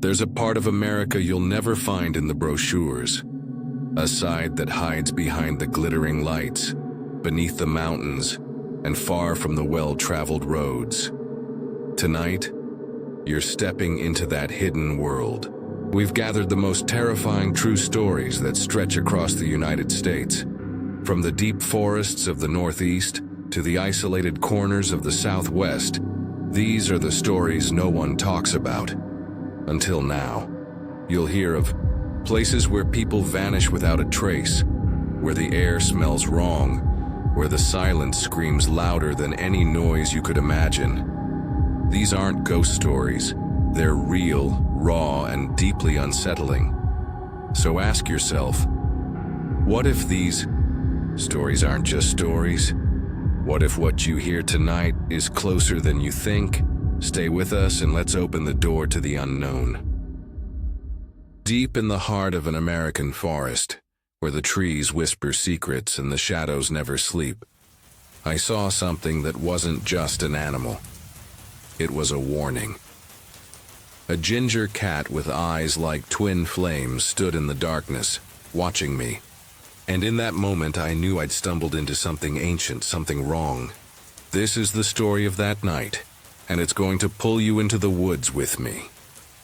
There's a part of America you'll never find in the brochures. A side that hides behind the glittering lights, beneath the mountains, and far from the well-traveled roads. Tonight, you're stepping into that hidden world. We've gathered the most terrifying true stories that stretch across the United States. From the deep forests of the Northeast to the isolated corners of the Southwest, these are the stories no one talks about. Until now. You'll hear of places where people vanish without a trace, where the air smells wrong, where the silence screams louder than any noise you could imagine. These aren't ghost stories. They're real, raw, and deeply unsettling. So ask yourself, what if these stories aren't just stories? What if what you hear tonight is closer than you think? Stay with us and let's open the door to the unknown. Deep in the heart of an American forest, where the trees whisper secrets and the shadows never sleep, I saw something that wasn't just an animal. It was a warning. A ginger cat with eyes like twin flames stood in the darkness, watching me. And in that moment, I knew I'd stumbled into something ancient, something wrong. This is the story of that night, and it's going to pull you into the woods with me.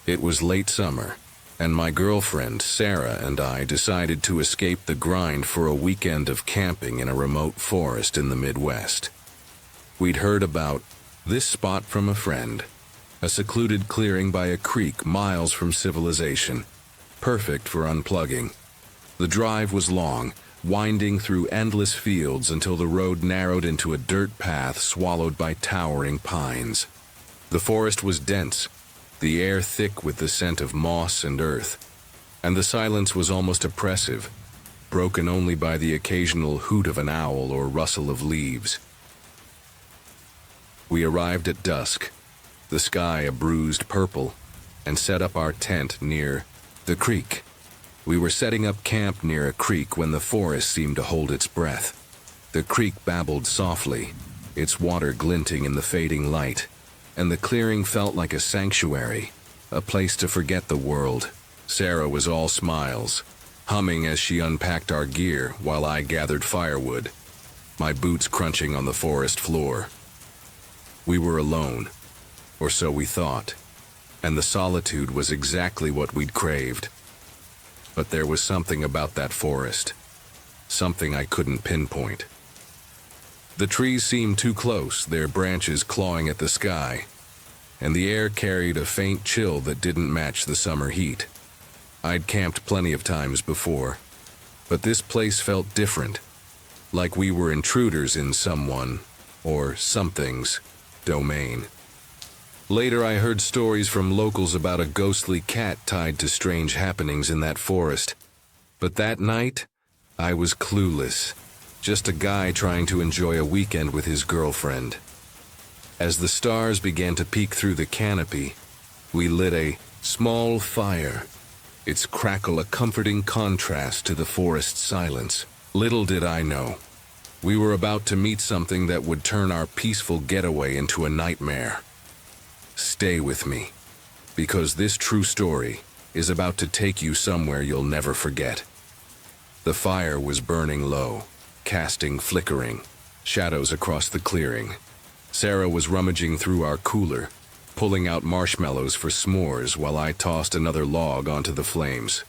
It was late summer, and my girlfriend, Sarah, and I decided to escape the grind for a weekend of camping in a remote forest in the Midwest. We'd heard about this spot from a friend, a secluded clearing by a creek miles from civilization, perfect for unplugging. The drive was long, winding through endless fields until the road narrowed into a dirt path swallowed by towering pines. The forest was dense, the air thick with the scent of moss and earth, and the silence was almost oppressive, broken only by the occasional hoot of an owl or rustle of leaves. We arrived at dusk, the sky a bruised purple, and set up our tent near the creek. We were setting up camp near a creek when the forest seemed to hold its breath. The creek babbled softly, its water glinting in the fading light, and the clearing felt like a sanctuary, a place to forget the world. Sarah was all smiles, humming as she unpacked our gear while I gathered firewood, my boots crunching on the forest floor. We were alone, or so we thought, and the solitude was exactly what we'd craved. But there was something about that forest, something I couldn't pinpoint. The trees seemed too close, their branches clawing at the sky, and the air carried a faint chill that didn't match the summer heat. I'd camped plenty of times before, but this place felt different, like we were intruders in someone, or something's, domain. Later I heard stories from locals about a ghostly cat tied to strange happenings in that forest. But that night, I was clueless, just a guy trying to enjoy a weekend with his girlfriend. As the stars began to peek through the canopy, we lit a small fire, its crackle a comforting contrast to the forest's silence. Little did I know, we were about to meet something that would turn our peaceful getaway into a nightmare. Stay with me, because this true story is about to take you somewhere you'll never forget. The fire was burning low, casting flickering shadows across the clearing. Sarah was rummaging through our cooler, pulling out marshmallows for s'mores while I tossed another log onto the flames.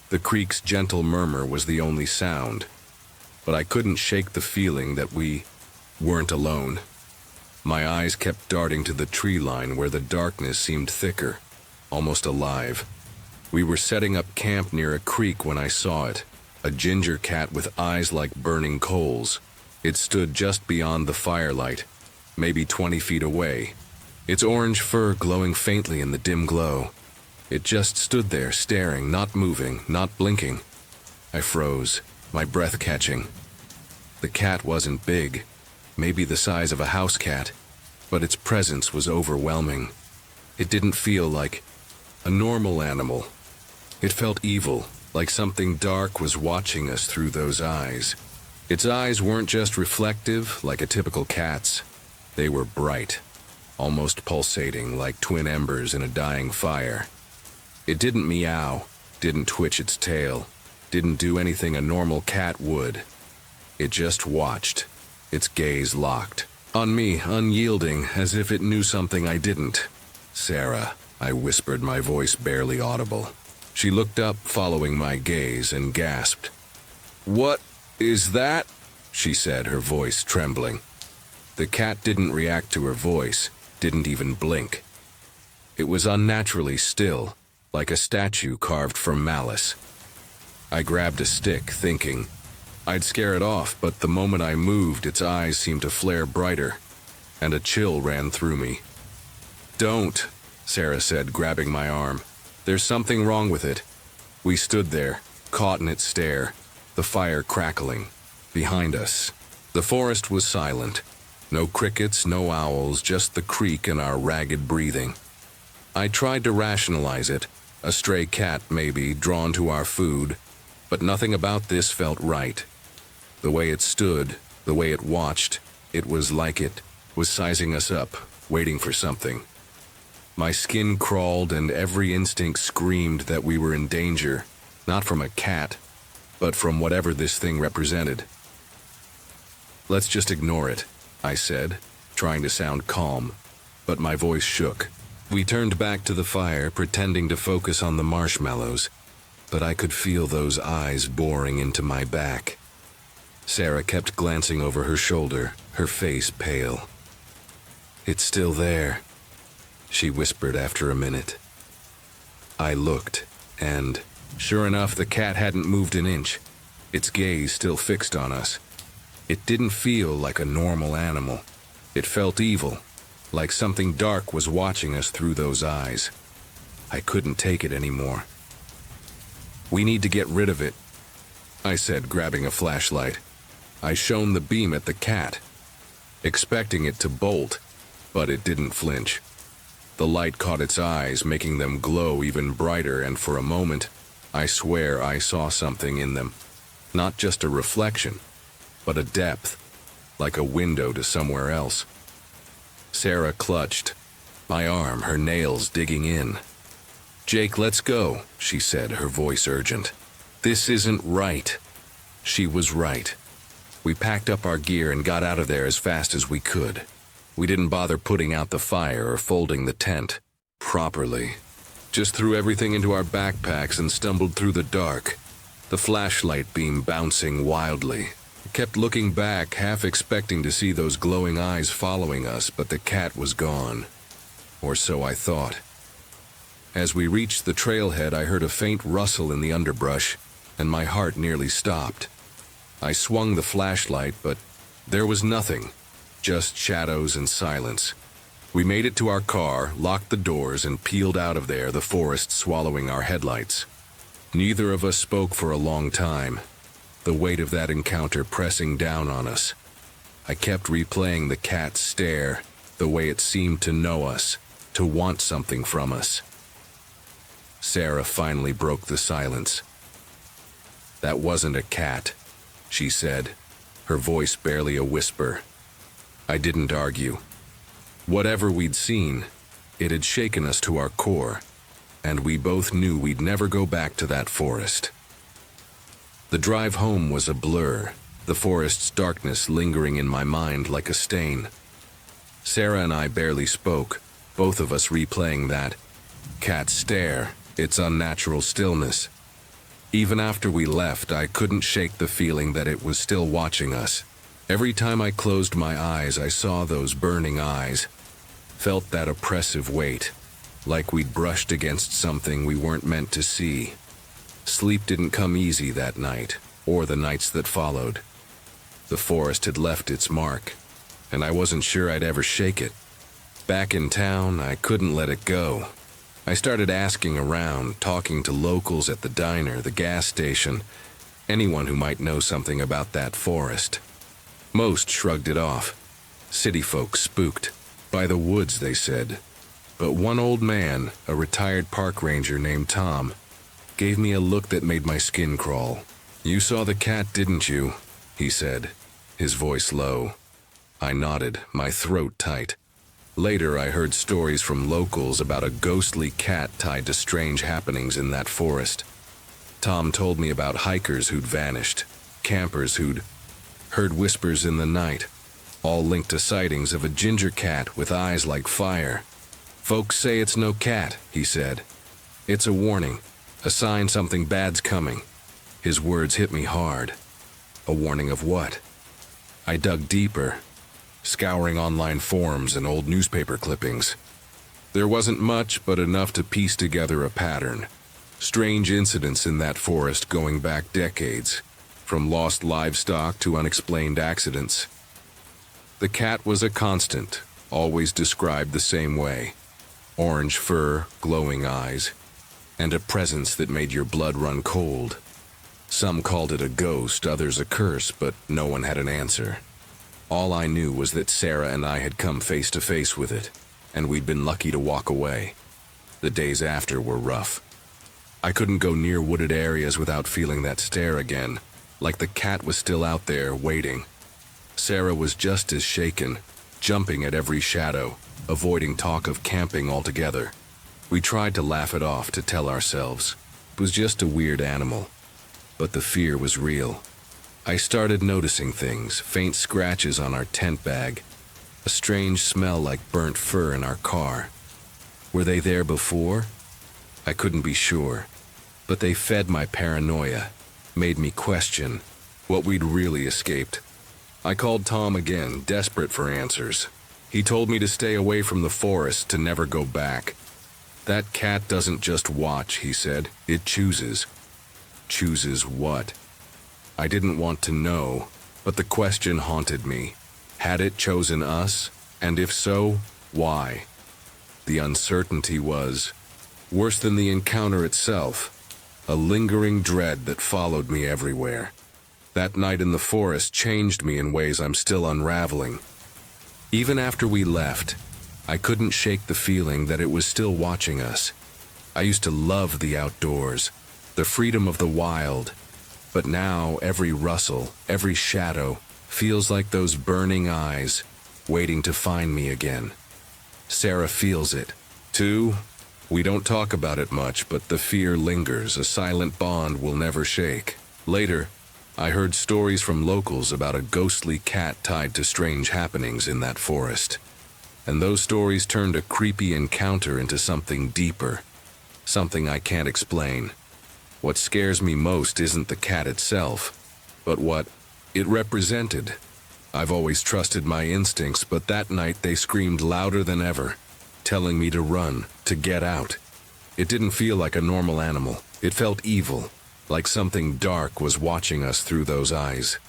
The creek's gentle murmur was the only sound, but I couldn't shake the feeling that we weren't alone. My eyes kept darting to the tree line where the darkness seemed thicker, almost alive. We were setting up camp near a creek when I saw it, a ginger cat with eyes like burning coals. It stood just beyond the firelight, maybe 20 feet away, its orange fur glowing faintly in the dim glow. It just stood there, staring, not moving, not blinking. I froze, my breath catching. The cat wasn't big, maybe the size of a house cat, but its presence was overwhelming. It didn't feel like a normal animal. It felt evil, like something dark was watching us through those eyes. Its eyes weren't just reflective, like a typical cat's. They were bright, almost pulsating like twin embers in a dying fire. It didn't meow, didn't twitch its tail, didn't do anything a normal cat would. It just watched, its gaze locked on me, unyielding, as if it knew something I didn't. "Sarah," I whispered, my voice barely audible. She looked up, following my gaze, and gasped. "What is that?" she said, her voice trembling. The cat didn't react to her voice, didn't even blink. It was unnaturally still, like a statue carved from malice. I grabbed a stick, thinking I'd scare it off, but the moment I moved, its eyes seemed to flare brighter, and a chill ran through me. "Don't," Sarah said, grabbing my arm. "There's something wrong with it." We stood there, caught in its stare, the fire crackling. Behind us, the forest was silent. No crickets, no owls, just the creek and our ragged breathing. I tried to rationalize it, a stray cat maybe, drawn to our food, but nothing about this felt right. The way it stood, the way it watched, it was like it was sizing us up, waiting for something. My skin crawled and every instinct screamed that we were in danger, not from a cat, but from whatever this thing represented. "Let's just ignore it," I said, trying to sound calm, but my voice shook. We turned back to the fire, pretending to focus on the marshmallows, but I could feel those eyes boring into my back. Sarah kept glancing over her shoulder, her face pale. "It's still there," she whispered after a minute. I looked, and, sure enough, the cat hadn't moved an inch, its gaze still fixed on us. It didn't feel like a normal animal. It felt evil, like something dark was watching us through those eyes. I couldn't take it anymore. "We need to get rid of it," I said, grabbing a flashlight. I shone the beam at the cat, expecting it to bolt, but it didn't flinch. The light caught its eyes, making them glow even brighter, and for a moment, I swear I saw something in them. Not just a reflection, but a depth, like a window to somewhere else. Sarah clutched my arm, her nails digging in. "Jake, let's go," she said, her voice urgent. "This isn't right." She was right. We packed up our gear and got out of there as fast as we could. We didn't bother putting out the fire or folding the tent properly. Just threw everything into our backpacks and stumbled through the dark, the flashlight beam bouncing wildly. I kept looking back, half expecting to see those glowing eyes following us, but the cat was gone. Or so I thought. As we reached the trailhead, I heard a faint rustle in the underbrush, and my heart nearly stopped. I swung the flashlight, but there was nothing, just shadows and silence. We made it to our car, locked the doors, and peeled out of there, the forest swallowing our headlights. Neither of us spoke for a long time, the weight of that encounter pressing down on us. I kept replaying the cat's stare, the way it seemed to know us, to want something from us. Sarah finally broke the silence. "That wasn't a cat," she said, her voice barely a whisper. I didn't argue. Whatever we'd seen, it had shaken us to our core, and we both knew we'd never go back to that forest. The drive home was a blur, the forest's darkness lingering in my mind like a stain. Sarah and I barely spoke, both of us replaying that cat stare, its unnatural stillness. Even after we left, I couldn't shake the feeling that it was still watching us. Every time I closed my eyes, I saw those burning eyes, felt that oppressive weight, like we'd brushed against something we weren't meant to see. Sleep didn't come easy that night, or the nights that followed. The forest had left its mark, and I wasn't sure I'd ever shake it. Back in town, I couldn't let it go. I started asking around, talking to locals at the diner, the gas station, anyone who might know something about that forest. Most shrugged it off. City folk spooked. By the woods, they said. But one old man, a retired park ranger named Tom, gave me a look that made my skin crawl. "You saw the cat, didn't you?" he said, his voice low. I nodded, my throat tight. Later, I heard stories from locals about a ghostly cat tied to strange happenings in that forest. Tom told me about hikers who'd vanished, campers who'd heard whispers in the night, all linked to sightings of a ginger cat with eyes like fire. "Folks say it's no cat," he said. "It's a warning, a sign something bad's coming." His words hit me hard. A warning of what? I dug deeper, scouring online forums and old newspaper clippings. There wasn't much, but enough to piece together a pattern. Strange incidents in that forest going back decades, from lost livestock to unexplained accidents. The cat was a constant, always described the same way. Orange fur, glowing eyes, and a presence that made your blood run cold. Some called it a ghost, others a curse, but no one had an answer. All I knew was that Sarah and I had come face to face with it, and we'd been lucky to walk away. The days after were rough. I couldn't go near wooded areas without feeling that stare again, like the cat was still out there, waiting. Sarah was just as shaken, jumping at every shadow, avoiding talk of camping altogether. We tried to laugh it off, to tell ourselves it was just a weird animal. But the fear was real. I started noticing things, faint scratches on our tent bag, a strange smell like burnt fur in our car. Were they there before? I couldn't be sure, but they fed my paranoia, made me question what we'd really escaped. I called Tom again, desperate for answers. He told me to stay away from the forest, to never go back. "That cat doesn't just watch," he said. "It chooses." Chooses what? I didn't want to know, but the question haunted me. Had it chosen us? And if so, why? The uncertainty was worse than the encounter itself, a lingering dread that followed me everywhere. That night in the forest changed me in ways I'm still unraveling. Even after we left, I couldn't shake the feeling that it was still watching us. I used to love the outdoors, the freedom of the wild, but now every rustle, every shadow, feels like those burning eyes, waiting to find me again. Sarah feels it, too. We don't talk about it much, but the fear lingers, a silent bond we'll never shake. Later, I heard stories from locals about a ghostly cat tied to strange happenings in that forest. And those stories turned a creepy encounter into something deeper, something I can't explain. What scares me most isn't the cat itself, but what it represented. I've always trusted my instincts, but that night they screamed louder than ever, telling me to run, to get out. It didn't feel like a normal animal. It felt evil, like something dark was watching us through those eyes.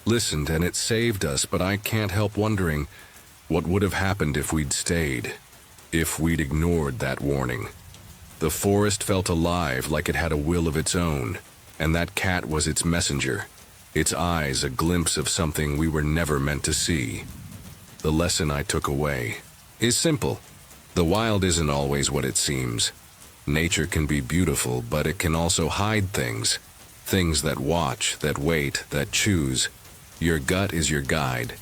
Listened, and it saved us, but I can't help wondering what would have happened if we'd stayed, if we'd ignored that warning. The forest felt alive, like it had a will of its own, and that cat was its messenger, its eyes a glimpse of something we were never meant to see. The lesson I took away is simple. The wild isn't always what it seems. Nature can be beautiful, but it can also hide things. Things that watch, that wait, that choose. Your gut is your guide,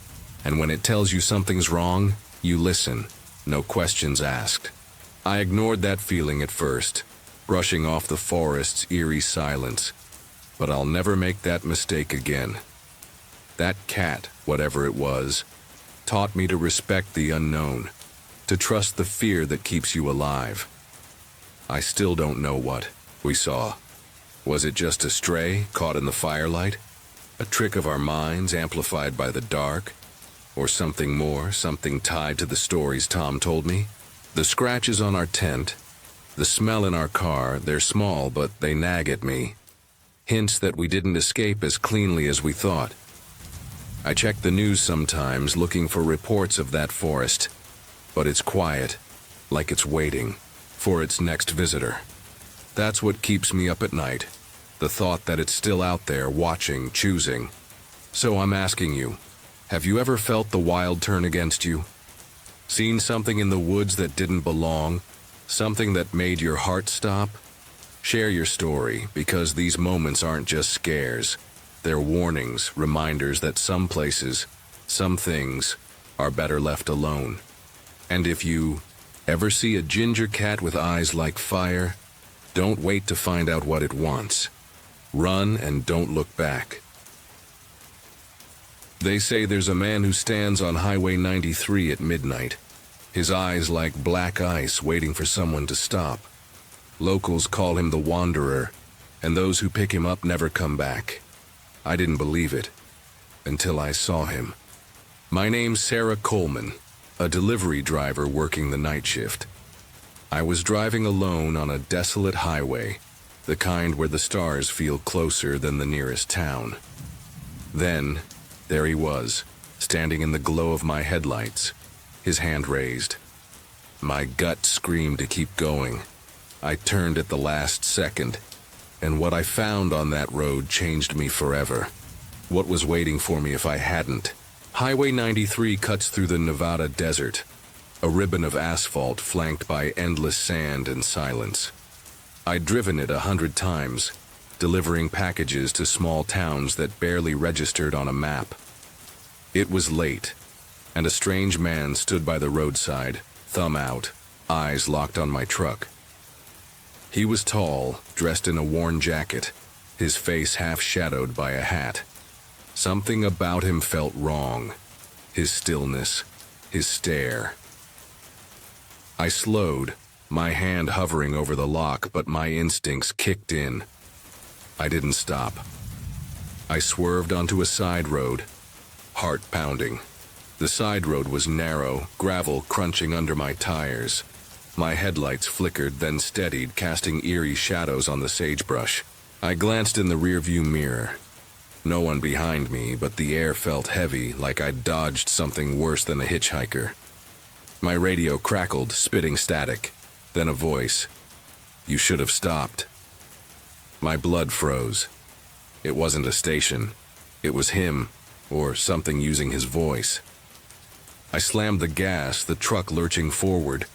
and when it tells you something's wrong, you listen, no questions asked. I ignored that feeling at first, brushing off the forest's eerie silence, but I'll never make that mistake again. That cat, whatever it was, taught me to respect the unknown, to trust the fear that keeps you alive. I still don't know what we saw. Was it just a stray caught in the firelight? A trick of our minds amplified by the dark? Or something more, something tied to the stories Tom told me? The scratches on our tent, the smell in our car, they're small, but they nag at me. Hints that we didn't escape as cleanly as we thought. I check the news sometimes, looking for reports of that forest, but it's quiet, like it's waiting for its next visitor. That's what keeps me up at night, the thought that it's still out there, watching, choosing. So I'm asking you, have you ever felt the wild turn against you? Seen something in the woods that didn't belong? Something that made your heart stop? Share your story, because these moments aren't just scares. They're warnings, reminders that some places, some things, are better left alone. And if you ever see a ginger cat with eyes like fire, don't wait to find out what it wants. Run and don't look back. They say there's a man who stands on Highway 93 at midnight, his eyes like black ice waiting for someone to stop. Locals call him the Wanderer, and those who pick him up never come back. I didn't believe it until I saw him. My name's Sarah Coleman, a delivery driver working the night shift. I was driving alone on a desolate highway, the kind where the stars feel closer than the nearest town. Then, there he was, standing in the glow of my headlights, his hand raised. My gut screamed to keep going. I turned at the last second, and what I found on that road changed me forever. What was waiting for me if I hadn't? Highway 93 cuts through the Nevada desert, a ribbon of asphalt flanked by endless sand and silence. I'd driven it 100 times, delivering packages to small towns that barely registered on a map. It was late, and a strange man stood by the roadside, thumb out, eyes locked on my truck. He was tall, dressed in a worn jacket, his face half shadowed by a hat. Something about him felt wrong. His stillness, his stare. I slowed, my hand hovering over the lock, but my instincts kicked in. I didn't stop. I swerved onto a side road, heart pounding. The side road was narrow, gravel crunching under my tires. My headlights flickered, then steadied, casting eerie shadows on the sagebrush. I glanced in the rearview mirror. No one behind me, but the air felt heavy, like I'd dodged something worse than a hitchhiker. My radio crackled, spitting static. Then a voice. "You should have stopped." My blood froze. It wasn't a station. It was him, or something using his voice. I slammed the gas, the truck lurching forward,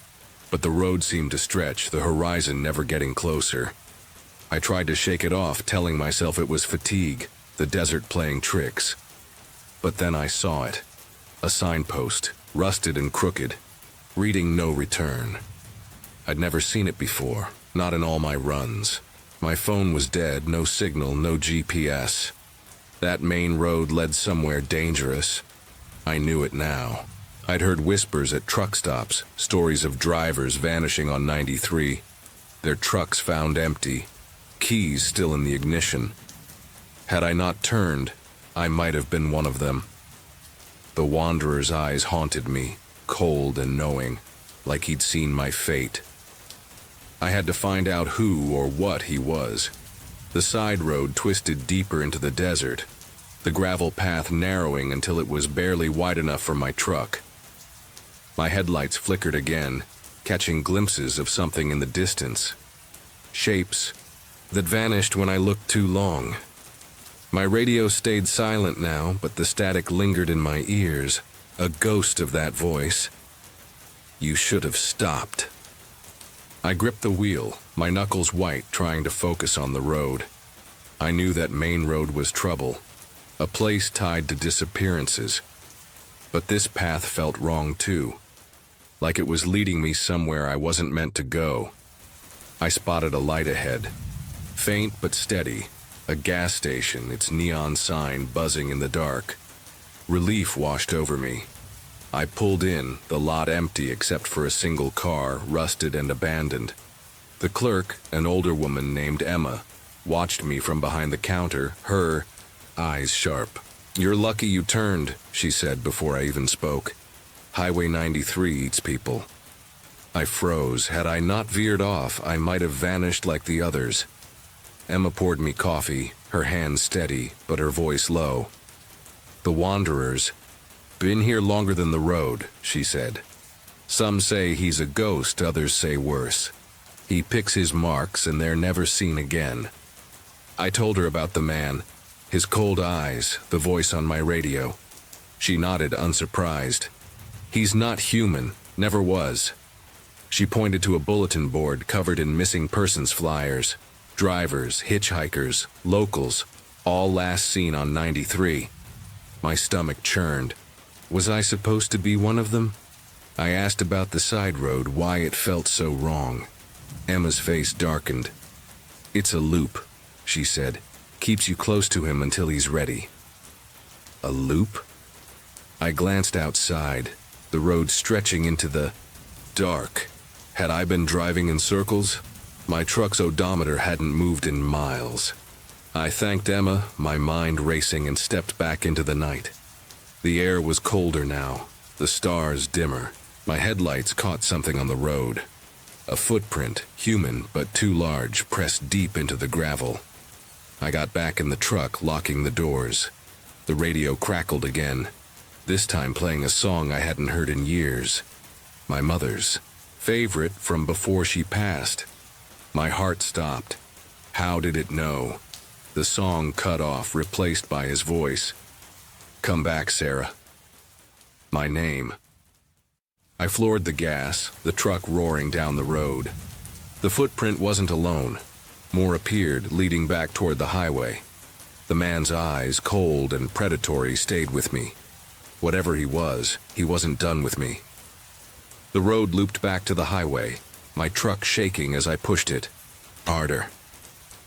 but the road seemed to stretch, the horizon never getting closer. I tried to shake it off, telling myself it was fatigue, the desert playing tricks. But then I saw it. A signpost, rusted and crooked, reading "No return." I'd never seen it before, not in all my runs. My phone was dead, no signal, no GPS. That main road led somewhere dangerous. I knew it now. I'd heard whispers at truck stops, stories of drivers vanishing on 93, their trucks found empty, keys still in the ignition. Had I not turned, I might have been one of them. The Wanderer's eyes haunted me, cold and knowing, like he'd seen my fate. I had to find out who or what he was. The side road twisted deeper into the desert, the gravel path narrowing until it was barely wide enough for my truck. My headlights flickered again, catching glimpses of something in the distance. Shapes that vanished when I looked too long. My radio stayed silent now, but the static lingered in my ears, a ghost of that voice. "You should have stopped." I gripped the wheel, my knuckles white, trying to focus on the road. I knew that main road was trouble, a place tied to disappearances. But this path felt wrong too, like it was leading me somewhere I wasn't meant to go. I spotted a light ahead, faint but steady, a gas station, its neon sign buzzing in the dark. Relief washed over me. I pulled in, the lot empty except for a single car, rusted and abandoned. The clerk, an older woman named Emma, watched me from behind the counter, her eyes sharp. "You're lucky you turned," she said before I even spoke. "Highway 93 eats people." I froze. Had I not veered off, I might have vanished like the others. Emma poured me coffee, her hand steady, but her voice low. "The Wanderers. Been here longer than the road," she said. "Some say he's a ghost, others say worse. He picks his marks and they're never seen again." I told her about the man, his cold eyes, the voice on my radio. She nodded, unsurprised. "He's not human, never was." She pointed to a bulletin board covered in missing persons flyers. Drivers, hitchhikers, locals, all last seen on 93. My stomach churned. Was I supposed to be one of them? I asked about the side road, why it felt so wrong. Emma's face darkened. "It's a loop," she said. "Keeps you close to him until he's ready." A loop? I glanced outside, the road stretching into the dark. Had I been driving in circles? My truck's odometer hadn't moved in miles. I thanked Emma, my mind racing, and stepped back into the night. The air was colder now, the stars dimmer. My headlights caught something on the road. A footprint, human but too large, pressed deep into the gravel. I got back in the truck, locking the doors. The radio crackled again, this time playing a song I hadn't heard in years. My mother's favorite from before she passed. My heart stopped. How did it know? The song cut off, replaced by his voice. "Come back, Sarah." My name. I floored the gas, the truck roaring down the road. The footprint wasn't alone. More appeared, leading back toward the highway. The man's eyes, cold and predatory, stayed with me. Whatever he wasn't done with me. The road looped back to the highway, my truck shaking as I pushed it. Harder.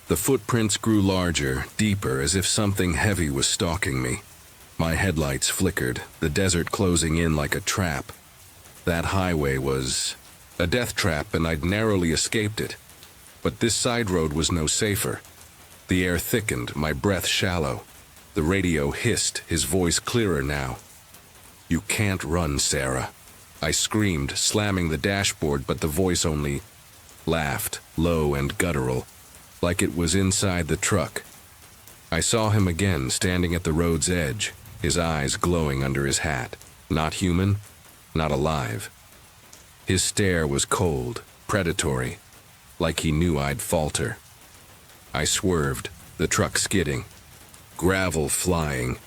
The footprints grew larger, deeper, as if something heavy was stalking me. My headlights flickered, the desert closing in like a trap. That highway was a death trap, and I'd narrowly escaped it. But this side road was no safer. The air thickened, my breath shallow. The radio hissed, his voice clearer now. "You can't run, Sarah." I screamed, slamming the dashboard, but the voice only laughed, low and guttural, like it was inside the truck. I saw him again, standing at the road's edge, his eyes glowing under his hat. Not human, not alive. His stare was cold, predatory, like he knew I'd falter. I swerved, the truck skidding, gravel flying.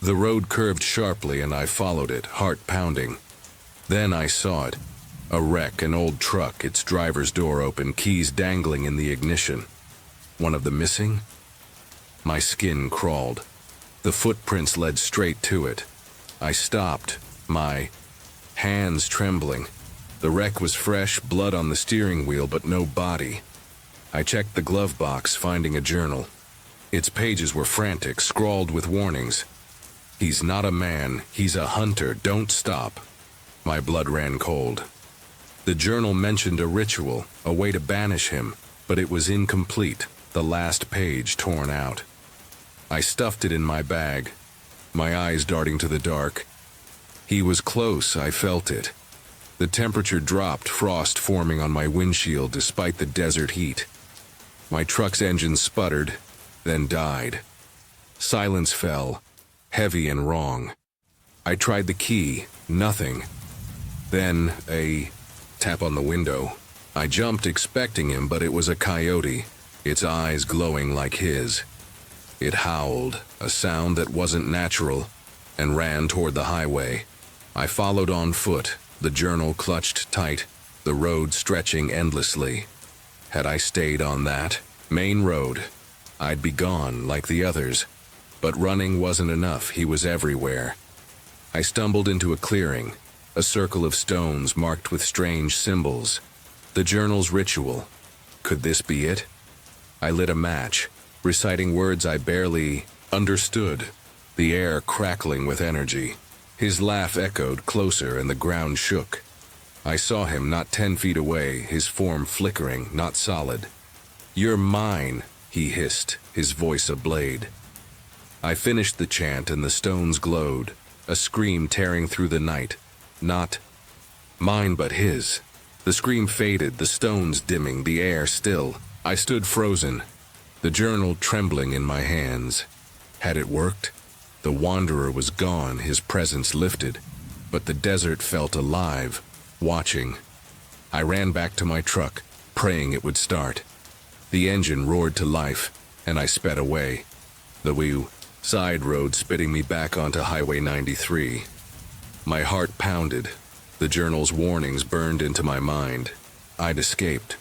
The road curved sharply and I followed it, heart pounding. Then I saw it, a wreck, an old truck, its driver's door open, keys dangling in the ignition. One of the missing? My skin crawled. The footprints led straight to it. I stopped, my hands trembling. The wreck was fresh, blood on the steering wheel, but no body. I checked the glove box, finding a journal. Its pages were frantic, scrawled with warnings. "He's not a man, he's a hunter, don't stop." My blood ran cold. The journal mentioned a ritual, a way to banish him, but it was incomplete, the last page torn out. I stuffed it in my bag, my eyes darting to the dark. He was close, I felt it. The temperature dropped, frost forming on my windshield despite the desert heat. My truck's engine sputtered, then died. Silence fell, heavy and wrong. I tried the key, nothing. Then a tap on the window. I jumped, expecting him, but it was a coyote, its eyes glowing like his. It howled, a sound that wasn't natural, and ran toward the highway. I followed on foot, the journal clutched tight, the road stretching endlessly. Had I stayed on that main road, I'd be gone like the others. But running wasn't enough, he was everywhere. I stumbled into a clearing, a circle of stones marked with strange symbols. The journal's ritual. Could this be it? I lit a match, reciting words I barely understood, the air crackling with energy. His laugh echoed closer and the ground shook. I saw him not 10 feet away, his form flickering, not solid. "You're mine," he hissed, his voice a blade. I finished the chant and the stones glowed, a scream tearing through the night. Not mine, but his. The scream faded, the stones dimming, the air still. I stood frozen, the journal trembling in my hands. Had it worked? The wanderer was gone, his presence lifted, but the desert felt alive, watching. I ran back to my truck, praying it would start. The engine roared to life, and I sped away, the wee side road spitting me back onto Highway 93. My heart pounded. The journal's warnings burned into my mind. I'd escaped,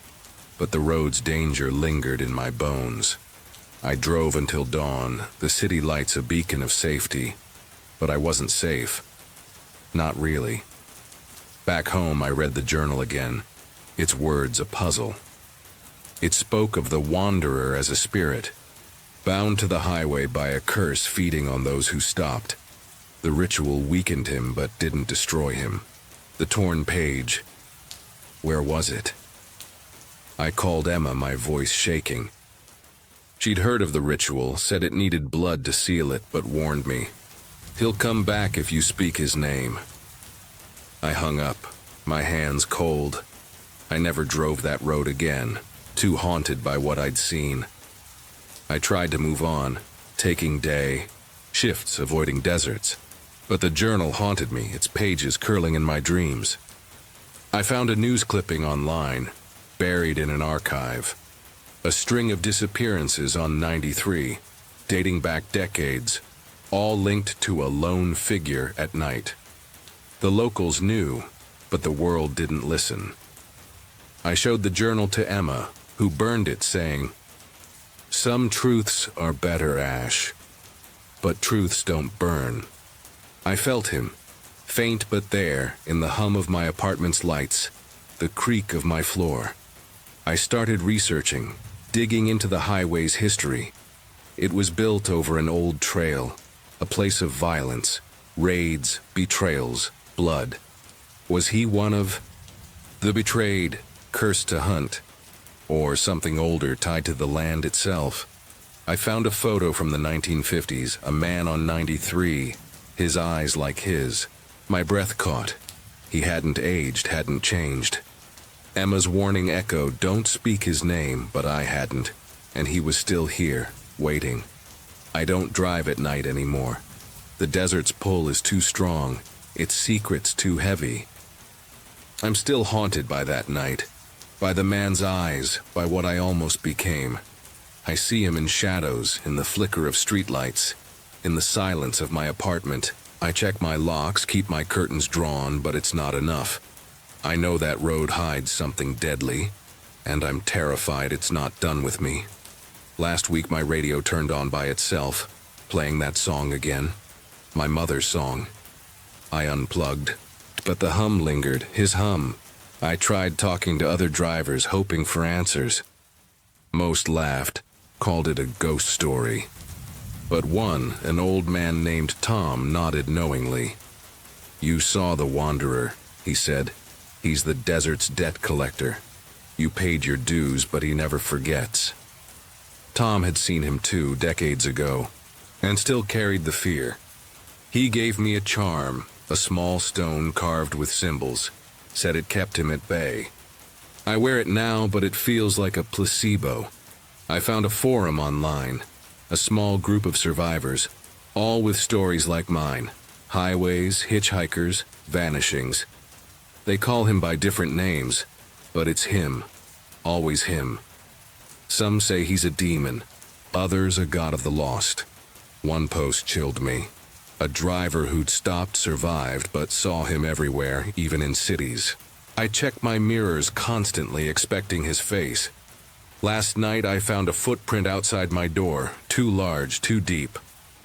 but the road's danger lingered in my bones. I drove until dawn, the city lights a beacon of safety, but I wasn't safe. Not really. Back home, I read the journal again, its words a puzzle. It spoke of the wanderer as a spirit, bound to the highway by a curse feeding on those who stopped. The ritual weakened him but didn't destroy him. The torn page, where was it? I called Emma, my voice shaking. She'd heard of the ritual, said it needed blood to seal it, but warned me, "He'll come back if you speak his name." I hung up, my hands cold. I never drove that road again, too haunted by what I'd seen. I tried to move on, taking day shifts, avoiding deserts. But the journal haunted me, its pages curling in my dreams. I found a news clipping online, buried in an archive. A string of disappearances on 93, dating back decades, all linked to a lone figure at night. The locals knew, but the world didn't listen. I showed the journal to Emma, who burned it, saying, "Some truths are better, Ash, but truths don't burn." I felt him, faint but there, in the hum of my apartment's lights, the creak of my floor. I started researching, digging into the highway's history. It was built over an old trail, a place of violence, raids, betrayals, blood. Was he one of the betrayed, cursed to hunt, or something older tied to the land itself? I found a photo from the 1950s, a man on 93, his eyes like his. My breath caught. He hadn't aged, hadn't changed. Emma's warning echoed, "Don't speak his name," but I hadn't, and he was still here, waiting. I don't drive at night anymore. The desert's pull is too strong, its secrets too heavy. I'm still haunted by that night, by the man's eyes, by what I almost became. I see him in shadows, in the flicker of streetlights, in the silence of my apartment. I check my locks, keep my curtains drawn, but it's not enough. I know that road hides something deadly, and I'm terrified it's not done with me. Last week my radio turned on by itself, playing that song again. My mother's song. I unplugged, but the hum lingered, his hum. I tried talking to other drivers, hoping for answers. Most laughed, called it a ghost story. But one, an old man named Tom, nodded knowingly. "You saw the wanderer," he said. "He's the desert's debt collector. You paid your dues, but he never forgets." Tom had seen him too, decades ago, and still carried the fear. He gave me a charm, a small stone carved with symbols, said it kept him at bay. I wear it now, but it feels like a placebo. I found a forum online, a small group of survivors, all with stories like mine. Highways, hitchhikers, vanishings. They call him by different names, but it's him, always him. Some say he's a demon, others a god of the lost. One post chilled me. A driver who'd stopped survived, but saw him everywhere, even in cities. I check my mirrors constantly, expecting his face. Last night I found a footprint outside my door, too large, too deep.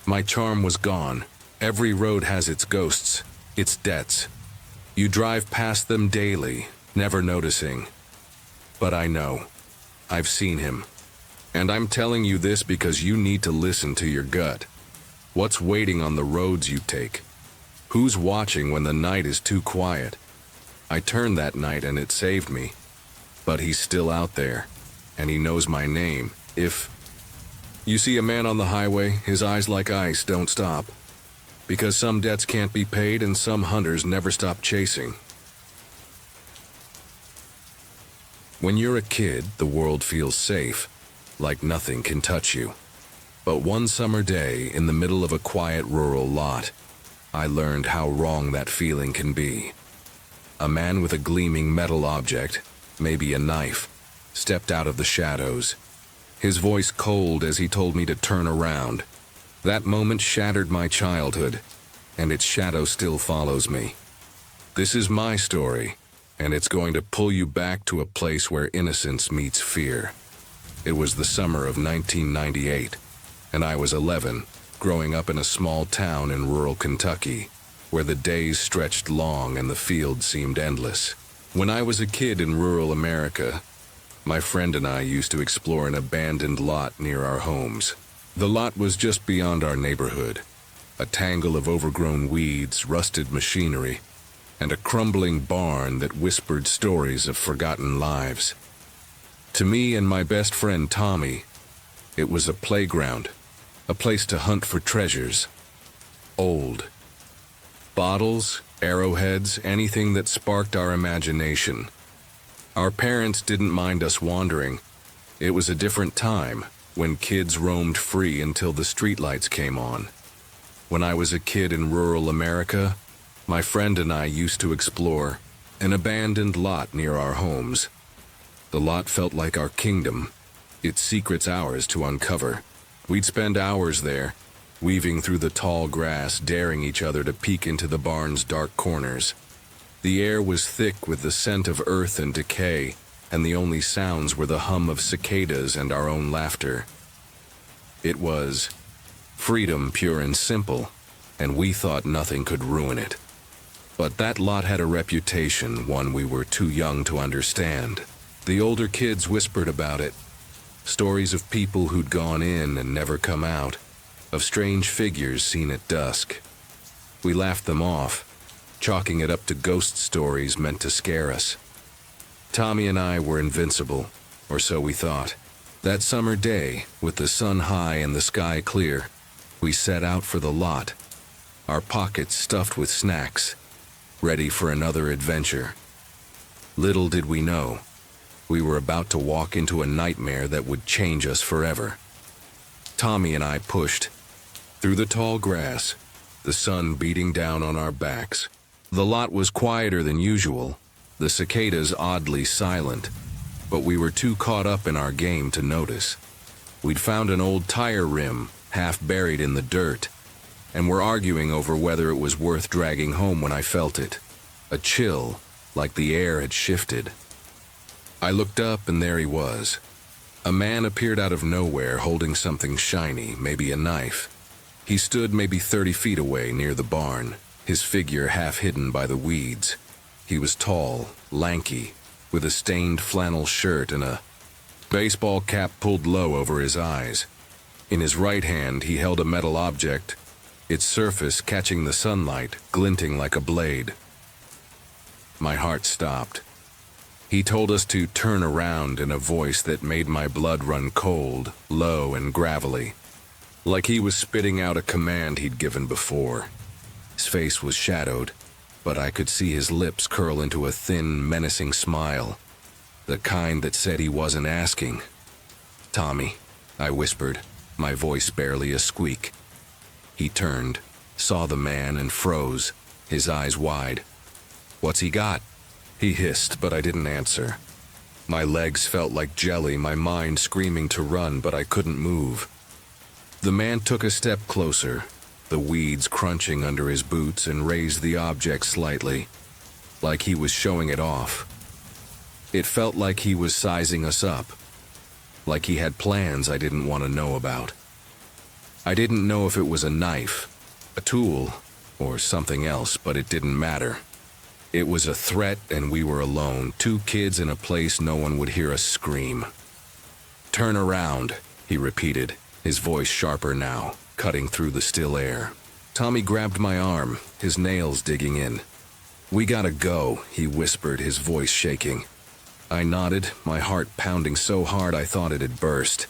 My charm was gone. Every road has its ghosts, its debts. You drive past them daily, never noticing. But I know. I've seen him. And I'm telling you this because you need to listen to your gut. What's waiting on the roads you take? Who's watching when the night is too quiet? I turned that night and it saved me. But he's still out there, and he knows my name. If you see a man on the highway, his eyes like ice, don't stop. Because some debts can't be paid and some hunters never stop chasing. When you're a kid, the world feels safe, like nothing can touch you. But one summer day, in the middle of a quiet rural lot, I learned how wrong that feeling can be. A man with a gleaming metal object, maybe a knife, stepped out of the shadows. His voice cold as he told me to turn around. That moment shattered my childhood, and its shadow still follows me. This is my story, and it's going to pull you back to a place where innocence meets fear. It was the summer of 1998, and I was 11, growing up in a small town in rural Kentucky. where the days stretched long and the fields seemed endless. When I was a kid in rural America, my friend and I used to explore an abandoned lot near our homes. The lot was just beyond our neighborhood, a tangle of overgrown weeds, rusted machinery, and a crumbling barn that whispered stories of forgotten lives. To me and my best friend Tommy, it was a playground, a place to hunt for treasures. Old bottles, arrowheads, anything that sparked our imagination. Our parents didn't mind us wandering. It was a different time, when kids roamed free until the streetlights came on. When I was a kid in rural America, my friend and I used to explore an abandoned lot near our homes. The lot felt like our kingdom, its secrets ours to uncover. We'd spend hours there, weaving through the tall grass, daring each other to peek into the barn's dark corners. The air was thick with the scent of earth and decay, and the only sounds were the hum of cicadas and our own laughter. It was freedom pure and simple, and we thought nothing could ruin it. But that lot had a reputation, one we were too young to understand. The older kids whispered about it, stories of people who'd gone in and never come out, of strange figures seen at dusk. We laughed them off, chalking it up to ghost stories meant to scare us. Tommy and I were invincible, or so we thought. That summer day, with the sun high and the sky clear, we set out for the lot, our pockets stuffed with snacks, ready for another adventure. Little did we know, we were about to walk into a nightmare that would change us forever. Tommy and I pushed through the tall grass, the sun beating down on our backs. The lot was quieter than usual, the cicadas oddly silent, but we were too caught up in our game to notice. We'd found an old tire rim, half buried in the dirt, and were arguing over whether it was worth dragging home when I felt it. A chill, like the air had shifted. I looked up and there he was. A man appeared out of nowhere holding something shiny, maybe a knife. He stood maybe 30 feet away near the barn, his figure half hidden by the weeds. He was tall, lanky, with a stained flannel shirt and a baseball cap pulled low over his eyes. In his right hand he held a metal object, its surface catching the sunlight, glinting like a blade. My heart stopped. He told us to turn around in a voice that made my blood run cold, low and gravelly, like he was spitting out a command he'd given before. His face was shadowed, but I could see his lips curl into a thin, menacing smile, the kind that said he wasn't asking. "Tommy," I whispered, my voice barely a squeak. He turned, saw the man and froze, his eyes wide. "What's he got?" he hissed, but I didn't answer. My legs felt like jelly, my mind screaming to run, but I couldn't move. The man took a step closer, the weeds crunching under his boots, and raised the object slightly, like he was showing it off. It felt like he was sizing us up, like he had plans I didn't want to know about. I didn't know if it was a knife, a tool, or something else, but it didn't matter. It was a threat, and we were alone, two kids in a place no one would hear us scream. "Turn around," he repeated, his voice sharper now, cutting through the still air. Tommy grabbed my arm, his nails digging in. "We gotta go," he whispered, his voice shaking. I nodded, my heart pounding so hard I thought it had burst.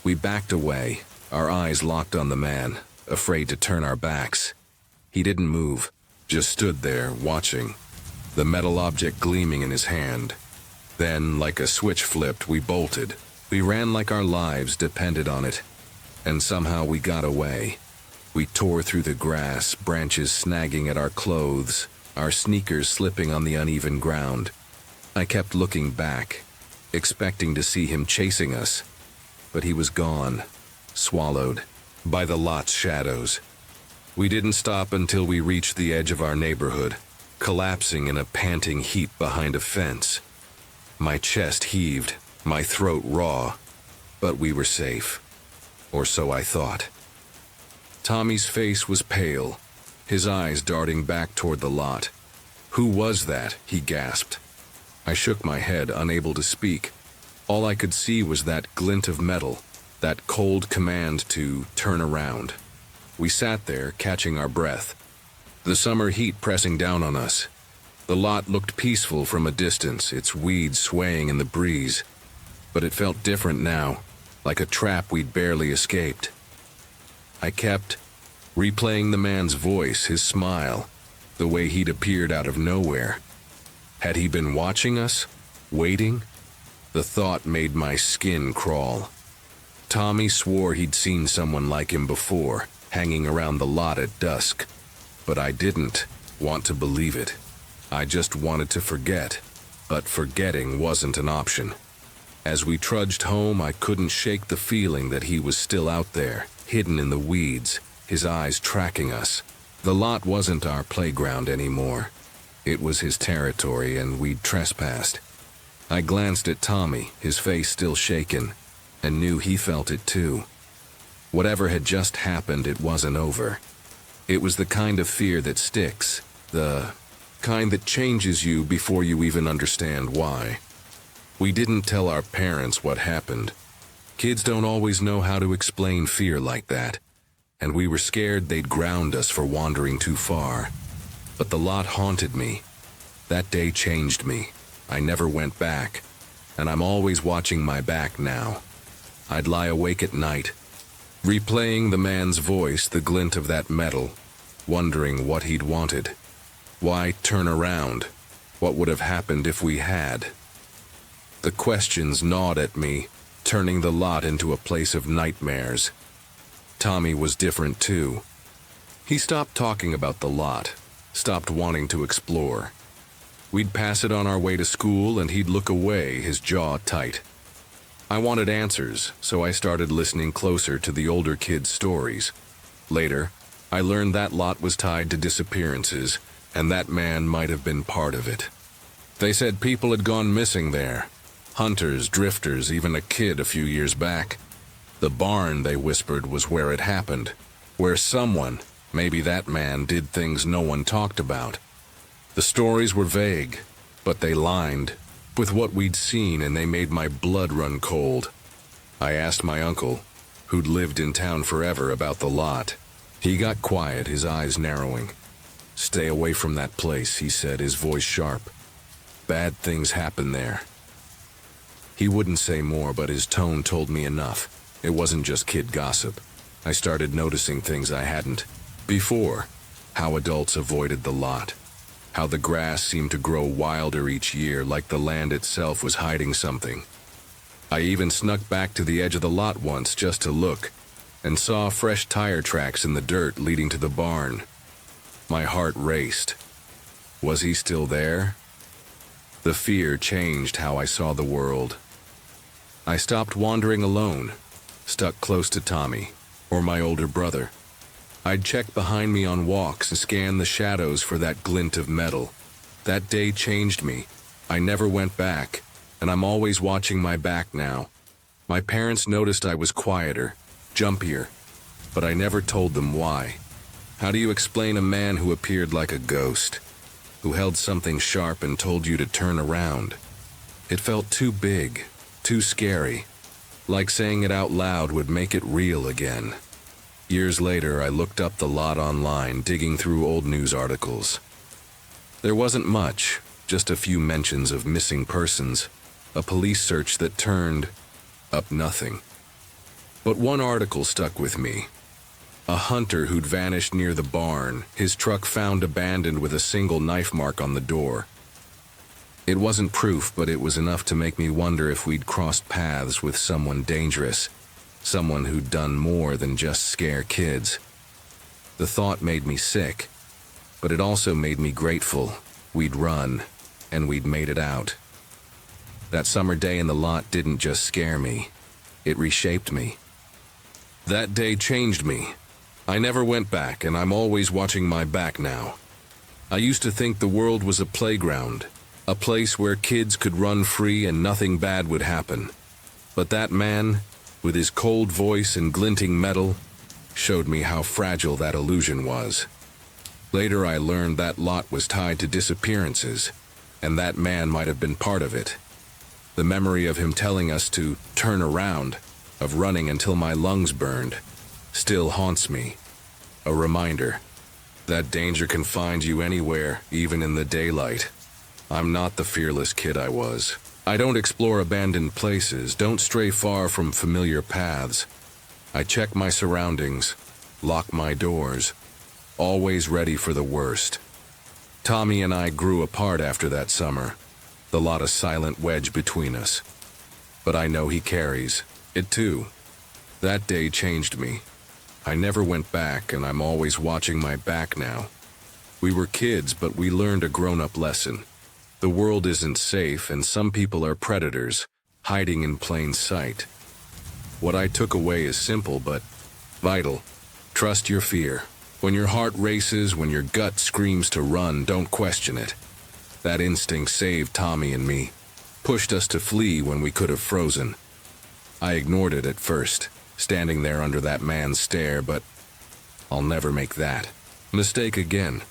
We backed away, our eyes locked on the man, afraid to turn our backs. He didn't move, just stood there, watching, the metal object gleaming in his hand. Then, like a switch flipped, we bolted. We ran like our lives depended on it. And somehow we got away. We tore through the grass, branches snagging at our clothes, our sneakers slipping on the uneven ground. I kept looking back, expecting to see him chasing us, but he was gone, swallowed by the lot's shadows. We didn't stop until we reached the edge of our neighborhood, collapsing in a panting heap behind a fence. My chest heaved, my throat raw, but we were safe. Or so I thought. Tommy's face was pale, his eyes darting back toward the lot. "Who was that?" he gasped. I shook my head, unable to speak. All I could see was that glint of metal, that cold command to turn around. We sat there, catching our breath, the summer heat pressing down on us. The lot looked peaceful from a distance, its weeds swaying in the breeze. But it felt different now, like a trap we'd barely escaped. I kept replaying the man's voice, his smile, the way he'd appeared out of nowhere. Had he been watching us? Waiting? The thought made my skin crawl. Tommy swore he'd seen someone like him before, hanging around the lot at dusk. But I didn't want to believe it. I just wanted to forget. But forgetting wasn't an option. As we trudged home, I couldn't shake the feeling that he was still out there, hidden in the weeds, his eyes tracking us. The lot wasn't our playground anymore. It was his territory, and we'd trespassed. I glanced at Tommy, his face still shaken, and knew he felt it too. Whatever had just happened, it wasn't over. It was the kind of fear that sticks, the kind that changes you before you even understand why. We didn't tell our parents what happened. Kids don't always know how to explain fear like that, and we were scared they'd ground us for wandering too far. But the lot haunted me. That day changed me. I never went back, and I'm always watching my back now. I'd lie awake at night, replaying the man's voice, the glint of that metal, wondering what he'd wanted. Why turn around? What would have happened if we had? The questions gnawed at me, turning the lot into a place of nightmares. Tommy was different too. He stopped talking about the lot, stopped wanting to explore. We'd pass it on our way to school, and he'd look away, his jaw tight. I wanted answers, so I started listening closer to the older kids' stories. Later, I learned that lot was tied to disappearances, and that man might have been part of it. They said people had gone missing there. Hunters, drifters, even a kid a few years back. The barn, they whispered, was where it happened, where someone, maybe that man, did things no one talked about. The stories were vague, but they lined with what we'd seen, and they made my blood run cold. I asked my uncle, who'd lived in town forever, about the lot. He got quiet, his eyes narrowing. "Stay away from that place," he said, his voice sharp. "Bad things happen there." He wouldn't say more, but his tone told me enough. It wasn't just kid gossip. I started noticing things I hadn't before. How adults avoided the lot. How the grass seemed to grow wilder each year, like the land itself was hiding something. I even snuck back to the edge of the lot once just to look, and saw fresh tire tracks in the dirt leading to the barn. My heart raced. Was he still there? The fear changed how I saw the world. I stopped wandering alone, stuck close to Tommy, or my older brother. I'd check behind me on walks and scan the shadows for that glint of metal. That day changed me. I never went back, and I'm always watching my back now. My parents noticed I was quieter, jumpier, but I never told them why. How do you explain a man who appeared like a ghost, who held something sharp and told you to turn around? It felt too big, too scary, like saying it out loud would make it real again. Years later, I looked up the lot online, digging through old news articles. There wasn't much, just a few mentions of missing persons, a police search that turned up nothing. But one article stuck with me. A hunter who'd vanished near the barn, his truck found abandoned with a single knife mark on the door. It wasn't proof, but it was enough to make me wonder if we'd crossed paths with someone dangerous, someone who'd done more than just scare kids. The thought made me sick, but it also made me grateful. We'd run, and we'd made it out. That summer day in the lot didn't just scare me, it reshaped me. That day changed me. I never went back, and I'm always watching my back now. I used to think the world was a playground, a place where kids could run free and nothing bad would happen. But that man, with his cold voice and glinting metal, showed me how fragile that illusion was. Later I learned that lot was tied to disappearances, and that man might have been part of it. The memory of him telling us to turn around, of running until my lungs burned, still haunts me. A reminder that danger can find you anywhere, even in the daylight. I'm not the fearless kid I was. I don't explore abandoned places, don't stray far from familiar paths. I check my surroundings, lock my doors, always ready for the worst. Tommy and I grew apart after that summer, the lot a silent wedge between us. But I know he carries it too. That day changed me. I never went back, and I'm always watching my back now. We were kids, but we learned a grown-up lesson. The world isn't safe, and some people are predators, hiding in plain sight. What I took away is simple but vital. Trust your fear. When your heart races, when your gut screams to run, don't question it. That instinct saved Tommy and me, pushed us to flee when we could have frozen. I ignored it at first, standing there under that man's stare, but I'll never make that mistake again.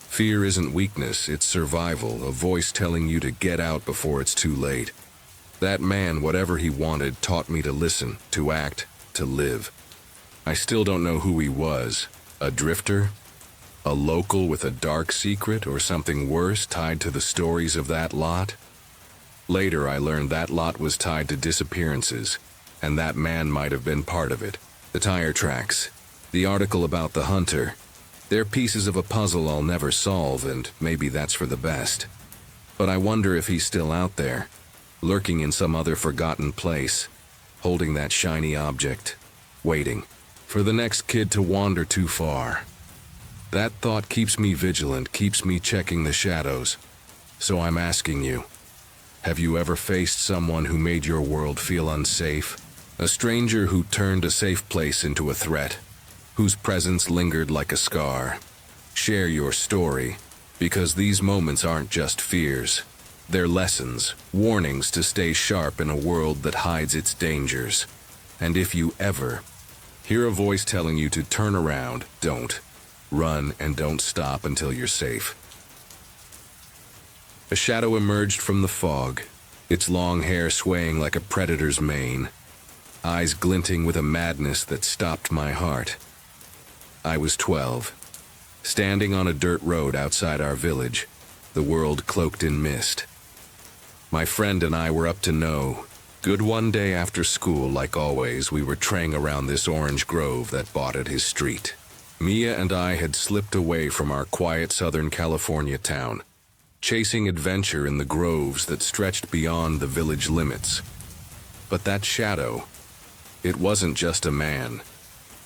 Fear isn't weakness, it's survival, a voice telling you to get out before it's too late. That man, whatever he wanted, taught me to listen, to act, to live. I still don't know who he was. A drifter? A local with a dark secret, or something worse tied to the stories of that lot? Later I learned that lot was tied to disappearances, and that man might have been part of it. The tire tracks, the article about the hunter, they're pieces of a puzzle I'll never solve, and maybe that's for the best. But I wonder if he's still out there, lurking in some other forgotten place, holding that shiny object, waiting for the next kid to wander too far. That thought keeps me vigilant, keeps me checking the shadows. So I'm asking you, have you ever faced someone who made your world feel unsafe? A stranger who turned a safe place into a threat, whose presence lingered like a scar? Share your story, because these moments aren't just fears. They're lessons, warnings to stay sharp in a world that hides its dangers. And if you ever hear a voice telling you to turn around, don't. Run and don't stop until you're safe. A shadow emerged from the fog, its long hair swaying like a predator's mane, eyes glinting with a madness that stopped my heart. I was 12, standing on a dirt road outside our village, the world cloaked in mist. My friend and I were up to no good. One day after school, like always, we were traying around this orange grove that dotted his street. Mia and I had slipped away from our quiet Southern California town, chasing adventure in the groves that stretched beyond the village limits. But that shadow, it wasn't just a man.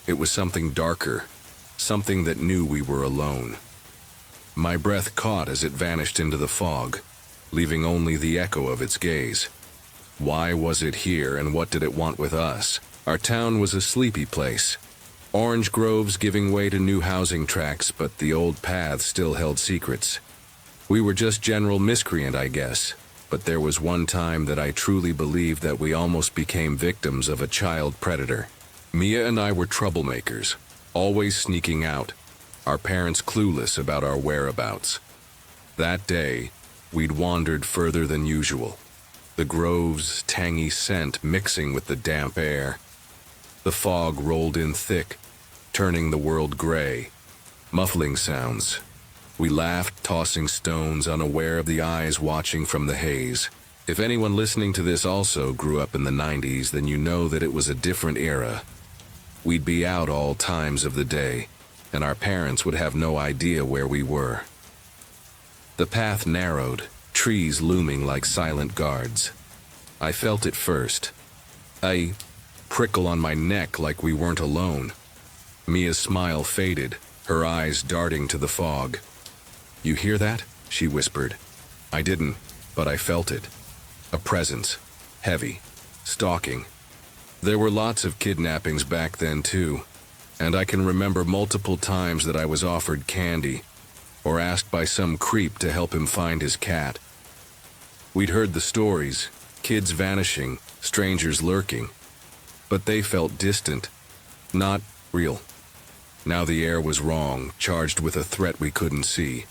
It was something darker, something that knew we were alone. My breath caught as it vanished into the fog, leaving only the echo of its gaze. Why was it here, and what did it want with us? Our town was a sleepy place. Orange groves giving way to new housing tracts, but the old paths still held secrets. We were just general miscreant, I guess. But there was one time that I truly believed that we almost became victims of a child predator. Mia and I were troublemakers, always sneaking out, our parents clueless about our whereabouts. That day, we'd wandered further than usual, the grove's tangy scent mixing with the damp air. The fog rolled in thick, turning the world gray, muffling sounds. We laughed, tossing stones, unaware of the eyes watching from the haze. If anyone listening to this also grew up in the 90s, then you know that it was a different era. We'd be out all times of the day, and our parents would have no idea where we were. The path narrowed, trees looming like silent guards. I felt it first. A prickle on my neck, like we weren't alone. Mia's smile faded, her eyes darting to the fog. "You hear that?" she whispered. I didn't, but I felt it. A presence, heavy, stalking. There were lots of kidnappings back then too, and I can remember multiple times that I was offered candy, or asked by some creep to help him find his cat. We'd heard the stories, kids vanishing, strangers lurking, but they felt distant, not real. Now the air was wrong, charged with a threat we couldn't see.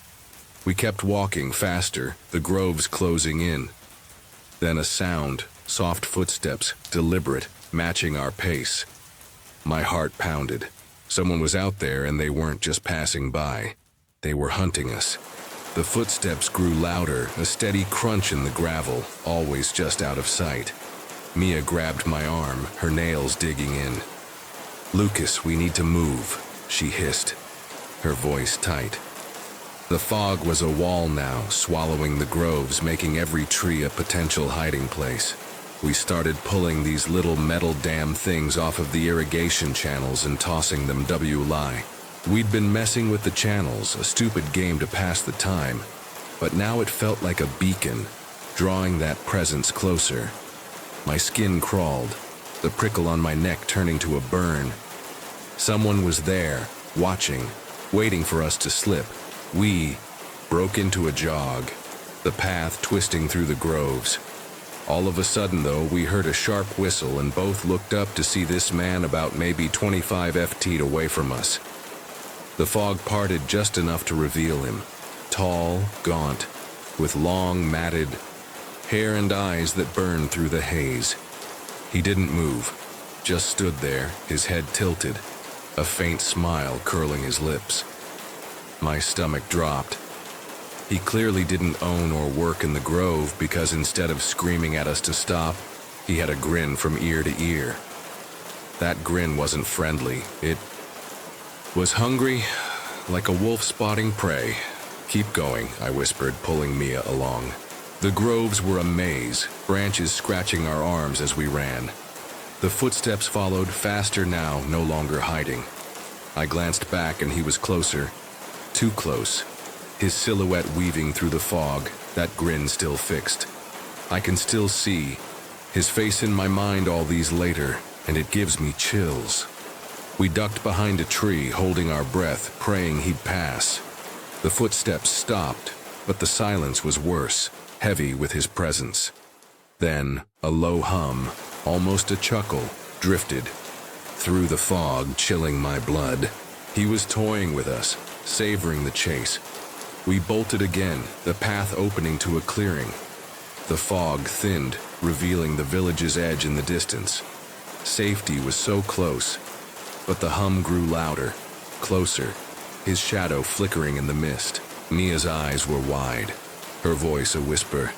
We kept walking faster, the groves closing in. Then a sound, soft footsteps, deliberate, matching our pace. My heart pounded. Someone was out there and they weren't just passing by. They were hunting us. The footsteps grew louder, a steady crunch in the gravel, always just out of sight. Mia grabbed my arm, her nails digging in. "Lucas, we need to move," she hissed, her voice tight. The fog was a wall now, swallowing the groves, making every tree a potential hiding place. We started pulling these little metal dam things off of the irrigation channels and tossing them WLI. We'd been messing with the channels, a stupid game to pass the time, but now it felt like a beacon, drawing that presence closer. My skin crawled, the prickle on my neck turning to a burn. Someone was there, watching, waiting for us to slip. We broke into a jog, the path twisting through the groves. All of a sudden, though, we heard a sharp whistle and both looked up to see this man about maybe 25 feet away from us. The fog parted just enough to reveal him, tall, gaunt, with long, matted hair and eyes that burned through the haze. He didn't move, just stood there, his head tilted, a faint smile curling his lips. My stomach dropped. He clearly didn't own or work in the grove because instead of screaming at us to stop, he had a grin from ear to ear. That grin wasn't friendly. It was hungry, like a wolf spotting prey. "Keep going," I whispered, pulling Mia along. The groves were a maze, branches scratching our arms as we ran. The footsteps followed, faster now, no longer hiding. I glanced back and he was closer, too close. His silhouette weaving through the fog, that grin still fixed. I can still see his face in my mind all these later, and it gives me chills. We ducked behind a tree, holding our breath, praying he'd pass. The footsteps stopped, but the silence was worse, heavy with his presence. Then, a low hum, almost a chuckle, drifted through the fog, chilling my blood. He was toying with us, savoring the chase. We bolted again, the path opening to a clearing. The fog thinned, revealing the village's edge in the distance. Safety was so close, but the hum grew louder, closer, his shadow flickering in the mist. Mia's eyes were wide, her voice a whisper.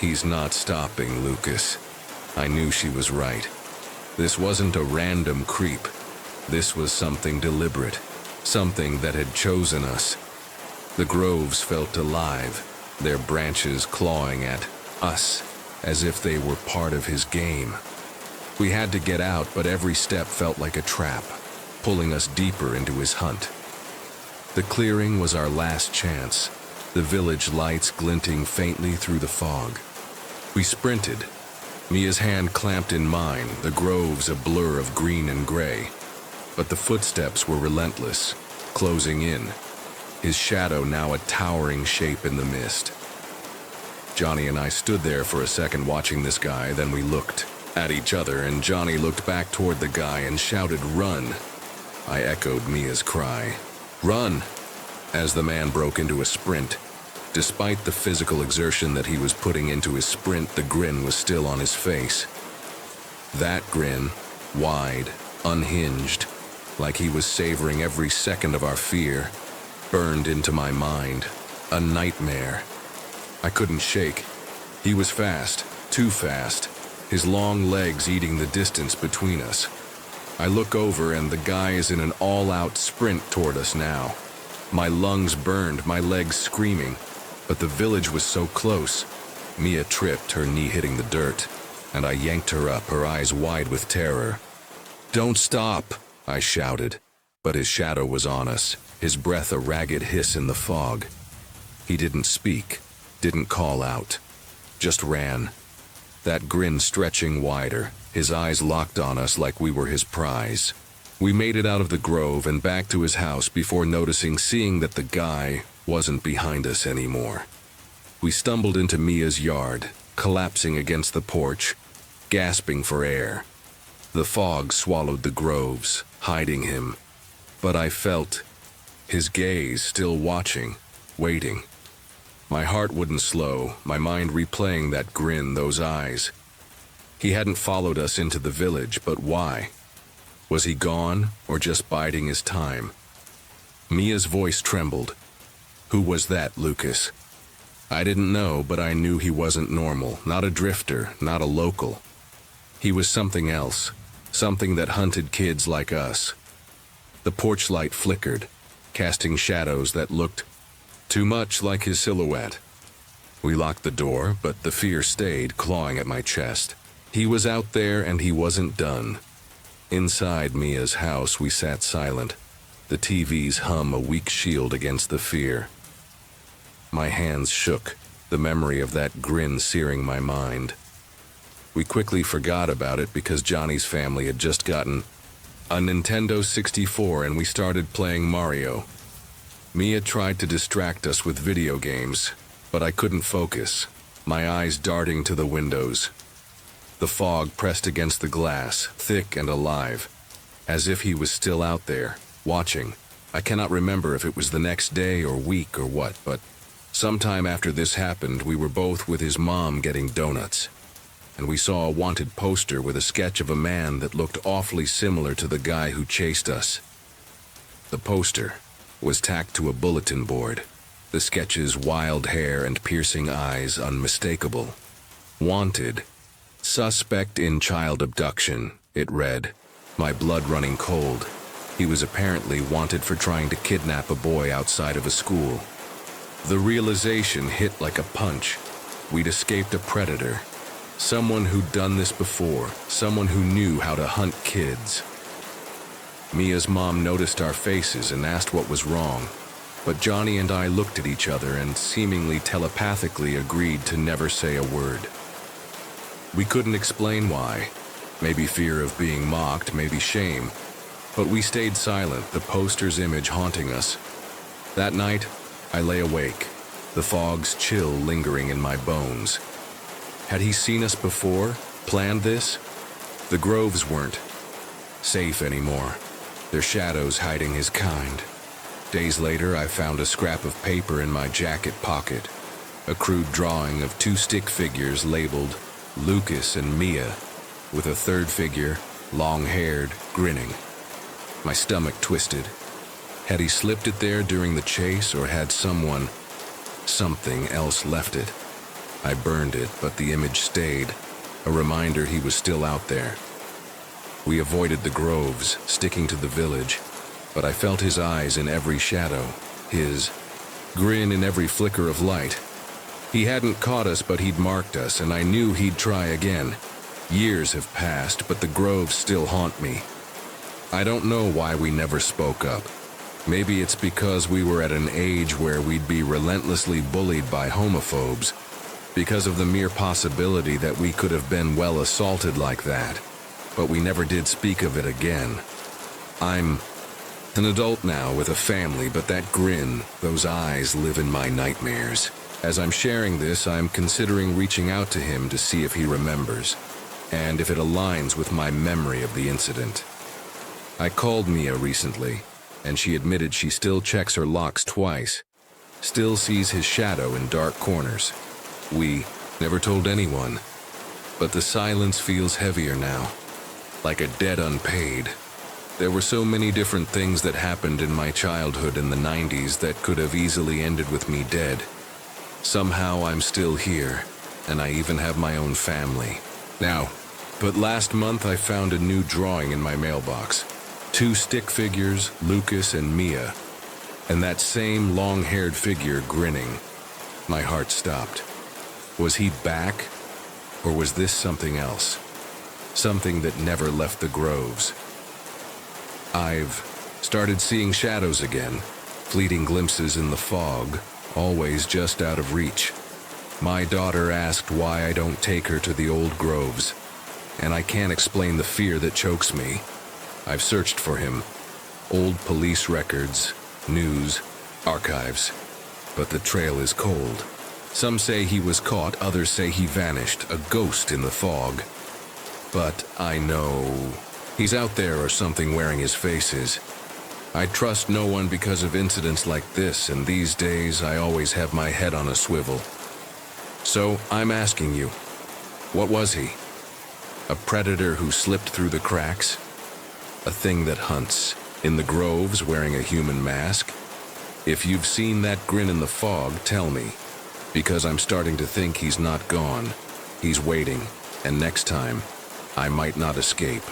"He's not stopping, Lucas." I knew she was right. This wasn't a random creep. This was something deliberate, something that had chosen us. The groves felt alive, their branches clawing at us, as if they were part of his game. We had to get out, but every step felt like a trap, pulling us deeper into his hunt. The clearing was our last chance, the village lights glinting faintly through the fog. We sprinted, Mia's hand clamped in mine, the groves a blur of green and gray. But the footsteps were relentless, closing in, his shadow now a towering shape in the mist. Johnny and I stood there for a second watching this guy, then we looked at each other and Johnny looked back toward the guy and shouted, "Run!" I echoed Mia's cry. "Run!" As the man broke into a sprint. Despite the physical exertion that he was putting into his sprint, the grin was still on his face. That grin, wide, unhinged, like he was savoring every second of our fear, burned into my mind, a nightmare. I couldn't shake. He was fast, too fast, his long legs eating the distance between us. I look over and the guy is in an all-out sprint toward us now. My lungs burned, my legs screaming, but the village was so close. Mia tripped, her knee hitting the dirt, and I yanked her up, her eyes wide with terror. "Don't stop!" I shouted, but his shadow was on us, his breath a ragged hiss in the fog. He didn't speak, didn't call out, just ran. That grin stretching wider, his eyes locked on us like we were his prize. We made it out of the grove and back to his house before seeing that the guy wasn't behind us anymore. We stumbled into Mia's yard, collapsing against the porch, gasping for air. The fog swallowed the groves, hiding him. but I felt his gaze still watching, waiting. My heart wouldn't slow, my mind replaying that grin, those eyes. He hadn't followed us into the village, but why? Was he gone, or just biding his time? Mia's voice trembled. Who was that, Lucas? I didn't know, but I knew he wasn't normal, not a drifter, not a local. He was something else, something that hunted kids like us. The porch light flickered, casting shadows that looked too much like his silhouette. We locked the door, but the fear stayed, clawing at my chest. He was out there and he wasn't done. Inside Mia's house, we sat silent, the TV's hum a weak shield against the fear. My hands shook, the memory of that grin searing my mind. We quickly forgot about it because Johnny's family had just gotten a Nintendo 64 and we started playing Mario. Mia tried to distract us with video games, but I couldn't focus, my eyes darting to the windows. The fog pressed against the glass, thick and alive, as if he was still out there, watching. I cannot remember if it was the next day or week or what, but sometime after this happened, we were both with his mom getting donuts, and we saw a wanted poster with a sketch of a man that looked awfully similar to the guy who chased us. The poster was tacked to a bulletin board, the sketch's wild hair and piercing eyes unmistakable. Wanted. Suspect in child abduction, it read, my blood running cold. He was apparently wanted for trying to kidnap a boy outside of a school. The realization hit like a punch. We'd escaped a predator. Someone who'd done this before, someone who knew how to hunt kids. Mia's mom noticed our faces and asked what was wrong, but Johnny and I looked at each other and seemingly telepathically agreed to never say a word. We couldn't explain why. Maybe fear of being mocked, maybe shame. But we stayed silent, the poster's image haunting us. That night, I lay awake, the fog's chill lingering in my bones. Had he seen us before, planned this? The groves weren't safe anymore, their shadows hiding his kind. Days later, I found a scrap of paper in my jacket pocket, a crude drawing of two stick figures labeled Lucas and Mia, with a third figure, long-haired, grinning. My stomach twisted. Had he slipped it there during the chase, or had something else left it? I burned it, but the image stayed, a reminder he was still out there. We avoided the groves, sticking to the village, but I felt his eyes in every shadow, his grin in every flicker of light. He hadn't caught us, but he'd marked us, and I knew he'd try again. Years have passed, but the groves still haunt me. I don't know why we never spoke up. Maybe it's because we were at an age where we'd be relentlessly bullied by homophobes, because of the mere possibility that we could have been well assaulted like that. But we never did speak of it again. I'm an adult now with a family, but that grin, those eyes live in my nightmares. As I'm sharing this, I'm considering reaching out to him to see if he remembers, and if it aligns with my memory of the incident. I called Mia recently, and she admitted she still checks her locks twice, still sees his shadow in dark corners. We never told anyone, but the silence feels heavier now, like a debt unpaid. There were so many different things that happened in my childhood in the 90s that could have easily ended with me dead. Somehow I'm still here, and I even have my own family. Now, but last month I found a new drawing in my mailbox. Two stick figures, Lucas and Mia, and that same long-haired figure grinning. My heart stopped. Was he back, or was this something else? Something that never left the groves. I've started seeing shadows again, fleeting glimpses in the fog, always just out of reach. My daughter asked why I don't take her to the old groves, and I can't explain the fear that chokes me. I've searched for him. Old police records, news, archives, but the trail is cold. Some say he was caught, others say he vanished, a ghost in the fog. But I know he's out there or something wearing his faces. I trust no one because of incidents like this, and these days I always have my head on a swivel. So I'm asking you, what was he? A predator who slipped through the cracks? A thing that hunts in the groves wearing a human mask? If you've seen that grin in the fog, tell me, because I'm starting to think he's not gone. He's waiting, and next time, I might not escape.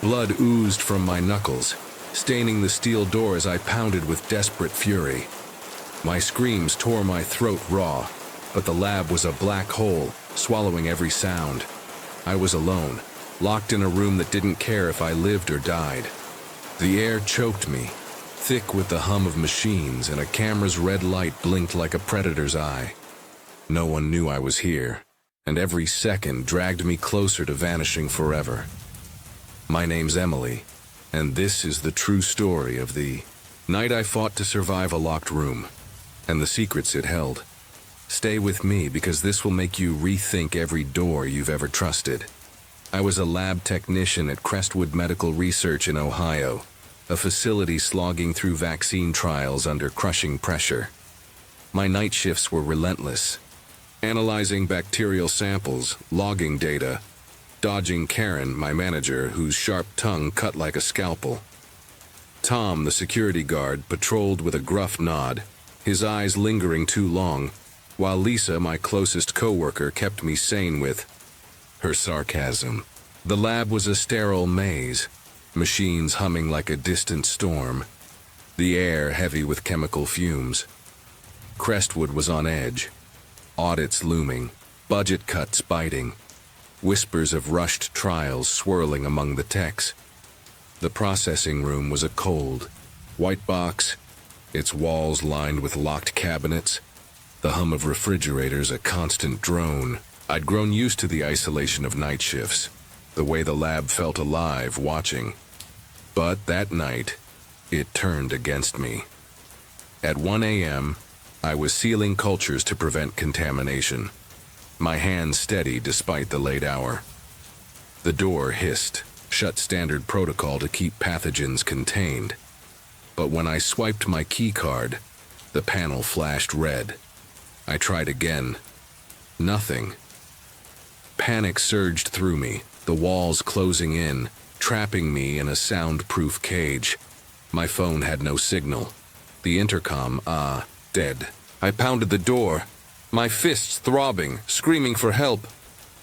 Blood oozed from my knuckles, staining the steel door as I pounded with desperate fury. My screams tore my throat raw, but the lab was a black hole, swallowing every sound. I was alone, locked in a room that didn't care if I lived or died. The air choked me, thick with the hum of machines, and a camera's red light blinked like a predator's eye. No one knew I was here, and every second dragged me closer to vanishing forever. My name's Emily, and this is the true story of the night I fought to survive a locked room, and the secrets it held. Stay with me because this will make you rethink every door you've ever trusted. I was a lab technician at Crestwood Medical Research in Ohio, a facility slogging through vaccine trials under crushing pressure. My night shifts were relentless, analyzing bacterial samples, logging data, dodging Karen, my manager, whose sharp tongue cut like a scalpel. Tom, the security guard, patrolled with a gruff nod, his eyes lingering too long, while Lisa, my closest coworker, kept me sane with her sarcasm. The lab was a sterile maze, machines humming like a distant storm, the air heavy with chemical fumes. Crestwood was on edge, audits looming, budget cuts biting, whispers of rushed trials swirling among the techs. The processing room was a cold, white box, its walls lined with locked cabinets, the hum of refrigerators a constant drone. I'd grown used to the isolation of night shifts, the way the lab felt alive watching. But that night, it turned against me. At 1 a.m., I was sealing cultures to prevent contamination, my hands steady despite the late hour. The door hissed, shut standard protocol to keep pathogens contained. But when I swiped my key card, the panel flashed red. I tried again. Nothing. Panic surged through me, the walls closing in, trapping me in a soundproof cage. My phone had no signal. The intercom, dead. I pounded the door, my fists throbbing, screaming for help.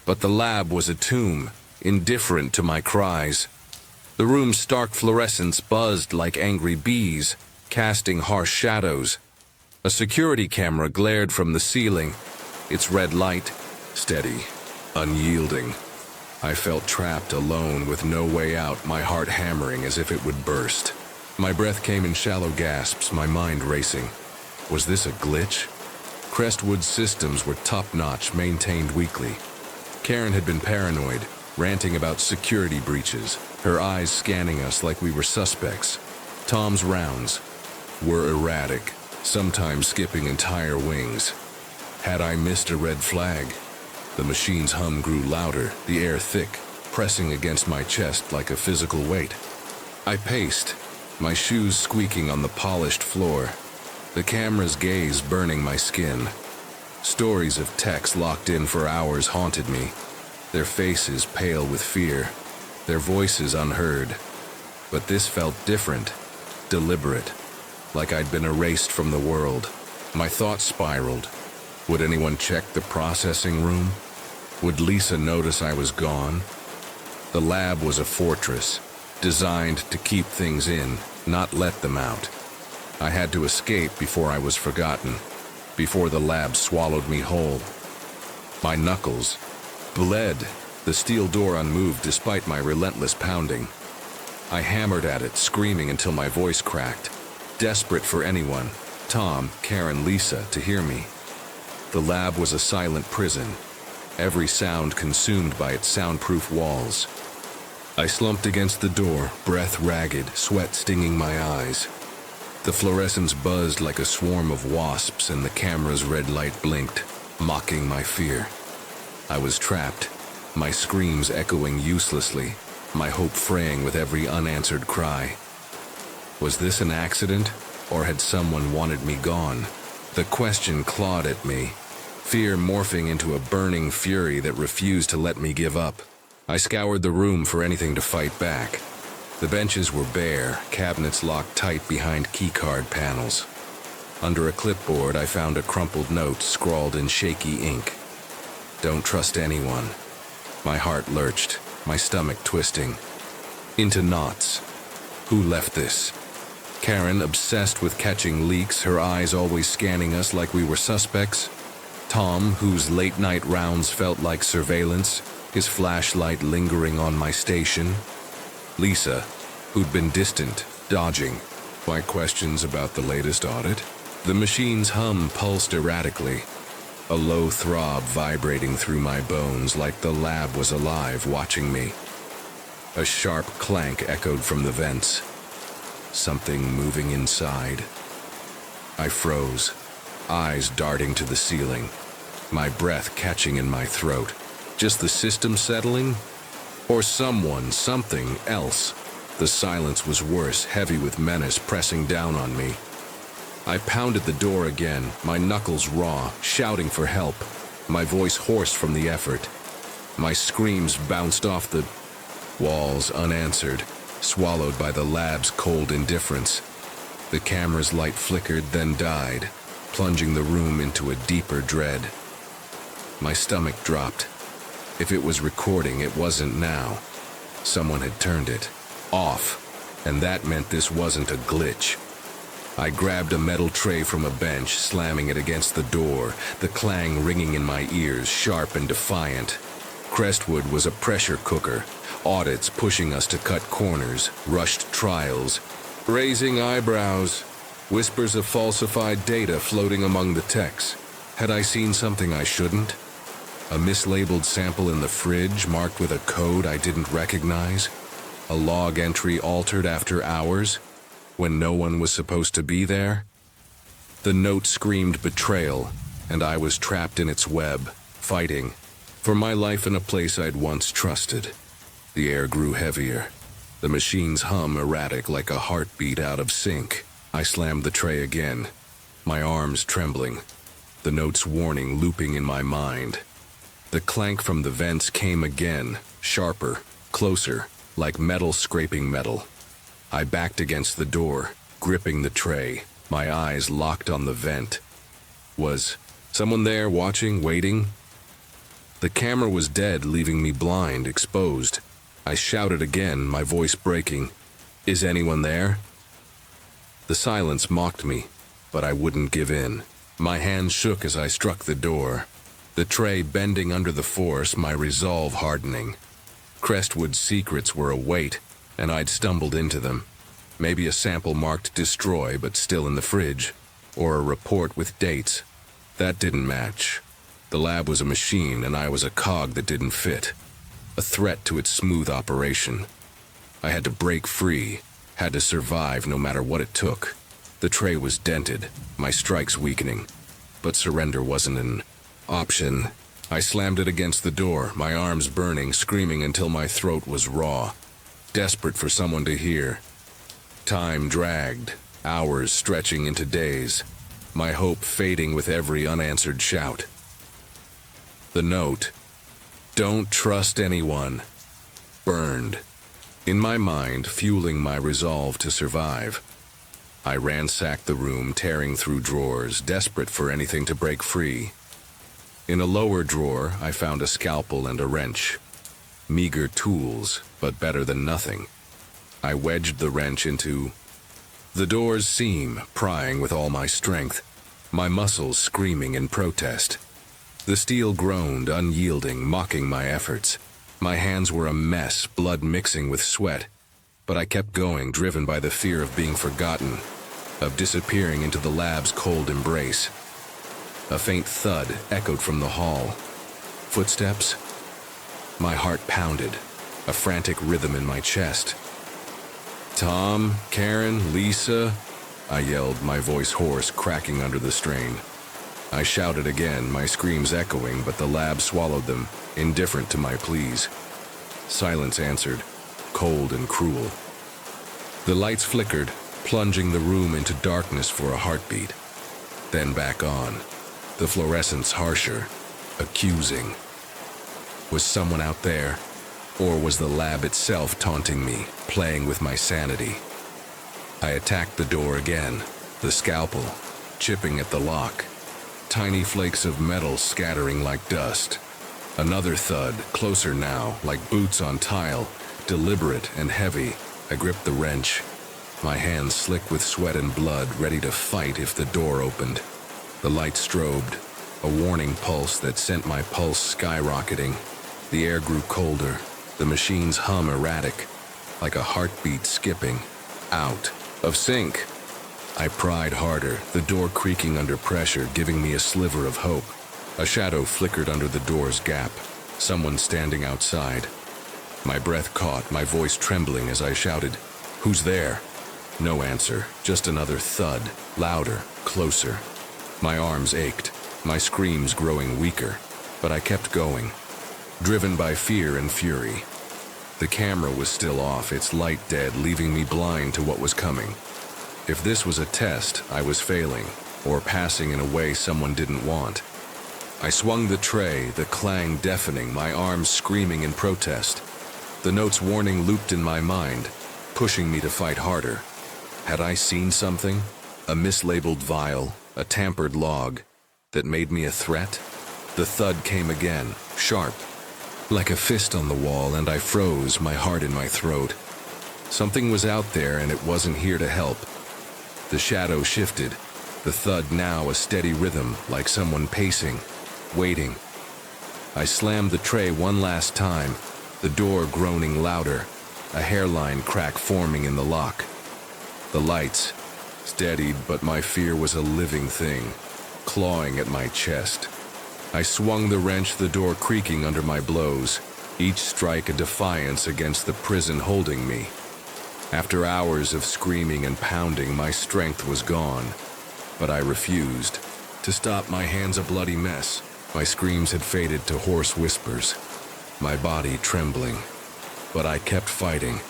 But the lab was a tomb, indifferent to my cries. The room's stark fluorescence buzzed like angry bees, casting harsh shadows. A security camera glared from the ceiling, its red light steady, unyielding. I felt trapped alone with no way out, my heart hammering as if it would burst. My breath came in shallow gasps, my mind racing. Was this a glitch? Crestwood's systems were top-notch, maintained weekly. Karen had been paranoid, ranting about security breaches, her eyes scanning us like we were suspects. Tom's rounds were erratic, sometimes skipping entire wings. Had I missed a red flag? The machine's hum grew louder, the air thick, pressing against my chest like a physical weight. I paced, my shoes squeaking on the polished floor, the camera's gaze burning my skin. Stories of techs locked in for hours haunted me, their faces pale with fear, their voices unheard. But this felt different, deliberate, like I'd been erased from the world. My thoughts spiraled. Would anyone check the processing room? Would Lisa notice I was gone? The lab was a fortress, designed to keep things in, not let them out. I had to escape before I was forgotten, before the lab swallowed me whole. My knuckles bled, the steel door unmoved despite my relentless pounding. I hammered at it, screaming until my voice cracked, desperate for anyone, Tom, Karen, Lisa, to hear me. The lab was a silent prison, every sound consumed by its soundproof walls. I slumped against the door, breath ragged, sweat stinging my eyes. The fluorescence buzzed like a swarm of wasps and the camera's red light blinked, mocking my fear. I was trapped, my screams echoing uselessly, my hope fraying with every unanswered cry. Was this an accident, or had someone wanted me gone? The question clawed at me, fear morphing into a burning fury that refused to let me give up. I scoured the room for anything to fight back. The benches were bare, cabinets locked tight behind keycard panels. Under a clipboard, I found a crumpled note scrawled in shaky ink. Don't trust anyone. My heart lurched, my stomach twisting into knots. Who left this? Karen, obsessed with catching leaks, her eyes always scanning us like we were suspects. Tom, whose late-night rounds felt like surveillance, his flashlight lingering on my station. Lisa, who'd been distant, dodging my questions about the latest audit. The machine's hum pulsed erratically, a low throb vibrating through my bones like the lab was alive watching me. A sharp clank echoed from the vents. Something moving inside. I froze, eyes darting to the ceiling, my breath catching in my throat. Just the system settling? Or someone, something else? The silence was worse, heavy with menace pressing down on me. I pounded the door again, my knuckles raw, shouting for help, my voice hoarse from the effort. My screams bounced off the walls unanswered, swallowed by the lab's cold indifference. The camera's light flickered, then died, plunging the room into a deeper dread. My stomach dropped. If it was recording, it wasn't now. Someone had turned it off, and that meant this wasn't a glitch. I grabbed a metal tray from a bench, slamming it against the door, the clang ringing in my ears, sharp and defiant. Crestwood was a pressure cooker, audits pushing us to cut corners, rushed trials, raising eyebrows, whispers of falsified data floating among the texts. Had I seen something I shouldn't? A mislabeled sample in the fridge marked with a code I didn't recognize? A log entry altered after hours, when no one was supposed to be there? The note screamed betrayal, and I was trapped in its web, fighting for my life in a place I'd once trusted. The air grew heavier, the machine's hum erratic like a heartbeat out of sync. I slammed the tray again, my arms trembling, the note's warning looping in my mind. The clank from the vents came again, sharper, closer, like metal scraping metal. I backed against the door, gripping the tray, my eyes locked on the vent. Was someone there watching, waiting? The camera was dead, leaving me blind, exposed. I shouted again, my voice breaking. Is anyone there? The silence mocked me, but I wouldn't give in. My hands shook as I struck the door, the tray bending under the force, my resolve hardening. Crestwood's secrets were a weight, and I'd stumbled into them. Maybe a sample marked destroy, but still in the fridge, or a report with dates. That didn't match. The lab was a machine, and I was a cog that didn't fit. A threat to its smooth operation. I had to break free, had to survive no matter what it took. The tray was dented, my strikes weakening, but surrender wasn't an option. I slammed it against the door, my arms burning, screaming until my throat was raw, desperate for someone to hear. Time dragged, hours stretching into days, my hope fading with every unanswered shout. The note, "Don't trust anyone," burned in my mind, fueling my resolve to survive. I ransacked the room, tearing through drawers, desperate for anything to break free. In a lower drawer, I found a scalpel and a wrench. Meager tools, but better than nothing. I wedged the wrench into the door's seam, prying with all my strength, my muscles screaming in protest. The steel groaned, unyielding, mocking my efforts. My hands were a mess, blood mixing with sweat, but I kept going, driven by the fear of being forgotten, of disappearing into the lab's cold embrace. A faint thud echoed from the hall. Footsteps? My heart pounded, a frantic rhythm in my chest. "Tom, Karen, Lisa," I yelled, my voice hoarse, cracking under the strain. I shouted again, my screams echoing, but the lab swallowed them, indifferent to my pleas. Silence answered, cold and cruel. The lights flickered, plunging the room into darkness for a heartbeat. Then back on, the fluorescence harsher, accusing. Was someone out there? Or was the lab itself taunting me, playing with my sanity? I attacked the door again, the scalpel, chipping at the lock. Tiny flakes of metal scattering like dust. Another thud, closer now, like boots on tile, deliberate and heavy. I gripped the wrench, my hands slick with sweat and blood, ready to fight if the door opened. The light strobed, a warning pulse that sent my pulse skyrocketing. The air grew colder, the machine's hum erratic, like a heartbeat skipping, out of sync. I pried harder, the door creaking under pressure, giving me a sliver of hope. A shadow flickered under the door's gap, someone standing outside. My breath caught, my voice trembling as I shouted, "Who's there?" No answer, just another thud, louder, closer. My arms ached, my screams growing weaker, but I kept going, driven by fear and fury. The camera was still off, its light dead, leaving me blind to what was coming. If this was a test, I was failing, or passing in a way someone didn't want. I swung the tray, the clang deafening, my arms screaming in protest. The note's warning looped in my mind, pushing me to fight harder. Had I seen something? A mislabeled vial, a tampered log, that made me a threat? The thud came again, sharp, like a fist on the wall, and I froze, my heart in my throat. Something was out there, and it wasn't here to help. The shadow shifted, the thud now a steady rhythm, like someone pacing, waiting. I slammed the tray one last time, the door groaning louder, a hairline crack forming in the lock. The lights steadied, but my fear was a living thing, clawing at my chest. I swung the wrench, the door creaking under my blows, each strike a defiance against the prison holding me. After hours of screaming and pounding, my strength was gone, but I refused. To stop, my hands a bloody mess. My screams had faded to hoarse whispers, my body trembling. But I kept fighting,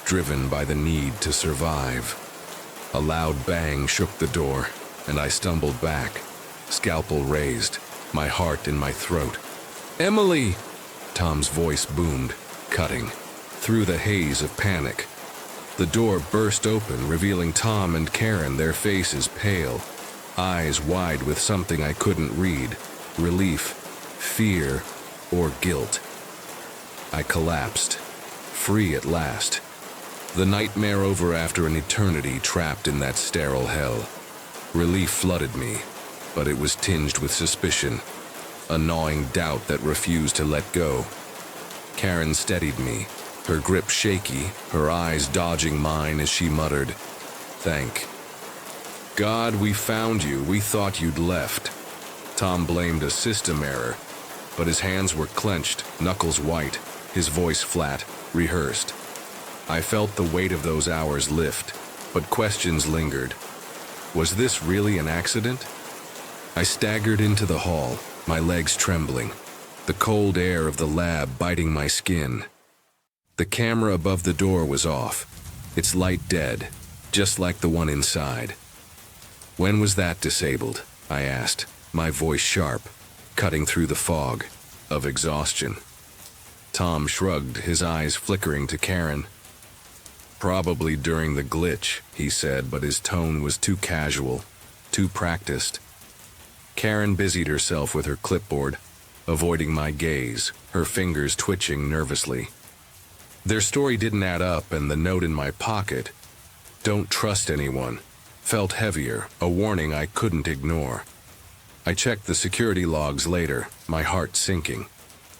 driven by the need to survive. A loud bang shook the door, and I stumbled back, scalpel raised, my heart in my throat. "Emily!" Tom's voice boomed, cutting through the haze of panic. The door burst open, revealing Tom and Karen, their faces pale, eyes wide with something I couldn't read, relief, fear, or guilt. I collapsed, free at last. The nightmare over after an eternity trapped in that sterile hell. Relief flooded me, but it was tinged with suspicion, a gnawing doubt that refused to let go. Karen steadied me, her grip shaky, her eyes dodging mine as she muttered, "Thank God we found you, we thought you'd left." Tom blamed a system error, but his hands were clenched, knuckles white, his voice flat, rehearsed. I felt the weight of those hours lift, but questions lingered. Was this really an accident? I staggered into the hall, my legs trembling, the cold air of the lab biting my skin. The camera above the door was off, its light dead, just like the one inside. "When was that disabled?" I asked, my voice sharp, cutting through the fog of exhaustion. Tom shrugged, his eyes flickering to Karen. "Probably during the glitch," he said, but his tone was too casual, too practiced. Karen busied herself with her clipboard, avoiding my gaze, her fingers twitching nervously. Their story didn't add up, and the note in my pocket, "Don't trust anyone," felt heavier, a warning I couldn't ignore. I checked the security logs later, my heart sinking.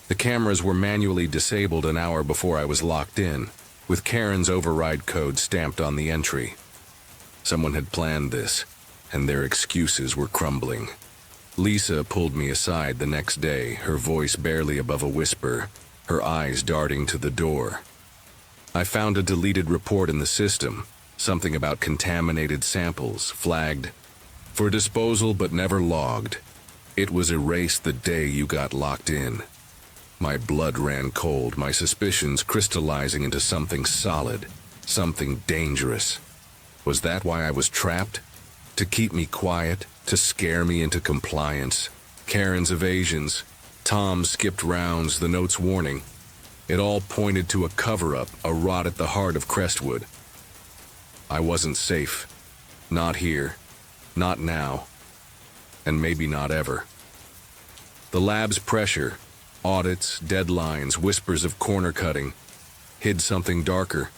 The cameras were manually disabled an hour before I was locked in, with Karen's override code stamped on the entry. Someone had planned this, and their excuses were crumbling. Lisa pulled me aside the next day, her voice barely above a whisper, her eyes darting to the door. I found a deleted report in the system, something about contaminated samples, flagged for disposal but never logged. It was erased the day you got locked in. My blood ran cold, my suspicions crystallizing into something solid, something dangerous. Was that why I was trapped? To keep me quiet, to scare me into compliance. Karen's evasions, Tom's skipped rounds, the note's warning. It all pointed to a cover-up, a rot at the heart of Crestwood. I wasn't safe. Not here. Not now. And maybe not ever. The lab's pressure, audits, deadlines, whispers of corner cutting, hid something darker.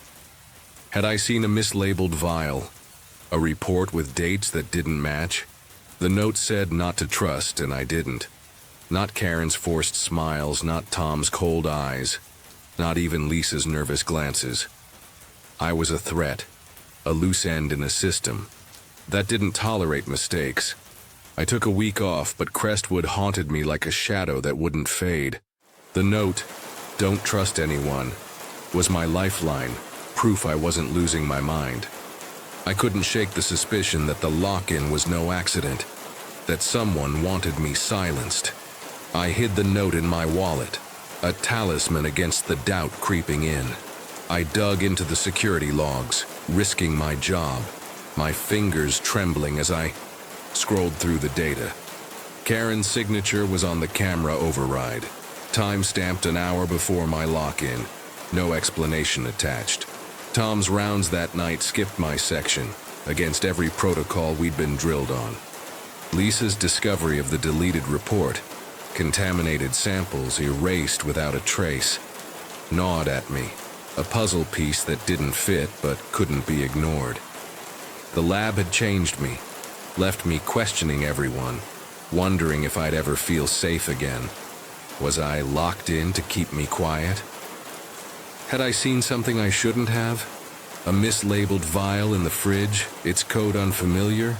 Had I seen a mislabeled vial, a report with dates that didn't match? The note said not to trust, and I didn't. Not Karen's forced smiles, not Tom's cold eyes, not even Lisa's nervous glances. I was a threat, a loose end in a system that didn't tolerate mistakes. I took a week off, but Crestwood haunted me like a shadow that wouldn't fade. The note, "Don't trust anyone," was my lifeline, proof I wasn't losing my mind. I couldn't shake the suspicion that the lock-in was no accident, that someone wanted me silenced. I hid the note in my wallet, a talisman against the doubt creeping in. I dug into the security logs, risking my job, my fingers trembling as I scrolled through the data. Karen's signature was on the camera override, time-stamped an hour before my lock-in, no explanation attached. Tom's rounds that night skipped my section, against every protocol we'd been drilled on. Lisa's discovery of the deleted report, contaminated samples erased without a trace, gnawed at me, a puzzle piece that didn't fit but couldn't be ignored. The lab had changed me, left me questioning everyone, wondering if I'd ever feel safe again. Was I locked in to keep me quiet? Had I seen something I shouldn't have? A mislabeled vial in the fridge, its code unfamiliar?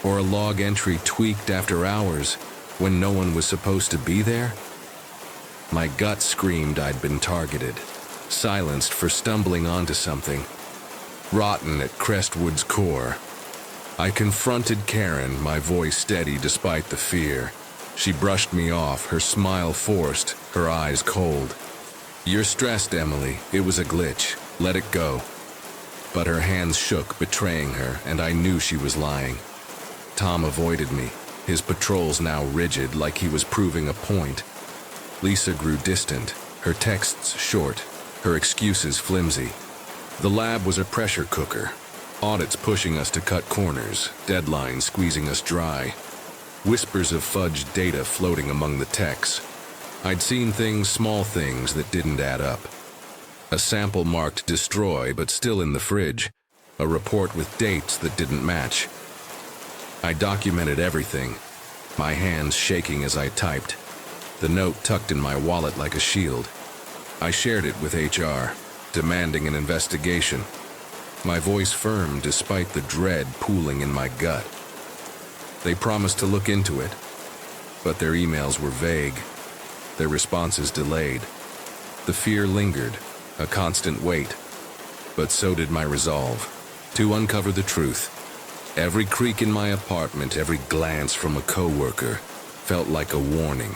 Or a log entry tweaked after hours when no one was supposed to be there? My gut screamed I'd been targeted, silenced for stumbling onto something rotten at Crestwood's core. I confronted Karen, my voice steady despite the fear. She brushed me off, her smile forced, her eyes cold. "You're stressed, Emily. It was a glitch. Let it go." But her hands shook, betraying her, and I knew she was lying. Tom avoided me, his patrols now rigid, like he was proving a point. Lisa grew distant, her texts short, her excuses flimsy. The lab was a pressure cooker, audits pushing us to cut corners, deadlines squeezing us dry, whispers of fudged data floating among the techs. I'd seen things, small things, that didn't add up. A sample marked destroy but still in the fridge, a report with dates that didn't match. I documented everything, my hands shaking as I typed, the note tucked in my wallet like a shield. I shared it with HR, demanding an investigation, my voice firm despite the dread pooling in my gut. They promised to look into it, but their emails were vague, their responses delayed. The fear lingered, a constant weight, but so did my resolve to uncover the truth. Every creak in my apartment, every glance from a coworker felt like a warning,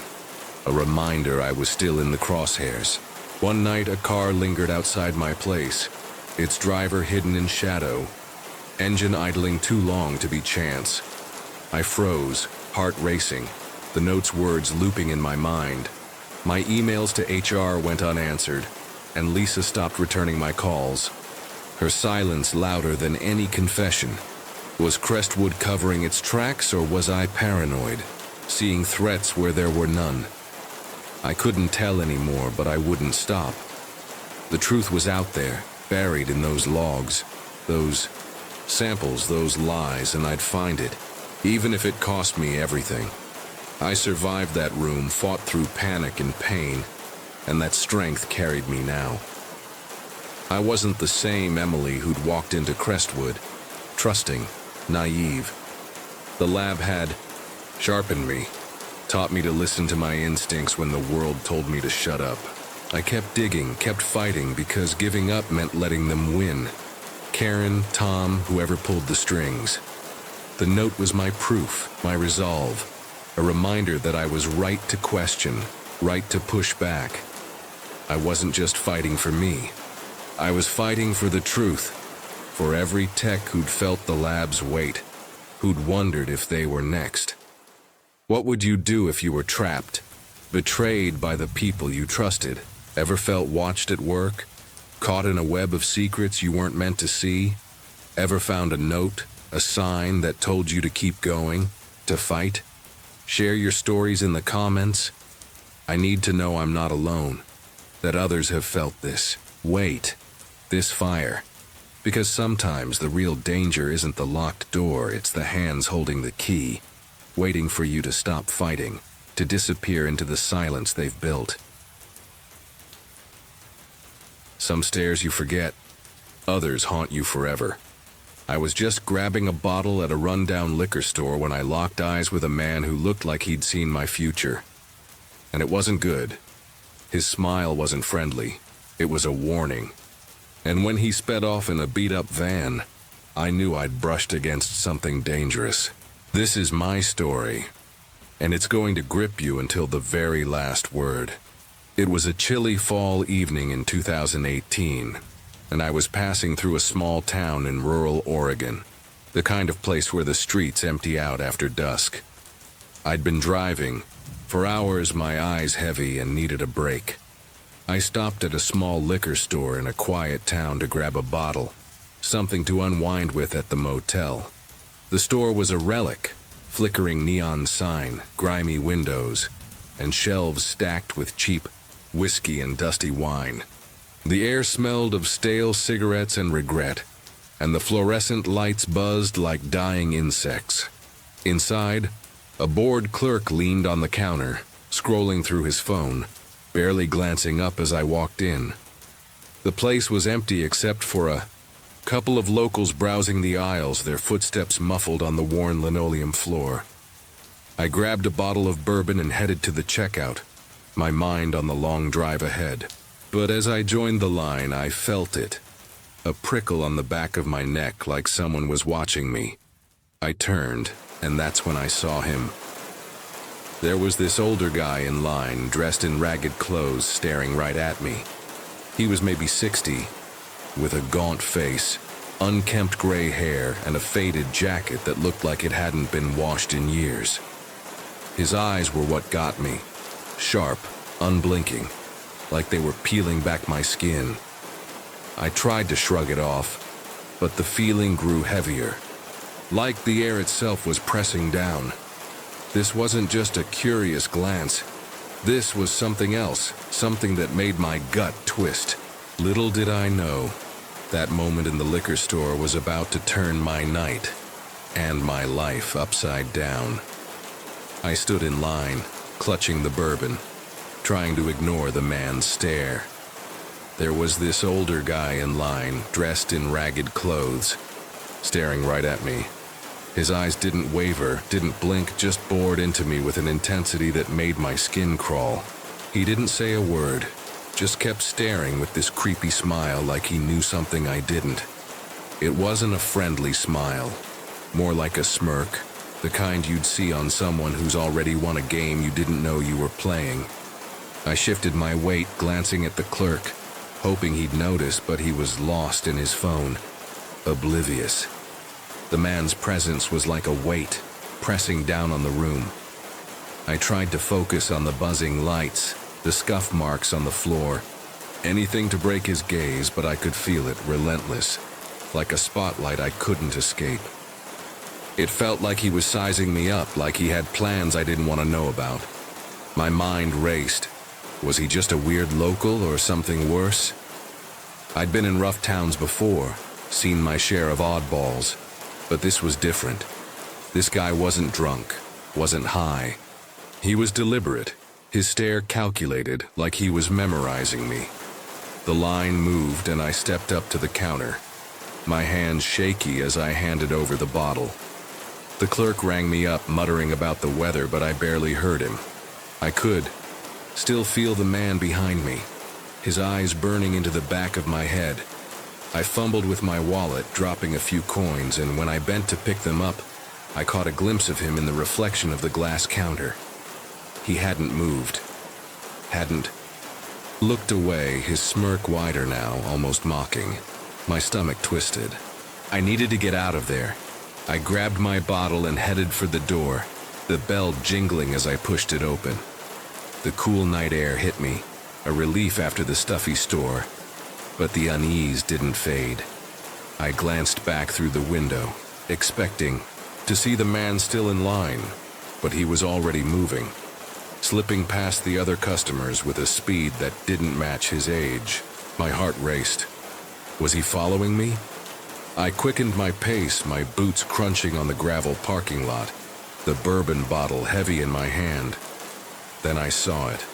a reminder I was still in the crosshairs. One night, a car lingered outside my place, its driver hidden in shadow, engine idling too long to be chance. I froze, heart racing, the note's words looping in my mind. My emails to HR went unanswered, and Lisa stopped returning my calls, her silence louder than any confession. Was Crestwood covering its tracks, or was I paranoid, seeing threats where there were none? I couldn't tell anymore, but I wouldn't stop. The truth was out there, buried in those logs, those samples, those lies, and I'd find it, even if it cost me everything. I survived that room, fought through panic and pain, and that strength carried me now. I wasn't the same Emily who'd walked into Crestwood, trusting, naive. The lab had sharpened me, taught me to listen to my instincts when the world told me to shut up. I kept digging, kept fighting, because giving up meant letting them win. Karen, Tom, whoever pulled the strings. The note was my proof, my resolve, a reminder that I was right to question, right to push back. I wasn't just fighting for me. I was fighting for the truth, for every tech who'd felt the lab's weight, who'd wondered if they were next. What would you do if you were trapped, betrayed by the people you trusted? Ever felt watched at work? Caught in a web of secrets you weren't meant to see? Ever found a note, a sign that told you to keep going, to fight? Share your stories in the comments. I need to know I'm not alone, that others have felt this weight, this fire. Because sometimes the real danger isn't the locked door, it's the hands holding the key, waiting for you to stop fighting, to disappear into the silence they've built. Some stairs you forget, others haunt you forever. I was just grabbing a bottle at a rundown liquor store when I locked eyes with a man who looked like he'd seen my future. And it wasn't good. His smile wasn't friendly. It was a warning. And when he sped off in a beat-up van, I knew I'd brushed against something dangerous. This is my story, and it's going to grip you until the very last word. It was a chilly fall evening in 2018, and I was passing through a small town in rural Oregon, the kind of place where the streets empty out after dusk. I'd been driving, for hours, my eyes heavy, and needed a break. I stopped at a small liquor store in a quiet town to grab a bottle, something to unwind with at the motel. The store was a relic, flickering neon sign, grimy windows, and shelves stacked with cheap whiskey and dusty wine. The air smelled of stale cigarettes and regret, and the fluorescent lights buzzed like dying insects. Inside, a bored clerk leaned on the counter, scrolling through his phone, barely glancing up as I walked in. The place was empty except for a couple of locals browsing the aisles, their footsteps muffled on the worn linoleum floor. I grabbed a bottle of bourbon and headed to the checkout, my mind on the long drive ahead. But as I joined the line, I felt it, a prickle on the back of my neck like someone was watching me. I turned, and that's when I saw him. There was this older guy in line, dressed in ragged clothes, staring right at me. He was maybe 60, with a gaunt face, unkempt gray hair, and a faded jacket that looked like it hadn't been washed in years. His eyes were what got me, sharp, unblinking, like they were peeling back my skin. I tried to shrug it off, but the feeling grew heavier, like the air itself was pressing down. This wasn't just a curious glance. This was something else, something that made my gut twist. Little did I know, that moment in the liquor store was about to turn my night and my life upside down. I stood in line, clutching the bourbon, trying to ignore the man's stare. There was this older guy in line, dressed in ragged clothes, staring right at me. His eyes didn't waver, didn't blink, just bored into me with an intensity that made my skin crawl. He didn't say a word, just kept staring with this creepy smile like he knew something I didn't. It wasn't a friendly smile, more like a smirk, the kind you'd see on someone who's already won a game you didn't know you were playing. I shifted my weight, glancing at the clerk, hoping he'd notice, but he was lost in his phone, oblivious. The man's presence was like a weight, pressing down on the room. I tried to focus on the buzzing lights, the scuff marks on the floor, anything to break his gaze, but I could feel it, relentless, like a spotlight I couldn't escape. It felt like he was sizing me up, like he had plans I didn't want to know about. My mind raced. Was he just a weird local or something worse? I'd been in rough towns before, seen my share of oddballs, but this was different. This guy wasn't drunk, wasn't high. He was deliberate, his stare calculated, like he was memorizing me. The line moved and I stepped up to the counter, my hands shaky as I handed over the bottle. The clerk rang me up, muttering about the weather, but I barely heard him. I could still feel the man behind me, his eyes burning into the back of my head. I fumbled with my wallet, dropping a few coins, and when I bent to pick them up, I caught a glimpse of him in the reflection of the glass counter. He hadn't moved, hadn't looked away, his smirk wider now, almost mocking. My stomach twisted. I needed to get out of there. I grabbed my bottle and headed for the door, the bell jingling as I pushed it open. The cool night air hit me, a relief after the stuffy store, but the unease didn't fade. I glanced back through the window, expecting to see the man still in line, but he was already moving, slipping past the other customers with a speed that didn't match his age. My heart raced. Was he following me? I quickened my pace, my boots crunching on the gravel parking lot, the bourbon bottle heavy in my hand. Then I saw it.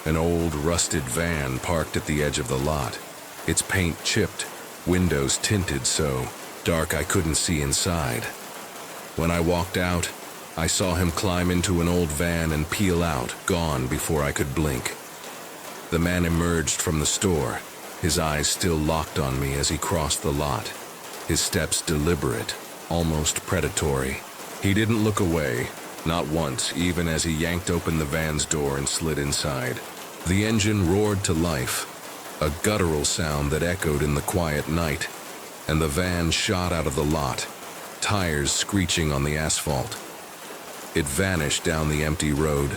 An old, rusted van parked at the edge of the lot, its paint chipped, windows tinted so dark I couldn't see inside. When I walked out, I saw him climb into an old van and peel out, gone before I could blink. The man emerged from the store, his eyes still locked on me as he crossed the lot, his steps deliberate, almost predatory. He didn't look away, not once, even as he yanked open the van's door and slid inside. The engine roared to life, a guttural sound that echoed in the quiet night, and the van shot out of the lot, tires screeching on the asphalt. It vanished down the empty road,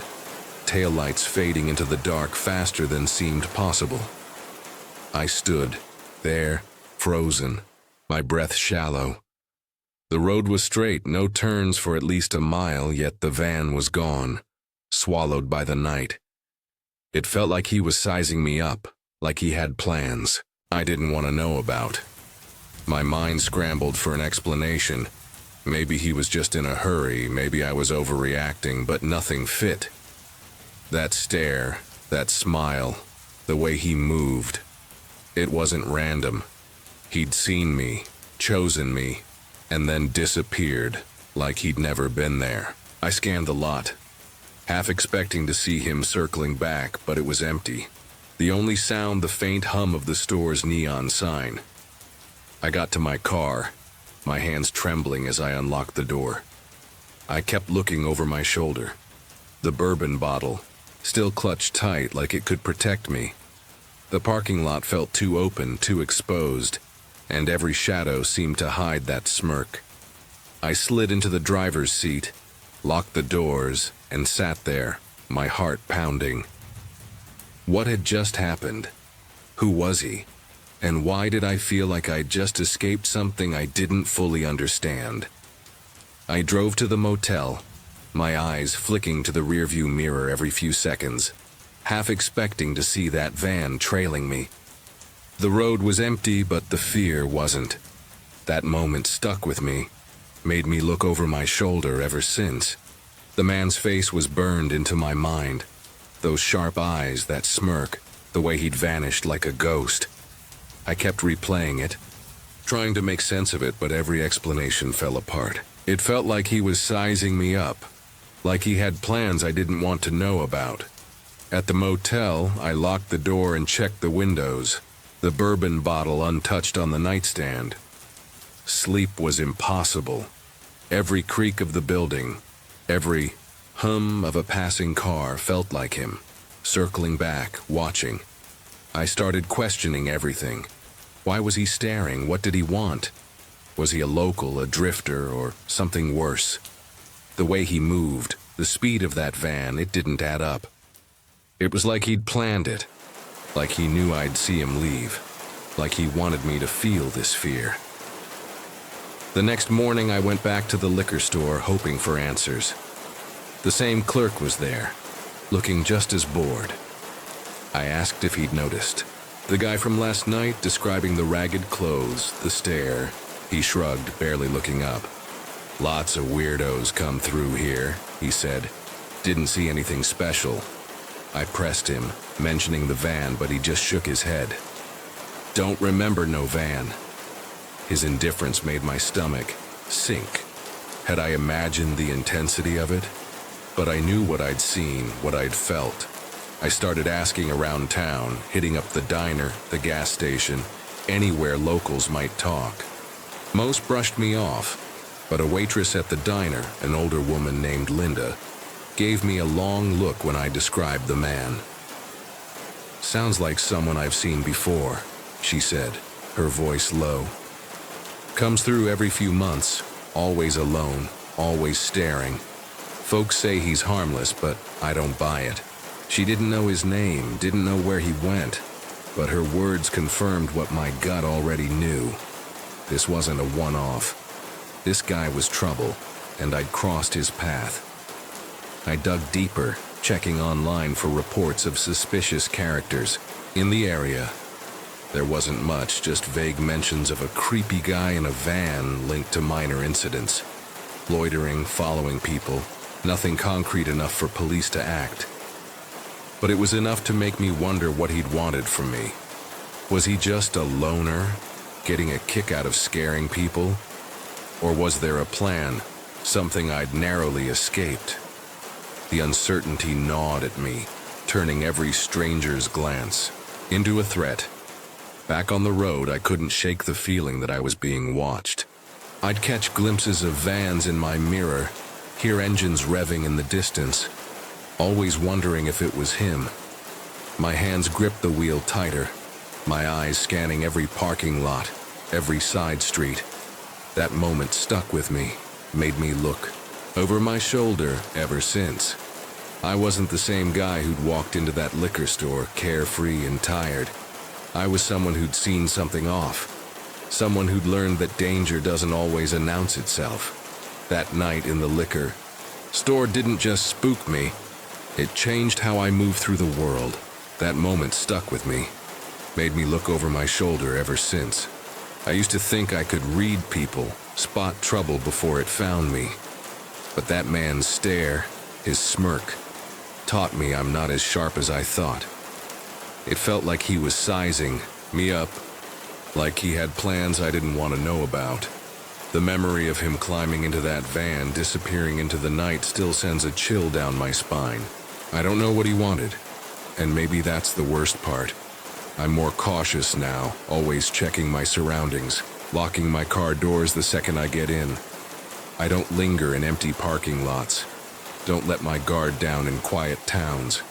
taillights fading into the dark faster than seemed possible. I stood there, frozen, my breath shallow. The road was straight, no turns for at least a mile, yet the van was gone, swallowed by the night. It felt like he was sizing me up, like he had plans I didn't want to know about. My mind scrambled for an explanation. Maybe he was just in a hurry, maybe I was overreacting, but nothing fit. That stare, that smile, the way he moved. It wasn't random. He'd seen me, chosen me, and then disappeared, like he'd never been there. I scanned the lot, half expecting to see him circling back, but it was empty. The only sound, the faint hum of the store's neon sign. I got to my car, my hands trembling as I unlocked the door. I kept looking over my shoulder. The bourbon bottle, still clutched tight like it could protect me. The parking lot felt too open, too exposed, and every shadow seemed to hide that smirk. I slid into the driver's seat, locked the doors, and sat there, my heart pounding. What had just happened? Who was he? And why did I feel like I'd just escaped something I didn't fully understand? I drove to the motel, my eyes flicking to the rearview mirror every few seconds, half expecting to see that van trailing me. The road was empty, but the fear wasn't. That moment stuck with me, made me look over my shoulder ever since. The man's face was burned into my mind. Those sharp eyes, that smirk, the way he'd vanished like a ghost. I kept replaying it, trying to make sense of it, but every explanation fell apart. It felt like he was sizing me up, like he had plans I didn't want to know about. At the motel, I locked the door and checked the windows, the bourbon bottle untouched on the nightstand. Sleep was impossible. Every creak of the building, every hum of a passing car felt like him, circling back, watching. I started questioning everything. Why was he staring? What did he want? Was he a local, a drifter, or something worse? The way he moved, the speed of that van, it didn't add up. It was like he'd planned it, like he knew I'd see him leave, like he wanted me to feel this fear. The next morning I went back to the liquor store hoping for answers. The same clerk was there, looking just as bored. I asked if he'd noticed. The guy from last night, describing the ragged clothes, the stare. He shrugged, barely looking up. Lots of weirdos come through here, he said. Didn't see anything special. I pressed him, mentioning the van, but he just shook his head. Don't remember no van. His indifference made my stomach sink. Had I imagined the intensity of it? But I knew what I'd seen, what I'd felt. I started asking around town, hitting up the diner, the gas station, anywhere locals might talk. Most brushed me off, but a waitress at the diner, an older woman named Linda, gave me a long look when I described the man. Sounds like someone I've seen before, she said, her voice low. Comes through every few months, always alone, always staring. Folks say he's harmless, but I don't buy it. She didn't know his name, didn't know where he went, but her words confirmed what my gut already knew. This wasn't a one-off. This guy was trouble, and I'd crossed his path. I dug deeper, checking online for reports of suspicious characters in the area. There wasn't much, just vague mentions of a creepy guy in a van linked to minor incidents. Loitering, following people, nothing concrete enough for police to act. But it was enough to make me wonder what he'd wanted from me. Was he just a loner, getting a kick out of scaring people? Or was there a plan, something I'd narrowly escaped? The uncertainty gnawed at me, turning every stranger's glance into a threat. Back on the road, I couldn't shake the feeling that I was being watched. I'd catch glimpses of vans in my mirror, hear engines revving in the distance, always wondering if it was him. My hands gripped the wheel tighter, my eyes scanning every parking lot, every side street. That moment stuck with me, made me look over my shoulder ever since. I wasn't the same guy who'd walked into that liquor store carefree and tired. I was someone who'd seen something off, someone who'd learned that danger doesn't always announce itself. That night in the liquor store didn't just spook me, it changed how I moved through the world. That moment stuck with me, made me look over my shoulder ever since. I used to think I could read people, spot trouble before it found me. But that man's stare, his smirk, taught me I'm not as sharp as I thought. It felt like he was sizing me up, like he had plans I didn't want to know about. The memory of him climbing into that van, disappearing into the night, still sends a chill down my spine. I don't know what he wanted, and maybe that's the worst part. I'm more cautious now, always checking my surroundings, locking my car doors the second I get in. I don't linger in empty parking lots. Don't let my guard down in quiet towns.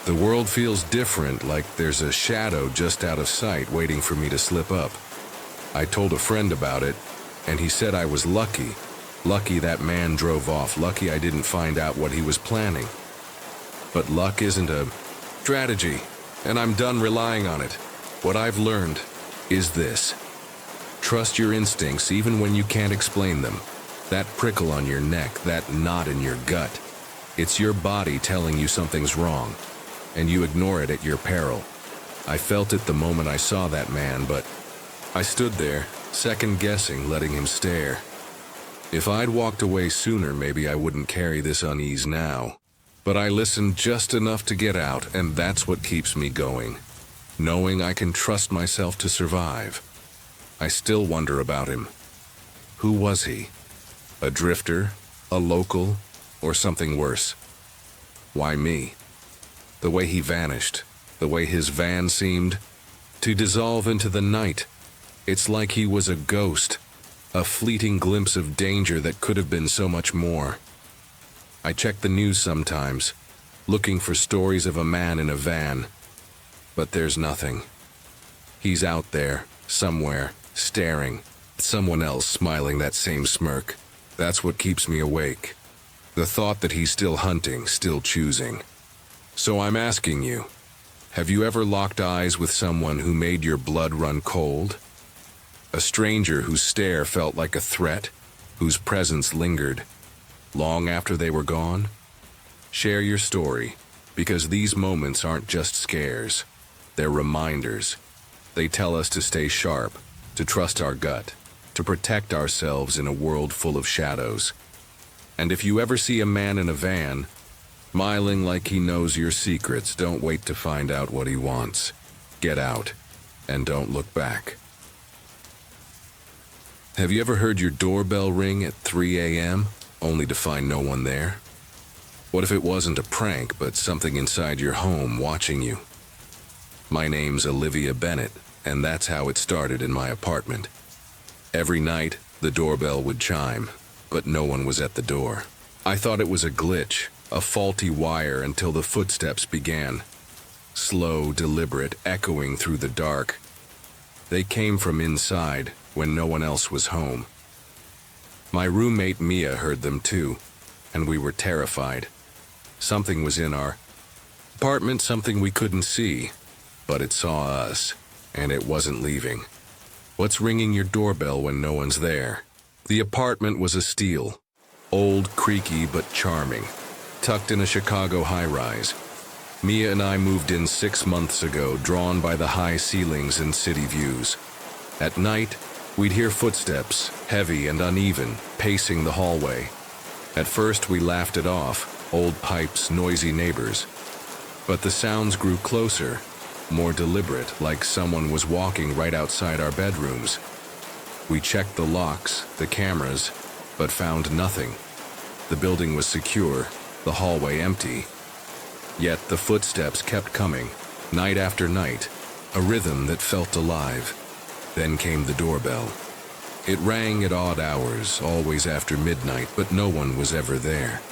The world feels different, like there's a shadow just out of sight waiting for me to slip up. I told a friend about it, and he said I was lucky. Lucky that man drove off, lucky I didn't find out what he was planning. But luck isn't a strategy, and I'm done relying on it. What I've learned is this. Trust your instincts even when you can't explain them. That prickle on your neck, that knot in your gut. It's your body telling you something's wrong, and you ignore it at your peril. I felt it the moment I saw that man, but I stood there, second-guessing, letting him stare. If I'd walked away sooner, maybe I wouldn't carry this unease now. But I listened just enough to get out, and that's what keeps me going. Knowing I can trust myself to survive. I still wonder about him. Who was he? A drifter? A local? Or something worse? Why me? The way he vanished, the way his van seemed to dissolve into the night. It's like he was a ghost, a fleeting glimpse of danger that could have been so much more. I check the news sometimes, looking for stories of a man in a van, but there's nothing. He's out there, somewhere, staring, someone else smiling that same smirk. That's what keeps me awake. The thought that he's still hunting, still choosing. So I'm asking you, have you ever locked eyes with someone who made your blood run cold? A stranger whose stare felt like a threat, whose presence lingered long after they were gone? Share your story, because these moments aren't just scares. They're reminders. They tell us to stay sharp, to trust our gut, to protect ourselves in a world full of shadows. And if you ever see a man in a van, smiling like he knows your secrets, don't wait to find out what he wants. Get out, and don't look back. Have you ever heard your doorbell ring at 3 a.m., only to find no one there? What if it wasn't a prank, but something inside your home watching you? My name's Olivia Bennett, and that's how it started in my apartment. Every night, the doorbell would chime, but no one was at the door. I thought it was a glitch, a faulty wire, until the footsteps began. Slow, deliberate, echoing through the dark. They came from inside when no one else was home. My roommate Mia heard them too, and we were terrified. Something was in our apartment, something we couldn't see, but it saw us, and it wasn't leaving. What's ringing your doorbell when no one's there? The apartment was a steel, old, creaky, but charming, tucked in a Chicago high-rise. Mia and I moved in 6 months ago, drawn by the high ceilings and city views. At night, we'd hear footsteps, heavy and uneven, pacing the hallway. At first, we laughed it off, old pipes, noisy neighbors. But the sounds grew closer, more deliberate, like someone was walking right outside our bedrooms. We checked the locks, the cameras, but found nothing. The building was secure, the hallway empty. Yet the footsteps kept coming, night after night, a rhythm that felt alive. Then came the doorbell. It rang at odd hours, always after midnight, but no one was ever there.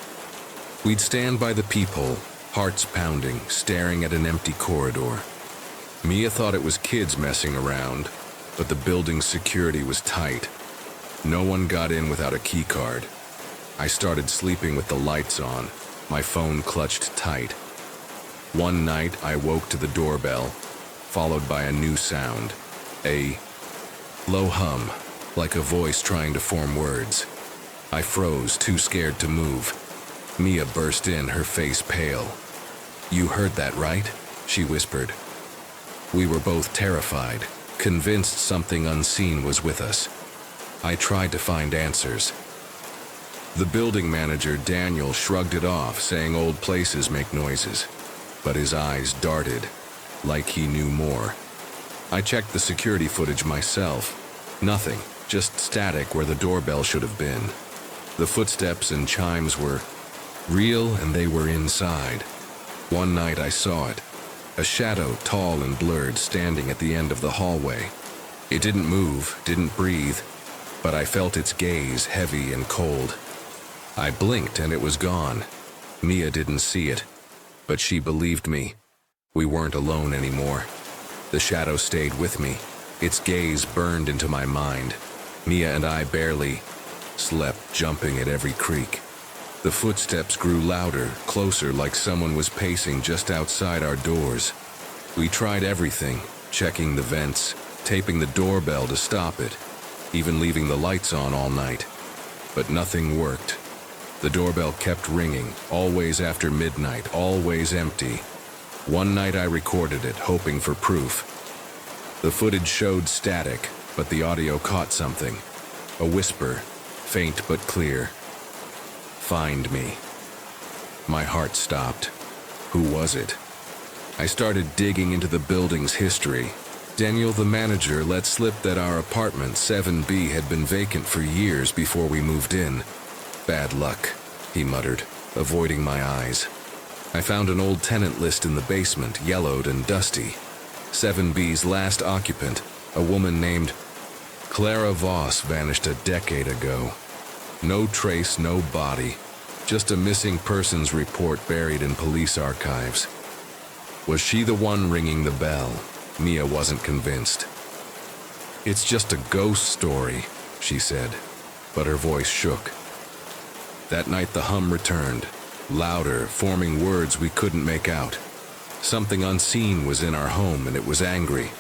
We'd stand by the peephole, hearts pounding, staring at an empty corridor. Mia thought it was kids messing around, but the building's security was tight. No one got in without a key card. I started sleeping with the lights on, my phone clutched tight. One night, I woke to the doorbell, followed by a new sound, a low hum, like a voice trying to form words. I froze, too scared to move. Mia burst in, her face pale. "You heard that, right?" she whispered. We were both terrified, convinced something unseen was with us. I tried to find answers. The building manager, Daniel, shrugged it off, saying old places make noises. But his eyes darted, like he knew more. I checked the security footage myself. Nothing, just static where the doorbell should have been. The footsteps and chimes were real, and they were inside. One night I saw it. A shadow, tall and blurred, standing at the end of the hallway. It didn't move, didn't breathe, but I felt its gaze, heavy and cold. I blinked and it was gone. Mia didn't see it, but she believed me. We weren't alone anymore. The shadow stayed with me. Its gaze burned into my mind. Mia and I barely slept, jumping at every creak. The footsteps grew louder, closer, like someone was pacing just outside our doors. We tried everything, checking the vents, taping the doorbell to stop it, even leaving the lights on all night. But nothing worked. The doorbell kept ringing, always after midnight, always empty. One night I recorded it, hoping for proof. The footage showed static, but the audio caught something. A whisper, faint but clear. "Find me." My heart stopped. Who was it? I started digging into the building's history. Daniel, the manager, let slip that our apartment, 7B, had been vacant for years before we moved in. "Bad luck," he muttered, avoiding my eyes. I found an old tenant list in the basement, yellowed and dusty. 7B's last occupant, a woman named Clara Voss, vanished a decade ago. No trace, no body, just a missing persons report buried in police archives. Was she the one ringing the bell? Mia wasn't convinced. "It's just a ghost story," she said, but her voice shook. That night the hum returned, louder, forming words we couldn't make out. Something unseen was in our home, and it was angry.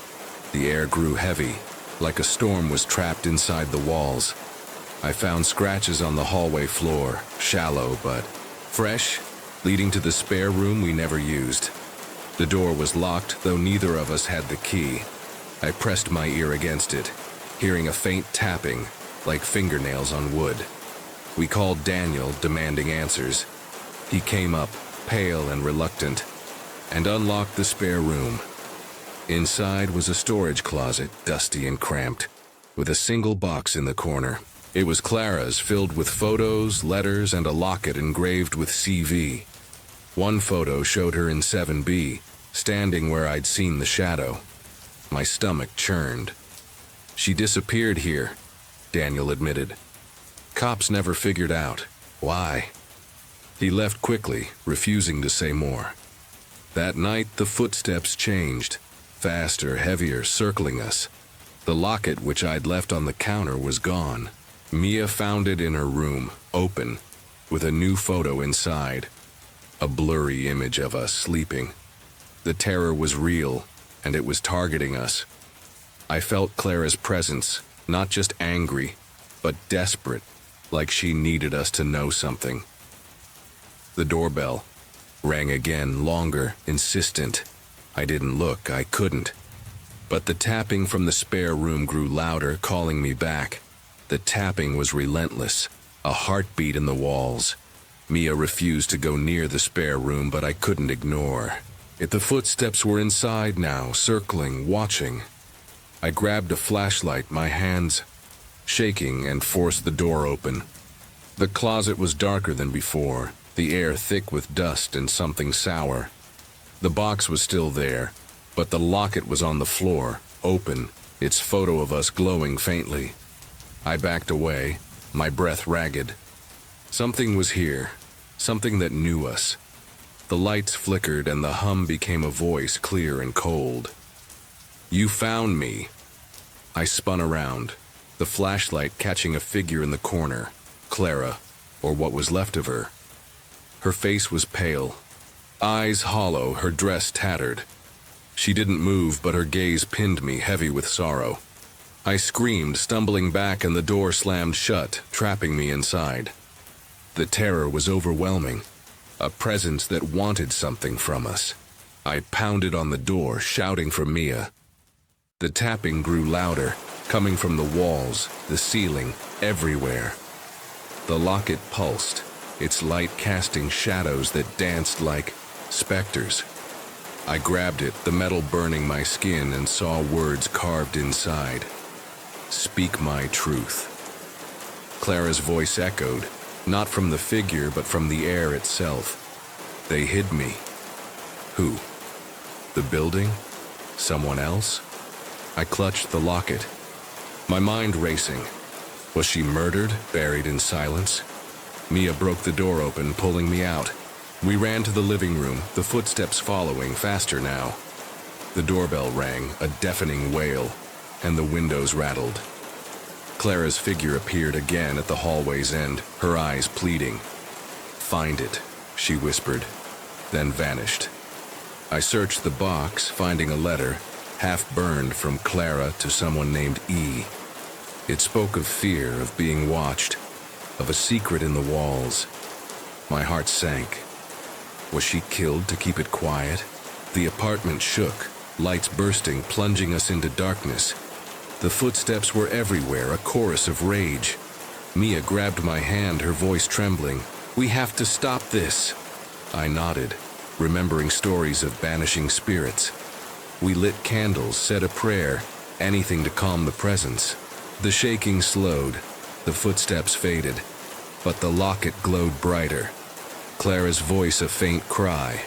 The air grew heavy, like a storm was trapped inside the walls. I found scratches on the hallway floor, shallow but fresh, leading to the spare room we never used. The door was locked, though neither of us had the key. I pressed my ear against it, hearing a faint tapping, like fingernails on wood. We called Daniel, demanding answers. He came up, pale and reluctant, and unlocked the spare room. Inside was a storage closet, dusty and cramped, with a single box in the corner. It was Clara's, filled with photos, letters, and a locket engraved with CV. One photo showed her in 7B, standing where I'd seen the shadow. My stomach churned. "She disappeared here," Daniel admitted. "Cops never figured out why." He left quickly, refusing to say more. That night, the footsteps changed, faster, heavier, circling us. The locket, which I'd left on the counter, was gone. Mia found it in her room, open, with a new photo inside. A blurry image of us sleeping. The terror was real, and it was targeting us. I felt Clara's presence, not just angry, but desperate, like she needed us to know something. The doorbell rang again, longer, insistent. I didn't look, I couldn't. But the tapping from the spare room grew louder, calling me back. The tapping was relentless, a heartbeat in the walls. Mia refused to go near the spare room, but I couldn't ignore it. The footsteps were inside now, circling, watching. I grabbed a flashlight, my hands shaking, and forced the door open. The closet was darker than before, the air thick with dust and something sour. The box was still there, but the locket was on the floor, open, its photo of us glowing faintly. I backed away, my breath ragged. Something was here, something that knew us. The lights flickered and the hum became a voice, clear and cold. "You found me." I spun around, the flashlight catching a figure in the corner, Clara, or what was left of her. Her face was pale, eyes hollow, her dress tattered. She didn't move, but her gaze pinned me, heavy with sorrow. I screamed, stumbling back, and the door slammed shut, trapping me inside. The terror was overwhelming, a presence that wanted something from us. I pounded on the door, shouting for Mia. The tapping grew louder, coming from the walls, the ceiling, everywhere. The locket pulsed, its light casting shadows that danced like specters. I grabbed it, the metal burning my skin, and saw words carved inside. "Speak my truth." Clara's voice echoed, not from the figure, but from the air itself. They hid me. Who? The building? Someone else? I clutched the locket, my mind racing. Was she murdered, buried in silence? Mia broke the door open, pulling me out. We ran to the living room, the footsteps following, faster now. The doorbell rang, a deafening wail, and the windows rattled. Clara's figure appeared again at the hallway's end, her eyes pleading. "Find it," she whispered, then vanished. I searched the box, finding a letter, half burned, from Clara to someone named E. It spoke of fear, of being watched, of a secret in the walls. My heart sank. Was she killed to keep it quiet? The apartment shook, lights bursting, plunging us into darkness. The footsteps were everywhere, a chorus of rage. Mia grabbed my hand, her voice trembling. "We have to stop this." I nodded, remembering stories of banishing spirits. We lit candles, said a prayer, anything to calm the presence. The shaking slowed, the footsteps faded, but the locket glowed brighter. Clara's voice a faint cry.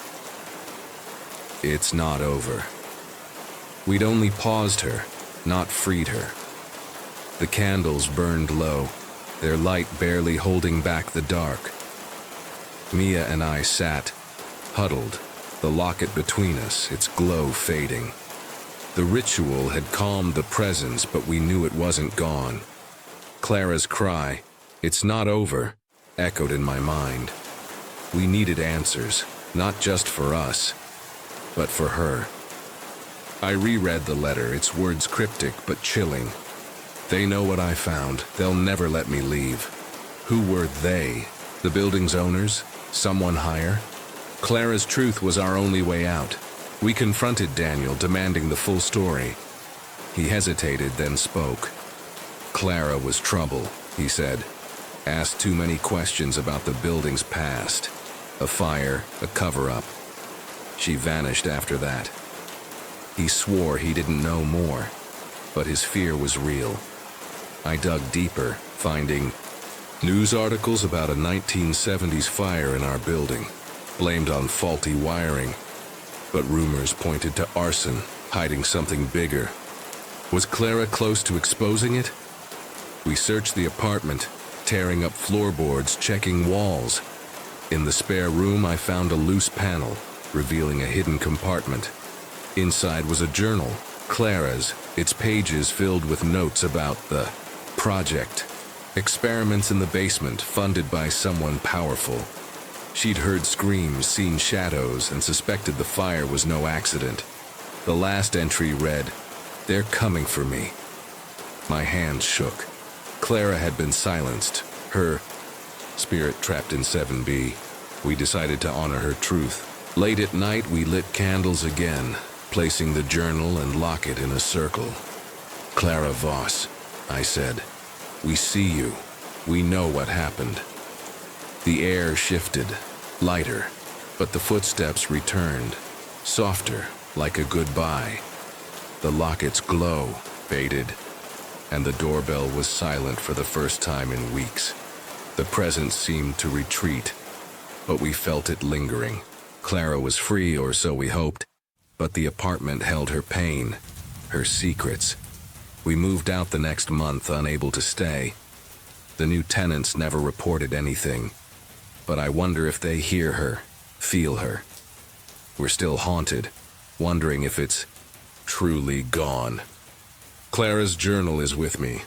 It's not over. We'd only paused her, not freed her. The candles burned low, their light barely holding back the dark. Mia and I sat, huddled, the locket between us, its glow fading. The ritual had calmed the presence, but we knew it wasn't gone. Clara's cry, "It's not over," echoed in my mind. We needed answers, not just for us, but for her. I reread the letter, its words cryptic but chilling. They know what I found. They'll never let me leave. Who were they? The building's owners? Someone higher? Clara's truth was our only way out. We confronted Daniel, demanding the full story. He hesitated, then spoke. Clara was trouble, he said. Asked too many questions about the building's past. A fire, a cover-up. She vanished after that. He swore he didn't know more, but his fear was real. I dug deeper, finding news articles about a 1970s fire in our building, blamed on faulty wiring. But rumors pointed to arson, hiding something bigger. Was Clara close to exposing it? We searched the apartment, tearing up floorboards, checking walls. In the spare room, I found a loose panel, revealing a hidden compartment. Inside was a journal, Clara's, its pages filled with notes about the project. Experiments in the basement funded by someone powerful. She'd heard screams, seen shadows, and suspected the fire was no accident. The last entry read, "They're coming for me." My hands shook. Clara had been silenced. Her spirit trapped in 7B. We decided to honor her truth. Late at night, we lit candles again, placing the journal and locket in a circle. "Clara Voss," I said, "we see you. We know what happened." The air shifted, lighter, but the footsteps returned, softer, like a goodbye. The locket's glow faded, and the doorbell was silent for the first time in weeks. The presence seemed to retreat, but we felt it lingering. Clara was free, or so we hoped, but the apartment held her pain, her secrets. We moved out the next month, unable to stay. The new tenants never reported anything, but I wonder if they hear her, feel her. We're still haunted, wondering if it's truly gone. Clara's journal is with me,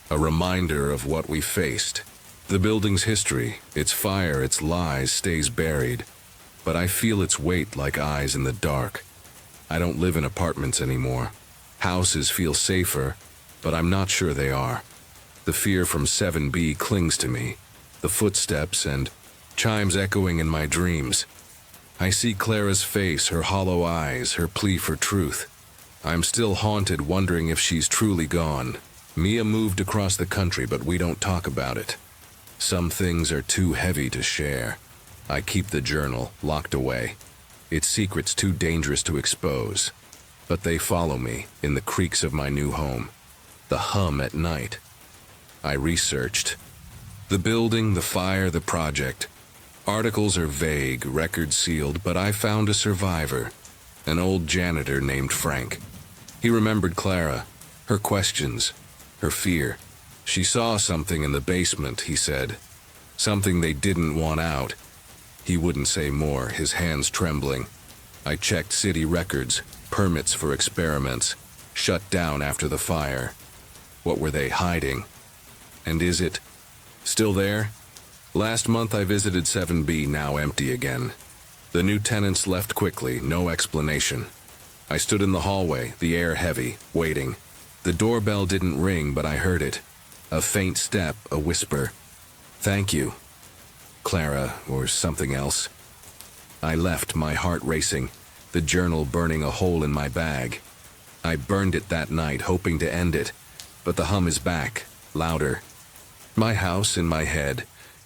a reminder of what we faced. The building's history, its fire, its lies, stays buried, but I feel its weight like eyes in the dark. I don't live in apartments anymore. Houses feel safer, but I'm not sure they are. The fear from 7B clings to me, the footsteps and chimes echoing in my dreams. I see Clara's face, her hollow eyes, her plea for truth. I'm still haunted, wondering if she's truly gone. Mia moved across the country, but we don't talk about it. Some things are too heavy to share. I keep the journal locked away. Its secrets too dangerous to expose. But they follow me in the creaks of my new home. The hum at night. I researched. The building, the fire, the project. Articles are vague, records sealed, but I found a survivor. An old janitor named Frank. He remembered Clara, her questions, her fear. She saw something in the basement, he said. Something they didn't want out. He wouldn't say more, his hands trembling. I checked city records, permits for experiments, shut down after the fire. What were they hiding? And is it still there? Last month I visited 7B, now empty again. The new tenants left quickly, no explanation. I stood in the hallway, the air heavy, waiting. The doorbell didn't ring, but I heard it. A faint step, a whisper. "Thank you, Clara," or something else. I left, my heart racing, the journal burning a hole in my bag. I burned it that night, hoping to end it, but the hum is back, louder. My house in my head.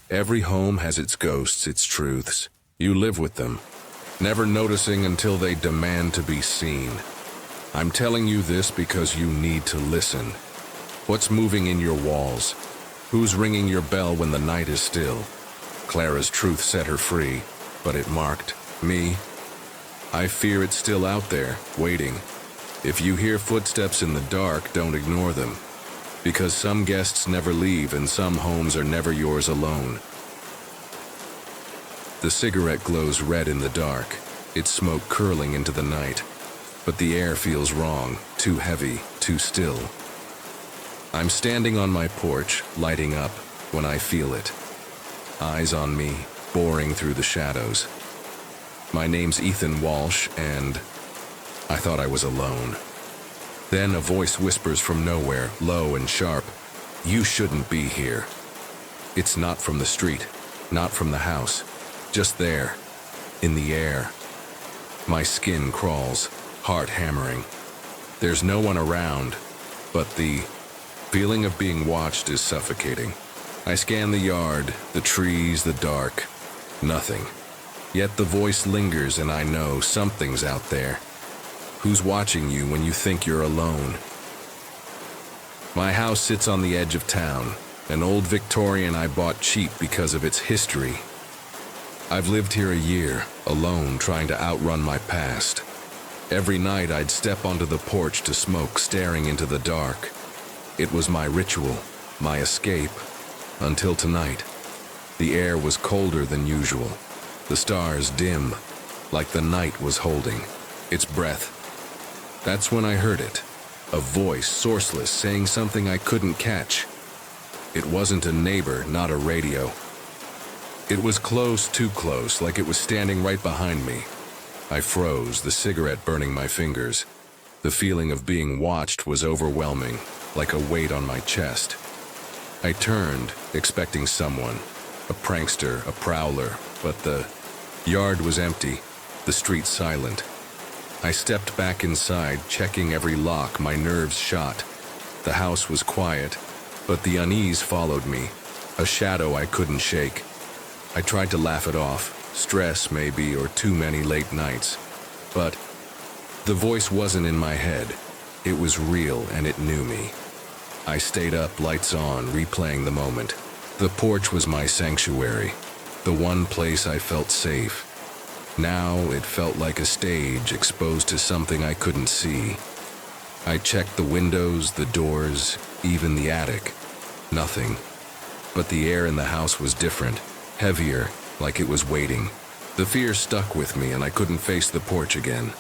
Every home has its ghosts, its truths. You live with them, never noticing until they demand to be seen. I'm telling you this because you need to listen. What's moving in your walls? Who's ringing your bell when the night is still? Clara's truth set her free, but it marked me. I fear it's still out there, waiting. If you hear footsteps in the dark, don't ignore them. Because some guests never leave and some homes are never yours alone. The cigarette glows red in the dark, its smoke curling into the night. But the air feels wrong, too heavy, too still. I'm standing on my porch, lighting up, when I feel it. Eyes on me, boring through the shadows. My name's Ethan Walsh, and I thought I was alone. Then a voice whispers from nowhere, low and sharp, "You shouldn't be here." It's not from the street, not from the house, just there, in the air. My skin crawls, heart hammering. There's no one around, but the feeling of being watched is suffocating. I scan the yard, the trees, the dark. Nothing. Yet the voice lingers and I know something's out there. Who's watching you when you think you're alone? My house sits on the edge of town, an old Victorian I bought cheap because of its history. I've lived here a year, alone, trying to outrun my past. Every night I'd step onto the porch to smoke, staring into the dark. It was my ritual, my escape, until tonight. The air was colder than usual, the stars dim, like the night was holding its breath. That's when I heard it. A voice, sourceless, saying something I couldn't catch. It wasn't a neighbor, not a radio. It was close, too close, like it was standing right behind me. I froze, the cigarette burning my fingers. The feeling of being watched was overwhelming, like a weight on my chest. I turned, expecting someone, a prankster, a prowler, but the yard was empty, the street silent. I stepped back inside, checking every lock, my nerves shot. The house was quiet, but the unease followed me, a shadow I couldn't shake. I tried to laugh it off, stress maybe, or too many late nights. But the voice wasn't in my head. It was real and it knew me. I stayed up, lights on, replaying the moment. The porch was my sanctuary, the one place I felt safe. Now it felt like a stage exposed to something I couldn't see. I checked the windows, the doors, even the attic. Nothing. But the air in the house was different, heavier, like it was waiting. The fear stuck with me and I couldn't face the porch again.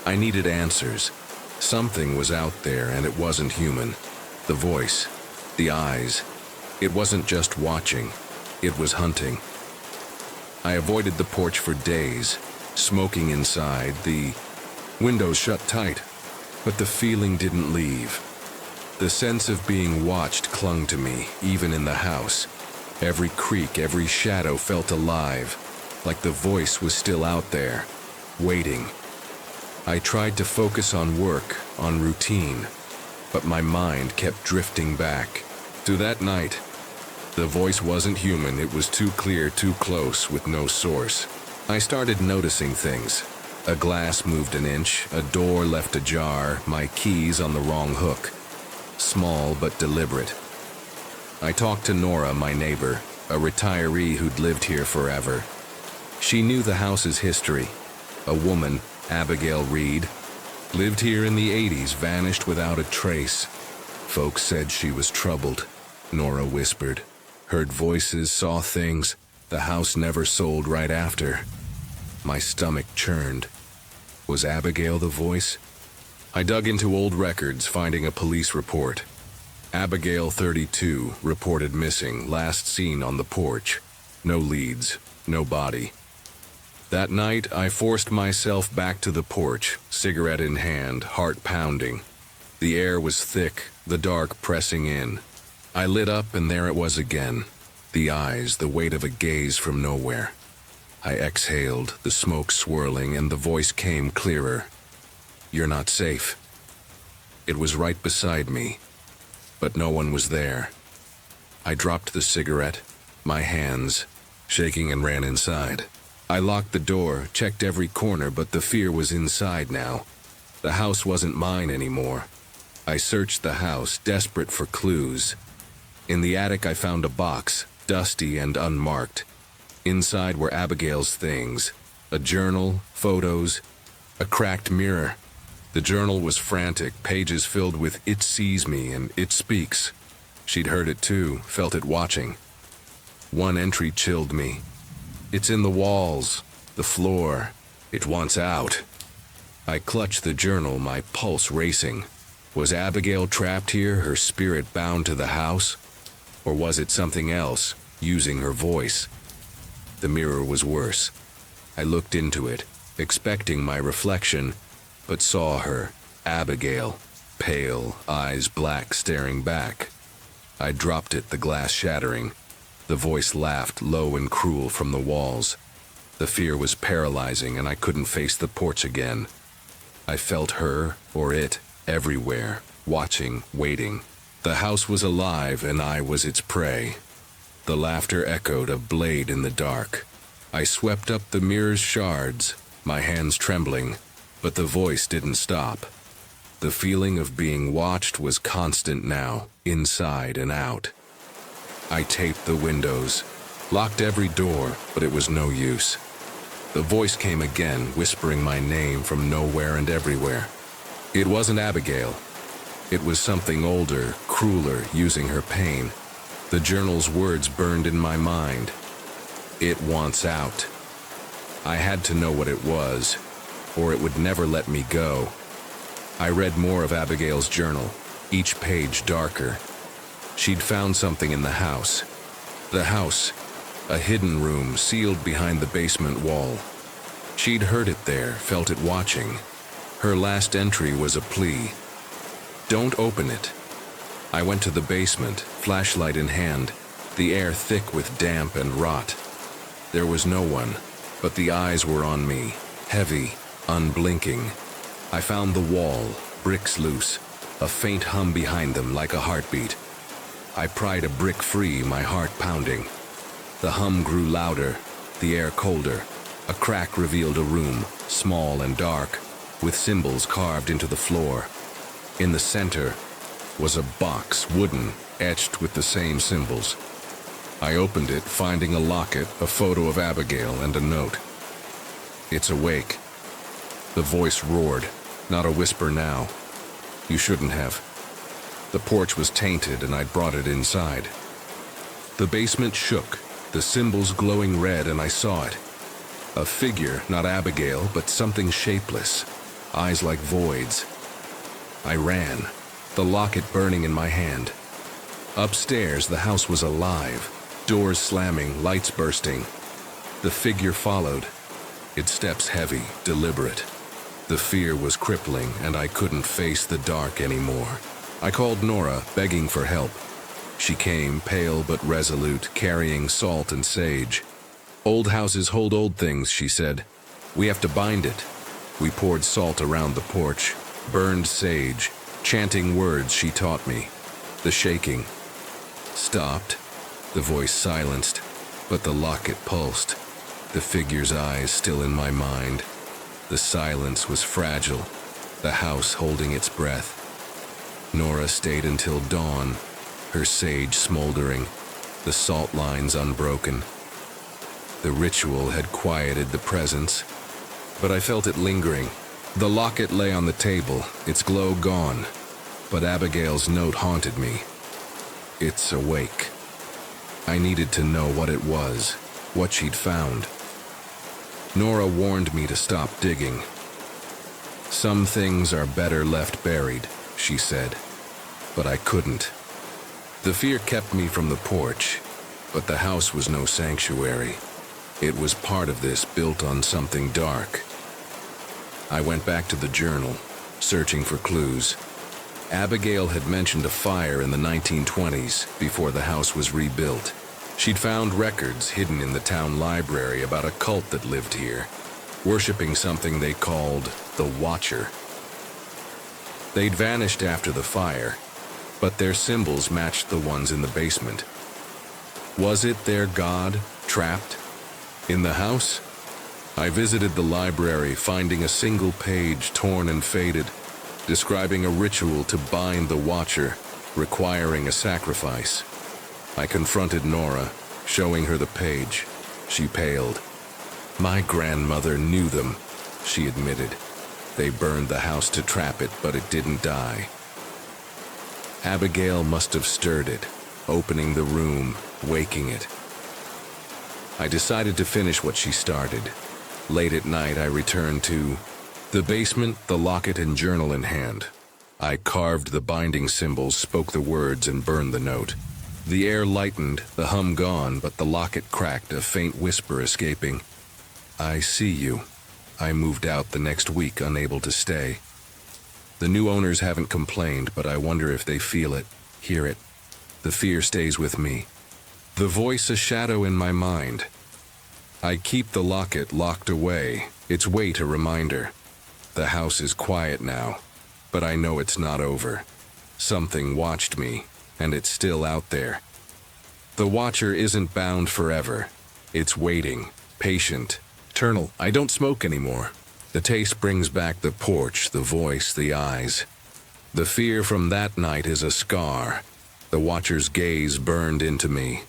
I needed answers. Something was out there and it wasn't human. The voice, the eyes. It wasn't just watching, it was hunting. I avoided the porch for days, smoking inside, the windows shut tight, but the feeling didn't leave. The sense of being watched clung to me, even in the house. Every creak, every shadow felt alive, like the voice was still out there, waiting. I tried to focus on work, on routine, but my mind kept drifting back to that night. The voice wasn't human, it was too clear, too close, with no source. I started noticing things. A glass moved an inch, a door left ajar, my keys on the wrong hook. Small but deliberate. I talked to Nora, my neighbor, a retiree who'd lived here forever. She knew the house's history. A woman, Abigail Reed, lived here in the 80s, vanished without a trace. Folks said she was troubled, Nora whispered. Heard voices, saw things. The house never sold right after. My stomach churned. Was Abigail the voice? I dug into old records, finding a police report. Abigail, 32, reported missing, last seen on the porch. No leads, no body. That night, I forced myself back to the porch, cigarette in hand, heart pounding. The air was thick, the dark pressing in. I lit up and there it was again. The eyes, the weight of a gaze from nowhere. I exhaled, the smoke swirling, and the voice came clearer. You're not safe. It was right beside me, but no one was there. I dropped the cigarette, my hands shaking, and ran inside. I locked the door, checked every corner, but the fear was inside now. The house wasn't mine anymore. I searched the house, desperate for clues. In the attic I found a box, dusty and unmarked. Inside were Abigail's things, a journal, photos, a cracked mirror. The journal was frantic, pages filled with "it sees me" and "it speaks." She'd heard it too, felt it watching. One entry chilled me. It's in the walls, the floor. It wants out. I clutched the journal, my pulse racing. Was Abigail trapped here, her spirit bound to the house? Or was it something else, using her voice? The mirror was worse. I looked into it, expecting my reflection, but saw her, Abigail, pale, eyes black, staring back. I dropped it, the glass shattering. The voice laughed, low and cruel, from the walls. The fear was paralyzing, and I couldn't face the porch again. I felt her, or it, everywhere, watching, waiting. The house was alive, and I was its prey. The laughter echoed, a blade in the dark. I swept up the mirror's shards, my hands trembling, but the voice didn't stop. The feeling of being watched was constant now, inside and out. I taped the windows, locked every door, but it was no use. The voice came again, whispering my name from nowhere and everywhere. It wasn't Abigail. It was something older, crueler, using her pain. The journal's words burned in my mind. It wants out. I had to know what it was, or it would never let me go. I read more of Abigail's journal, each page darker. She'd found something in the house. The house, a hidden room sealed behind the basement wall. She'd heard it there, felt it watching. Her last entry was a plea. Don't open it. I went to the basement, flashlight in hand, the air thick with damp and rot. There was no one, but the eyes were on me, heavy, unblinking. I found the wall, bricks loose, a faint hum behind them like a heartbeat. I pried a brick free, my heart pounding. The hum grew louder, the air colder. A crack revealed a room, small and dark, with symbols carved into the floor. In the center was a box, wooden, etched with the same symbols. I opened it, finding a locket, a photo of Abigail, and a note. It's awake. The voice roared, not a whisper now. You shouldn't have. The porch was tainted and I'd brought it inside. The basement shook, the symbols glowing red, and I saw it. A figure, not Abigail, but something shapeless, eyes like voids. I ran, the locket burning in my hand. Upstairs, the house was alive, doors slamming, lights bursting. The figure followed, its steps heavy, deliberate. The fear was crippling, and I couldn't face the dark anymore. I called Nora, begging for help. She came, pale but resolute, carrying salt and sage. Old houses hold old things, she said. We have to bind it. We poured salt around the porch, burned sage, chanting words she taught me. The shaking stopped, the voice silenced, but the locket pulsed. The figure's eyes still in my mind. The silence was fragile, the house holding its breath. Nora stayed until dawn, her sage smoldering, the salt lines unbroken. The ritual had quieted the presence, but I felt it lingering. The locket lay on the table, its glow gone, but Abigail's note haunted me. It's awake. I needed to know what it was, what she'd found. Nora warned me to stop digging. Some things are better left buried, she said, but I couldn't. The fear kept me from the porch, but the house was no sanctuary. It was part of this, built on something dark. I went back to the journal, searching for clues. Abigail had mentioned a fire in the 1920s, before the house was rebuilt. She'd found records hidden in the town library about a cult that lived here, worshipping something they called the Watcher. They'd vanished after the fire, but their symbols matched the ones in the basement. Was it their god, trapped in the house? I visited the library, finding a single page torn and faded, describing a ritual to bind the Watcher, requiring a sacrifice. I confronted Nora, showing her the page. She paled. My grandmother knew them, she admitted. They burned the house to trap it, but it didn't die. Abigail must have stirred it, opening the room, waking it. I decided to finish what she started. Late at night, I returned to the basement, the locket and journal in hand. I carved the binding symbols, spoke the words, and burned the note. The air lightened, the hum gone, but the locket cracked, a faint whisper escaping. I see you. I moved out the next week, unable to stay. The new owners haven't complained, but I wonder if they feel it, hear it. The fear stays with me. The voice a shadow in my mind. I keep the locket locked away, its weight a reminder. The house is quiet now, but I know it's not over. Something watched me, and it's still out there. The Watcher isn't bound forever. It's waiting, patient, eternal. I don't smoke anymore. The taste brings back the porch, the voice, the eyes. The fear from that night is a scar. The Watcher's gaze burned into me.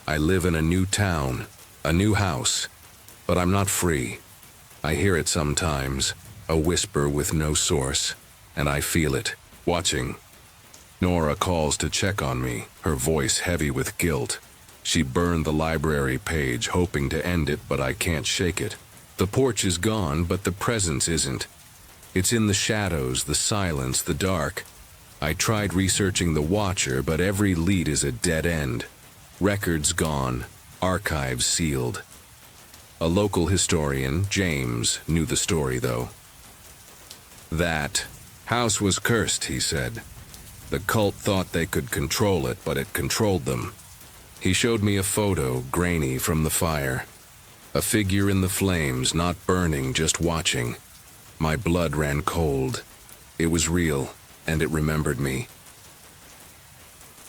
I live in a new town, a new house, but I'm not free. I hear it sometimes, a whisper with no source, and I feel it, watching. Nora calls to check on me, her voice heavy with guilt. She burned the library page, hoping to end it, but I can't shake it. The porch is gone, but the presence isn't. It's in the shadows, the silence, the dark. I tried researching the Watcher, but every lead is a dead end. Records gone, archives sealed. A local historian, James, knew the story, though. That house was cursed, he said. The cult thought they could control it, but it controlled them. He showed me a photo, grainy from the fire. A figure in the flames, not burning, just watching. My blood ran cold. It was real, and it remembered me.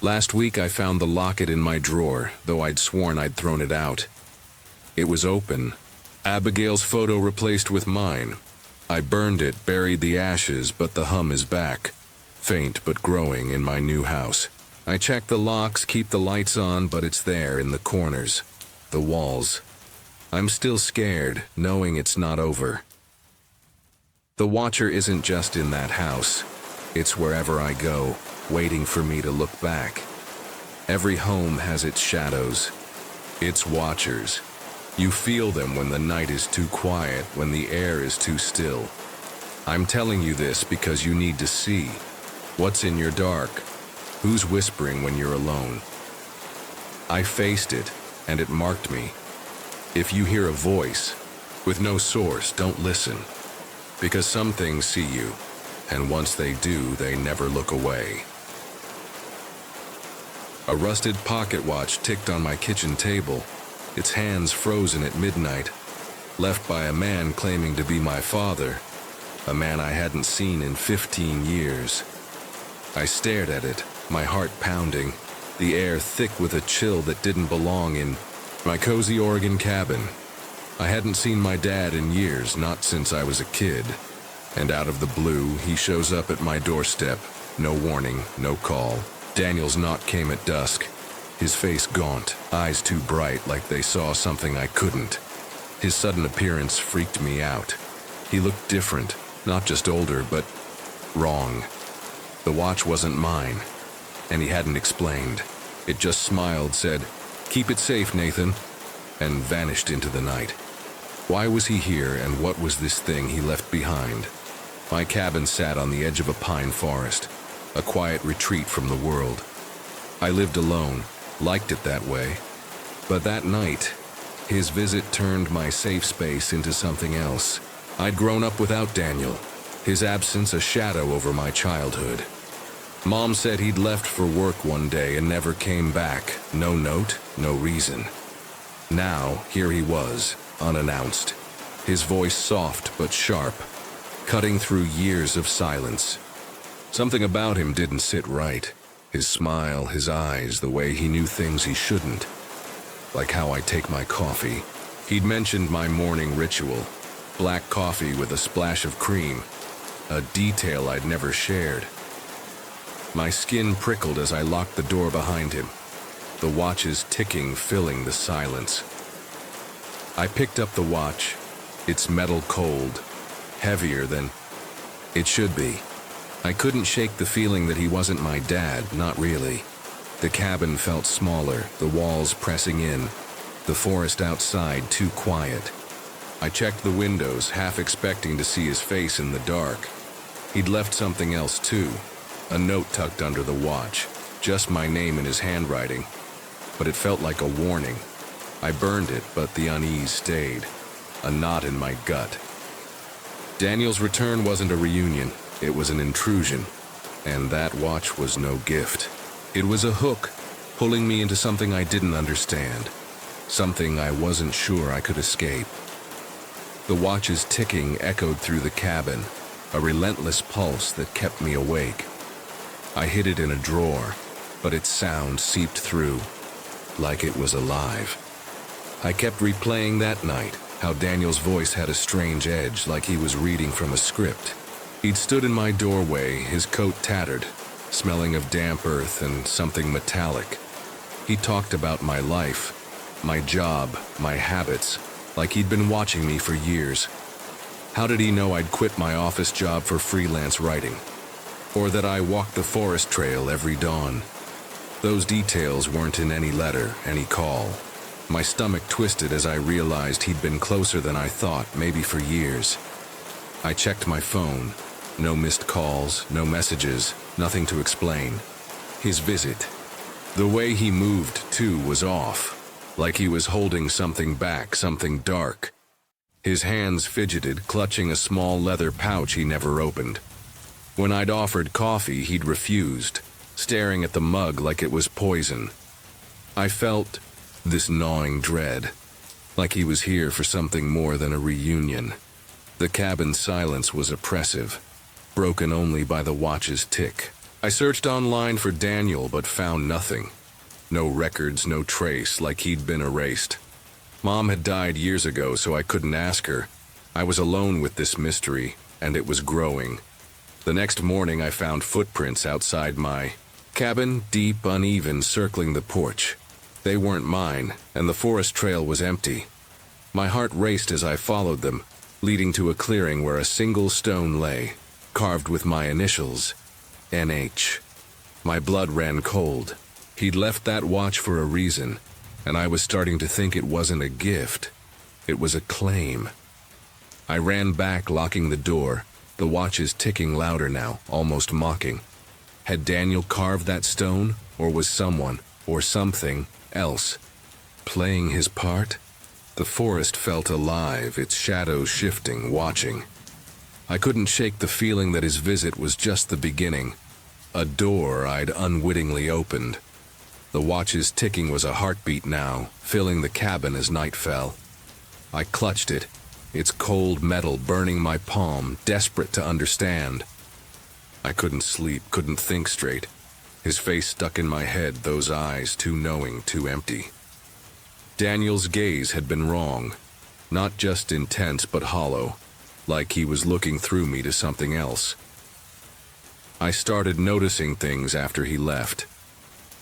Last week I found the locket in my drawer, though I'd sworn I'd thrown it out. It was open. Abigail's photo replaced with mine. I burned it, buried the ashes, but the hum is back. Faint but growing in my new house. I check the locks, keep the lights on, but it's there in the corners, the walls. I'm still scared, knowing it's not over. The Watcher isn't just in that house. It's wherever I go, waiting for me to look back. Every home has its shadows, its watchers. You feel them when the night is too quiet, when the air is too still. I'm telling you this because you need to see what's in your dark, who's whispering when you're alone. I faced it, and it marked me. If you hear a voice, with no source, don't listen. Because some things see you, and once they do, they never look away. A rusted pocket watch ticked on my kitchen table, its hands frozen at midnight, left by a man claiming to be my father, a man I hadn't seen in 15 years. I stared at it, my heart pounding, the air thick with a chill that didn't belong in my cozy Oregon cabin. I hadn't seen my dad in years, not since I was a kid. And out of the blue, he shows up at my doorstep. No warning, no call. Daniel's knock came at dusk. His face gaunt, eyes too bright like they saw something I couldn't. His sudden appearance freaked me out. He looked different, not just older, but wrong. The watch wasn't mine, and he hadn't explained. It just smiled, said, "Keep it safe, Nathan," and vanished into the night. Why was he here, and what was this thing he left behind? My cabin sat on the edge of a pine forest, a quiet retreat from the world. I lived alone, liked it that way. But that night, his visit turned my safe space into something else. I'd grown up without Daniel, his absence a shadow over my childhood. Mom said he'd left for work one day and never came back. No note, no reason. Now, here he was, unannounced. His voice soft but sharp, cutting through years of silence. Something about him didn't sit right. His smile, his eyes, the way he knew things he shouldn't. Like how I take my coffee. He'd mentioned my morning ritual. Black coffee with a splash of cream. A detail I'd never shared. My skin prickled as I locked the door behind him. The watch's ticking filling the silence. I picked up the watch, its metal cold, heavier than it should be. I couldn't shake the feeling that he wasn't my dad, not really. The cabin felt smaller, the walls pressing in, the forest outside too quiet. I checked the windows, half expecting to see his face in the dark. He'd left something else too, a note tucked under the watch, just my name in his handwriting, but it felt like a warning. I burned it, but the unease stayed, a knot in my gut. Daniel's return wasn't a reunion, it was an intrusion, and that watch was no gift. It was a hook, pulling me into something I didn't understand, something I wasn't sure I could escape. The watch's ticking echoed through the cabin, a relentless pulse that kept me awake. I hid it in a drawer, but its sound seeped through, like it was alive. I kept replaying that night, how Daniel's voice had a strange edge, like he was reading from a script. He'd stood in my doorway, his coat tattered, smelling of damp earth and something metallic. He talked about my life, my job, my habits, like he'd been watching me for years. How did he know I'd quit my office job for freelance writing? Or that I walked the forest trail every dawn? Those details weren't in any letter, any call. My stomach twisted as I realized he'd been closer than I thought, maybe for years. I checked my phone. No missed calls, no messages, nothing to explain. His visit. The way he moved, too, was off. Like he was holding something back, something dark. His hands fidgeted, clutching a small leather pouch he never opened. When I'd offered coffee, he'd refused, staring at the mug like it was poison. I felt this gnawing dread, like he was here for something more than a reunion. The cabin's silence was oppressive, broken only by the watch's tick. I searched online for Daniel but found nothing. No records, no trace, like he'd been erased. Mom had died years ago, so I couldn't ask her. I was alone with this mystery, and it was growing. The next morning I found footprints outside my cabin, deep, uneven, circling the porch. They weren't mine, and the forest trail was empty. My heart raced as I followed them, leading to a clearing where a single stone lay, carved with my initials, NH. My blood ran cold. He'd left that watch for a reason, and I was starting to think it wasn't a gift. It was a claim. I ran back, locking the door, the watches ticking louder now, almost mocking. Had Daniel carved that stone, or was someone, or something, else playing his part? The forest felt alive, its shadows shifting, watching. I couldn't shake the feeling that his visit was just the beginning, a door I'd unwittingly opened. The watch's ticking was a heartbeat now, filling the cabin as night fell. I clutched it, its cold metal burning my palm, desperate to understand. I couldn't sleep, couldn't think straight. His face stuck in my head, those eyes too knowing, too empty. Daniel's gaze had been wrong, not just intense but hollow, like he was looking through me to something else. I started noticing things after he left.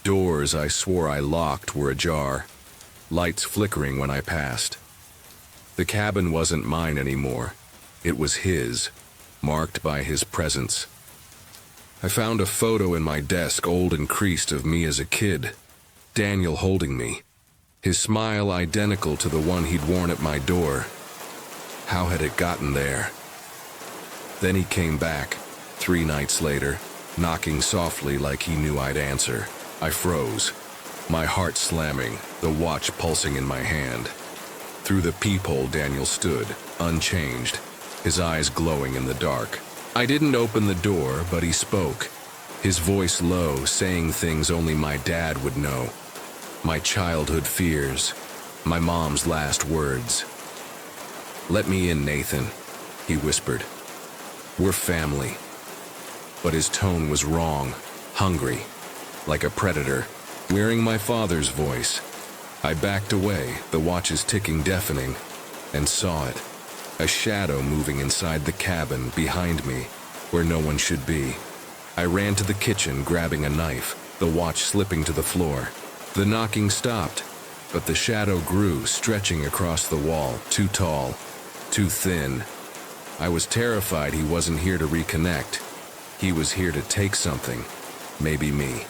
Doors I swore I locked were ajar, lights flickering when I passed. The cabin wasn't mine anymore. It was his, marked by his presence. I found a photo in my desk, old and creased, of me as a kid, Daniel holding me, his smile identical to the one he'd worn at my door. How had it gotten there? Then he came back, 3 nights later, knocking softly like he knew I'd answer. I froze, my heart slamming, the watch pulsing in my hand. Through the peephole Daniel stood, unchanged, his eyes glowing in the dark. I didn't open the door, but he spoke, his voice low, saying things only my dad would know. My childhood fears, my mom's last words. "Let me in, Nathan," he whispered. "We're family." But his tone was wrong, hungry, like a predator, wearing my father's voice. I backed away, the watches ticking deafening, and saw it. A shadow moving inside the cabin, behind me, where no one should be. I ran to the kitchen, grabbing a knife, the watch slipping to the floor. The knocking stopped, but the shadow grew, stretching across the wall, too tall, too thin. I was terrified he wasn't here to reconnect. He was here to take something, maybe me.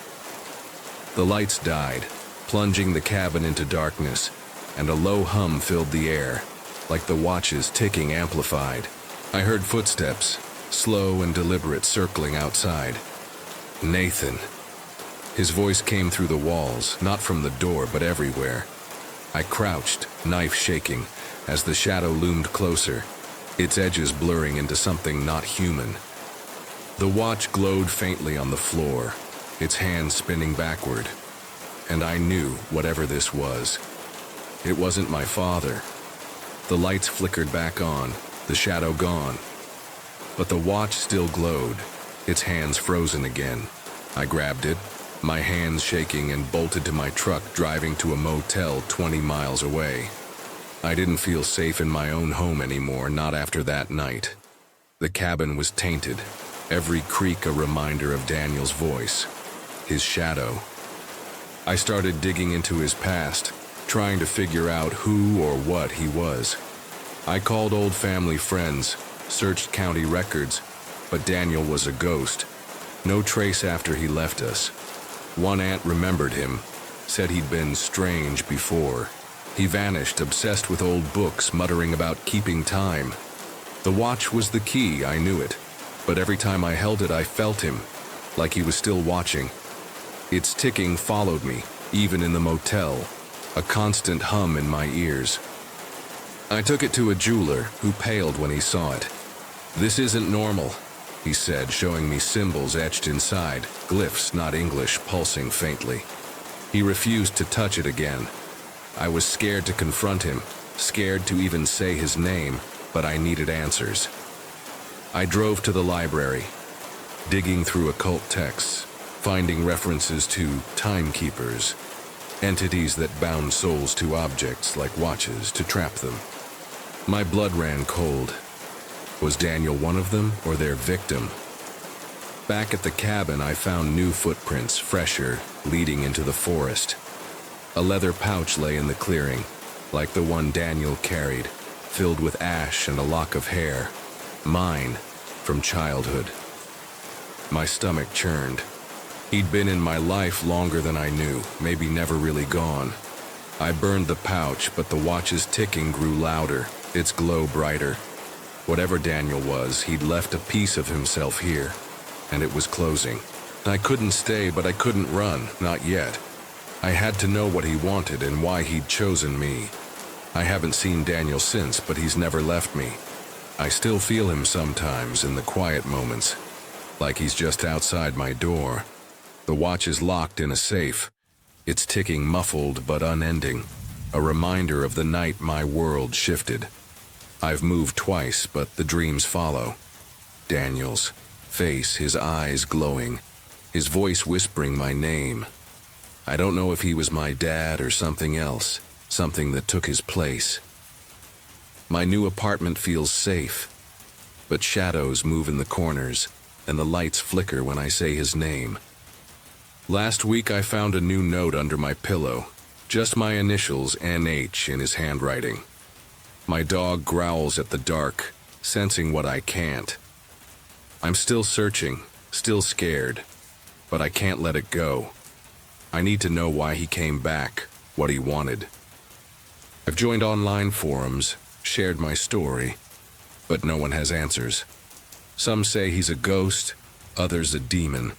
The lights died, plunging the cabin into darkness, and a low hum filled the air, like the watch's ticking amplified. I heard footsteps, slow and deliberate, circling outside. "Nathan." His voice came through the walls, not from the door, but everywhere. I crouched, knife shaking, as the shadow loomed closer, its edges blurring into something not human. The watch glowed faintly on the floor, its hands spinning backward, and I knew whatever this was. It wasn't my father. The lights flickered back on, the shadow gone. But the watch still glowed, its hands frozen again. I grabbed it, my hands shaking, and bolted to my truck, driving to a motel 20 miles away. I didn't feel safe in my own home anymore, not after that night. The cabin was tainted, every creak a reminder of Daniel's voice, his shadow. I started digging into his past, trying to figure out who or what he was. I called old family friends, searched county records, but Daniel was a ghost. No trace after he left us. One aunt remembered him, said he'd been strange before. He vanished, obsessed with old books, muttering about keeping time. The watch was the key, I knew it, but every time I held it I felt him, like he was still watching. Its ticking followed me, even in the motel, a constant hum in my ears. I took it to a jeweler, who paled when he saw it. "This isn't normal," he said, showing me symbols etched inside, glyphs not English, pulsing faintly. He refused to touch it again. I was scared to confront him, scared to even say his name, but I needed answers. I drove to the library, digging through occult texts, finding references to timekeepers, entities that bound souls to objects like watches to trap them. My blood ran cold. Was Daniel one of them, or their victim? Back at the cabin, I found new footprints, fresher, leading into the forest. A leather pouch lay in the clearing, like the one Daniel carried, filled with ash and a lock of hair. Mine, from childhood. My stomach churned. He'd been in my life longer than I knew, maybe never really gone. I burned the pouch, but the watch's ticking grew louder, its glow brighter. Whatever Daniel was, he'd left a piece of himself here, and it was closing. I couldn't stay, but I couldn't run, not yet. I had to know what he wanted and why he'd chosen me. I haven't seen Daniel since, but he's never left me. I still feel him sometimes in the quiet moments, like he's just outside my door. The watch is locked in a safe, its ticking muffled but unending, a reminder of the night my world shifted. I've moved twice, but the dreams follow. Daniel's face, his eyes glowing, his voice whispering my name. I don't know if he was my dad or something else, something that took his place. My new apartment feels safe, but shadows move in the corners, and the lights flicker when I say his name. Last week I found a new note under my pillow, just my initials NH in his handwriting. My dog growls at the dark, sensing what I can't. I'm still searching, still scared, but I can't let it go. I need to know why he came back, what he wanted. I've joined online forums, shared my story, but no one has answers. Some say he's a ghost, others a demon,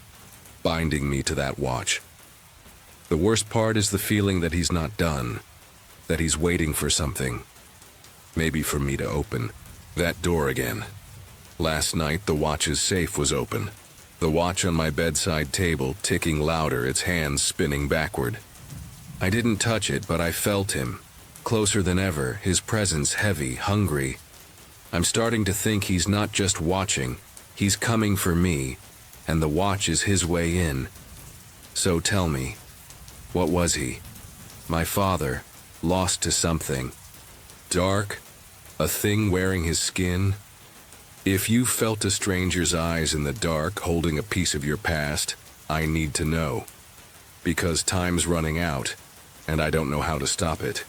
binding me to that watch. The worst part is the feeling that he's not done, that he's waiting for something. Maybe for me to open that door again. Last night, the watch's safe was open. The watch on my bedside table ticking louder, its hands spinning backward. I didn't touch it, but I felt him. Closer than ever, his presence heavy, hungry. I'm starting to think he's not just watching, he's coming for me, and the watch is his way in. So tell me, what was he? My father, lost to something. Dark? A thing wearing his skin? If you felt a stranger's eyes in the dark holding a piece of your past, I need to know. Because time's running out, and I don't know how to stop it.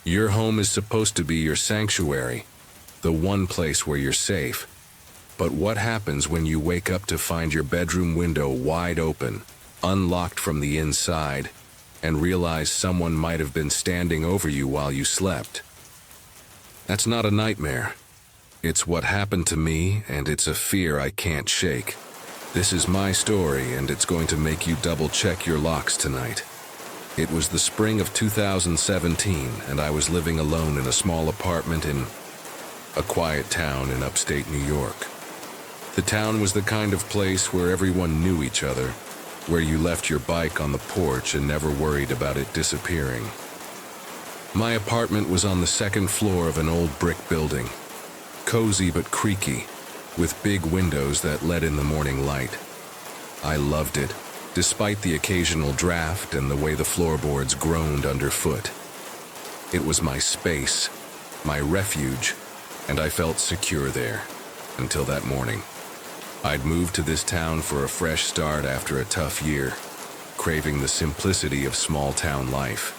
Your home is supposed to be your sanctuary, the one place where you're safe. But what happens when you wake up to find your bedroom window wide open, unlocked from the inside, and realize someone might have been standing over you while you slept? That's not a nightmare. It's what happened to me, and it's a fear I can't shake. This is my story, and it's going to make you double-check your locks tonight. It was the spring of 2017, and I was living alone in a small apartment in a quiet town in upstate New York. The town was the kind of place where everyone knew each other, where you left your bike on the porch and never worried about it disappearing. My apartment was on the second floor of an old brick building, cozy but creaky, with big windows that let in the morning light. I loved it, despite the occasional draft and the way the floorboards groaned underfoot. It was my space, my refuge, and I felt secure there, until that morning. I'd moved to this town for a fresh start after a tough year, craving the simplicity of small-town life.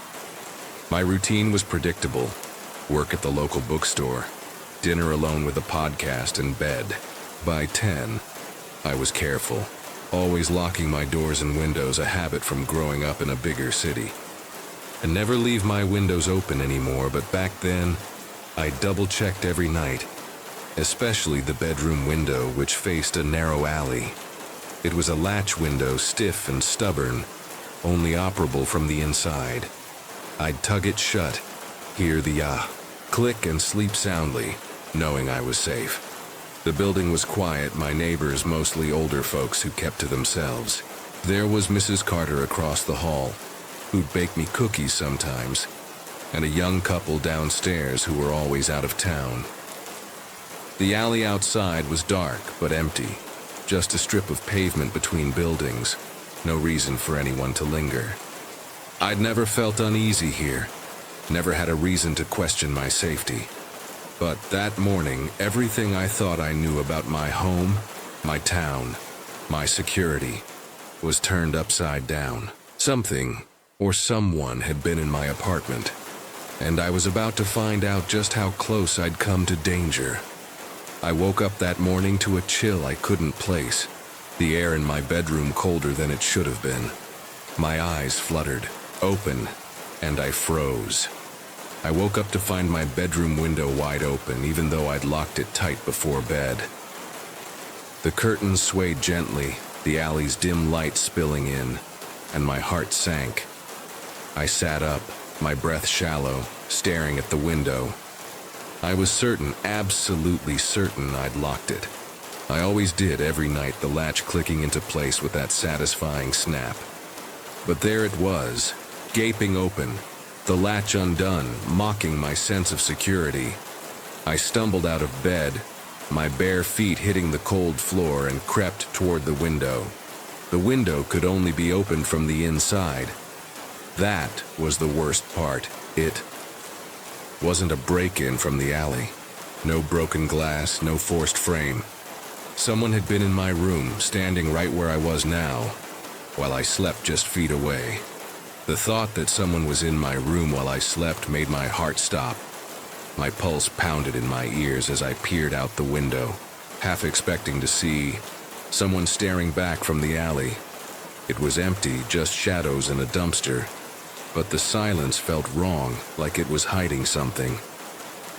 My routine was predictable: work at the local bookstore, dinner alone with a podcast, and bed. By 10, I was careful, always locking my doors and windows, a habit from growing up in a bigger city. I never leave my windows open anymore, but back then, I double-checked every night, especially the bedroom window which faced a narrow alley. It was a latch window, stiff and stubborn, only operable from the inside. I'd tug it shut, hear the click and sleep soundly, knowing I was safe. The building was quiet, my neighbors mostly older folks who kept to themselves. There was Mrs. Carter across the hall, who'd bake me cookies sometimes, and a young couple downstairs who were always out of town. The alley outside was dark but empty, just a strip of pavement between buildings, no reason for anyone to linger. I'd never felt uneasy here, never had a reason to question my safety. But that morning, everything I thought I knew about my home, my town, my security, was turned upside down. Something, or someone, had been in my apartment, and I was about to find out just how close I'd come to danger. I woke up that morning to a chill I couldn't place, the air in my bedroom colder than it should have been. My eyes fluttered, open, and I froze. I woke up to find my bedroom window wide open, even though I'd locked it tight before bed. The curtains swayed gently, the alley's dim light spilling in, and my heart sank. I sat up, my breath shallow, staring at the window. I was certain, absolutely certain, I'd locked it. I always did every night, the latch clicking into place with that satisfying snap. But there it was, gaping open, the latch undone, mocking my sense of security. I stumbled out of bed, my bare feet hitting the cold floor, and crept toward the window. The window could only be opened from the inside. That was the worst part. It wasn't a break-in from the alley. No broken glass, no forced frame. Someone had been in my room, standing right where I was now, while I slept just feet away. The thought that someone was in my room while I slept made my heart stop. My pulse pounded in my ears as I peered out the window, half expecting to see someone staring back from the alley. It was empty, just shadows and a dumpster, but the silence felt wrong, like it was hiding something.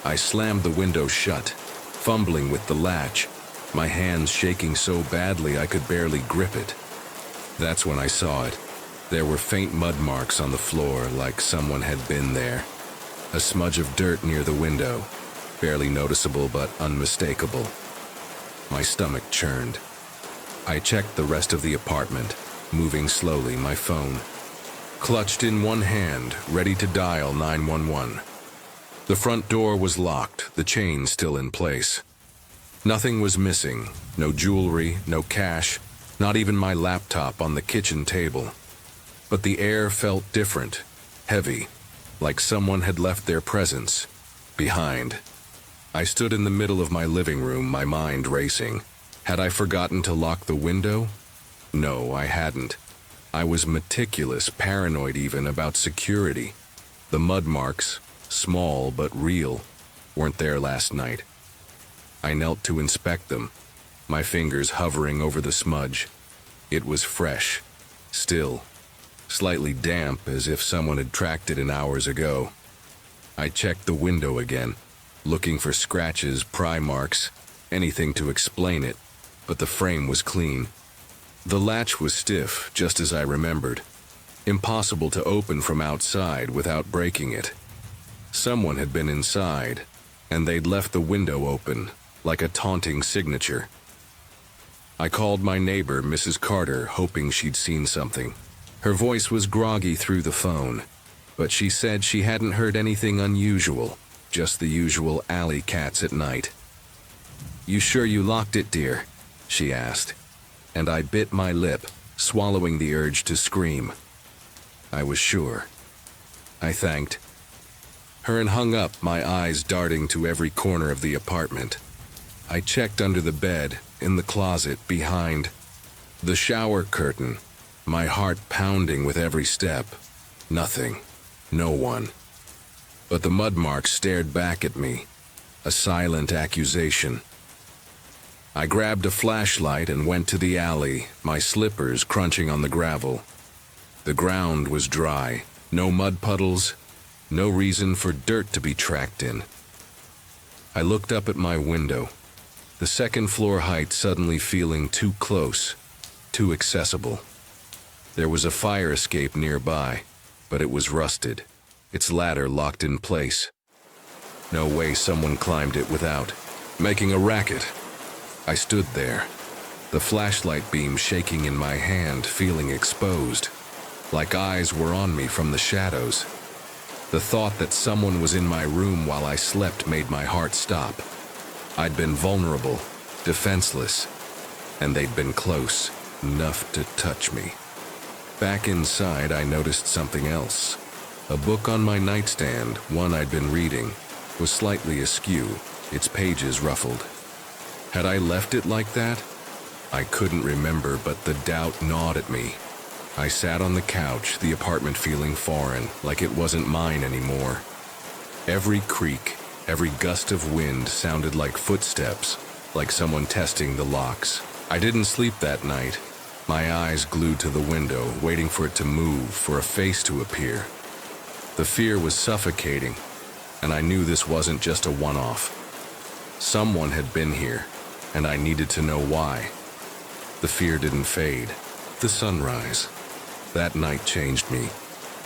I slammed the window shut, fumbling with the latch, my hands shaking so badly I could barely grip it. That's when I saw it. There were faint mud marks on the floor, like someone had been there. A smudge of dirt near the window, barely noticeable but unmistakable. My stomach churned. I checked the rest of the apartment, moving slowly, my phone clutched in one hand, ready to dial 911. The front door was locked, the chain still in place. Nothing was missing, no jewelry, no cash, not even my laptop on the kitchen table. But the air felt different, heavy, like someone had left their presence behind. I stood in the middle of my living room, my mind racing. Had I forgotten to lock the window? No, I hadn't. I was meticulous, paranoid even, about security. The mud marks, small but real, weren't there last night. I knelt to inspect them, my fingers hovering over the smudge. It was fresh, still, slightly damp, as if someone had tracked it in hours ago. I checked the window again, looking for scratches, pry marks, anything to explain it, but the frame was clean. The latch was stiff, just as I remembered. Impossible to open from outside without breaking it. Someone had been inside, and they'd left the window open, like a taunting signature. I called my neighbor, Mrs. Carter, hoping she'd seen something. Her voice was groggy through the phone, but she said she hadn't heard anything unusual, just the usual alley cats at night. "You sure you locked it, dear?" she asked, and I bit my lip, swallowing the urge to scream. I was sure. I thanked her and hung up, my eyes darting to every corner of the apartment. I checked under the bed, in the closet, behind the shower curtain, my heart pounding with every step. Nothing. No one. But the mud marks stared back at me, a silent accusation. I grabbed a flashlight and went to the alley, my slippers crunching on the gravel. The ground was dry, no mud puddles, no reason for dirt to be tracked in. I looked up at my window, the second floor height suddenly feeling too close, too accessible. There was a fire escape nearby, but it was rusted, its ladder locked in place. No way someone climbed it without making a racket. I stood there, the flashlight beam shaking in my hand, feeling exposed, like eyes were on me from the shadows. The thought that someone was in my room while I slept made my heart stop. I'd been vulnerable, defenseless, and they'd been close enough to touch me. Back inside, I noticed something else. A book on my nightstand, one I'd been reading, was slightly askew, its pages ruffled. Had I left it like that? I couldn't remember, but the doubt gnawed at me. I sat on the couch, the apartment feeling foreign, like it wasn't mine anymore. Every creak, every gust of wind sounded like footsteps, like someone testing the locks. I didn't sleep that night, my eyes glued to the window, waiting for it to move, for a face to appear. The fear was suffocating, and I knew this wasn't just a one-off. Someone had been here, and I needed to know why. The fear didn't fade. The sunrise. That night changed me.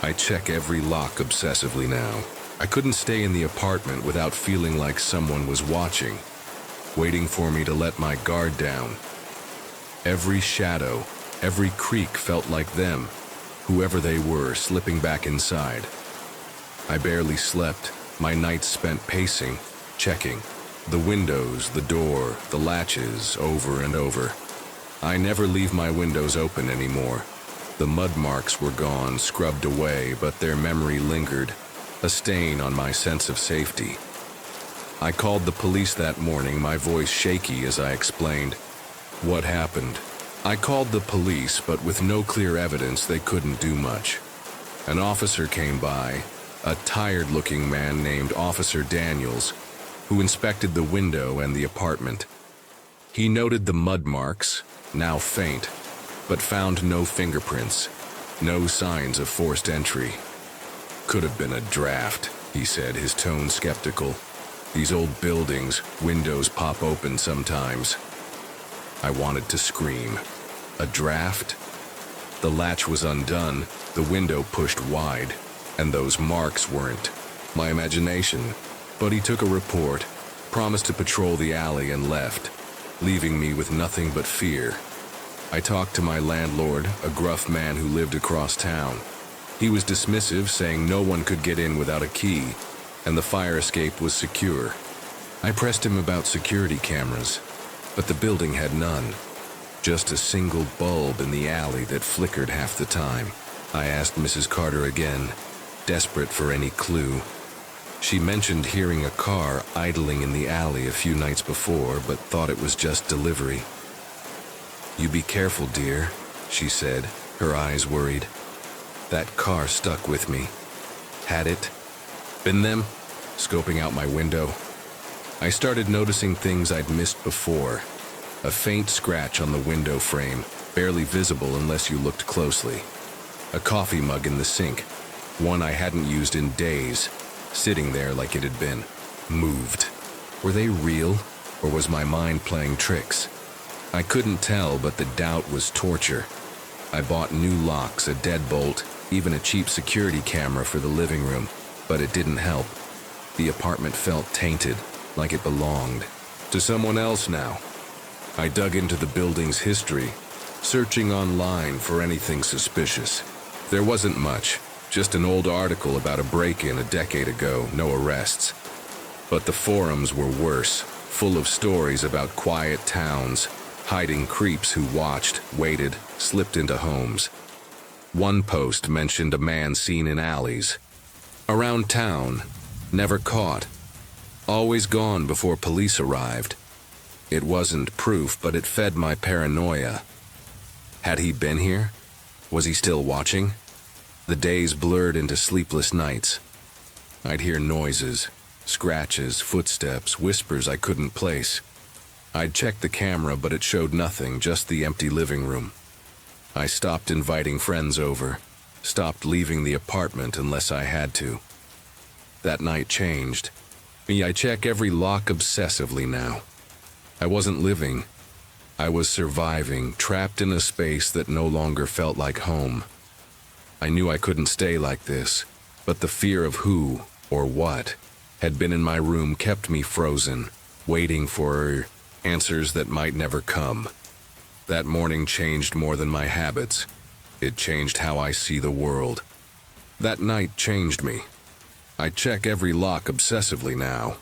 I check every lock obsessively now. I couldn't stay in the apartment without feeling like someone was watching, waiting for me to let my guard down. Every shadow, every creak felt like them, whoever they were, slipping back inside. I barely slept, my nights spent pacing, checking. The windows, the door, the latches, over and over. I never leave my windows open anymore. The mud marks were gone, scrubbed away, but their memory lingered, a stain on my sense of safety. I called the police that morning, my voice shaky as I explained what happened. I called the police, but with no clear evidence, they couldn't do much. An officer came by, a tired-looking man named Officer Daniels, who inspected the window and the apartment. He noted the mud marks, now faint, but found no fingerprints, no signs of forced entry. Could have been a draft, he said, his tone skeptical. These old buildings, windows pop open sometimes. I wanted to scream. A draft? The latch was undone, the window pushed wide, and those marks weren't my imagination. But he took a report, promised to patrol the alley, and left, leaving me with nothing but fear. I talked to my landlord, a gruff man who lived across town. He was dismissive, saying no one could get in without a key, and the fire escape was secure. I pressed him about security cameras, but the building had none. Just a single bulb in the alley that flickered half the time. I asked Mrs. Carter again, desperate for any clue. She mentioned hearing a car idling in the alley a few nights before, but thought it was just delivery. "You be careful, dear," she said, her eyes worried. That car stuck with me. Had it been them? Scoping out my window, I started noticing things I'd missed before. A faint scratch on the window frame, barely visible unless you looked closely. A coffee mug in the sink, one I hadn't used in days, sitting there like it had been moved. Were they real, or was my mind playing tricks? I couldn't tell, but the doubt was torture. I bought new locks, a deadbolt, even a cheap security camera for the living room, but it didn't help. The apartment felt tainted, like it belonged to someone else now. I dug into the building's history, searching online for anything suspicious. There wasn't much, just an old article about a break-in a decade ago, no arrests. But the forums were worse, full of stories about quiet towns, hiding creeps who watched, waited, slipped into homes. One post mentioned a man seen in alleys. Around town, never caught. Always gone before police arrived. It wasn't proof, but it fed my paranoia. Had he been here? Was he still watching? The days blurred into sleepless nights. I'd hear noises, scratches, footsteps, whispers I couldn't place. I'd checked the camera, but it showed nothing, just the empty living room. I stopped inviting friends over, stopped leaving the apartment unless I had to. That night changed. I check every lock obsessively now. I wasn't living. I was surviving, trapped in a space that no longer felt like home. I knew I couldn't stay like this, but the fear of who, or what, had been in my room kept me frozen, waiting for answers that might never come. That morning changed more than my habits. It changed how I see the world. That night changed me. I check every lock obsessively now.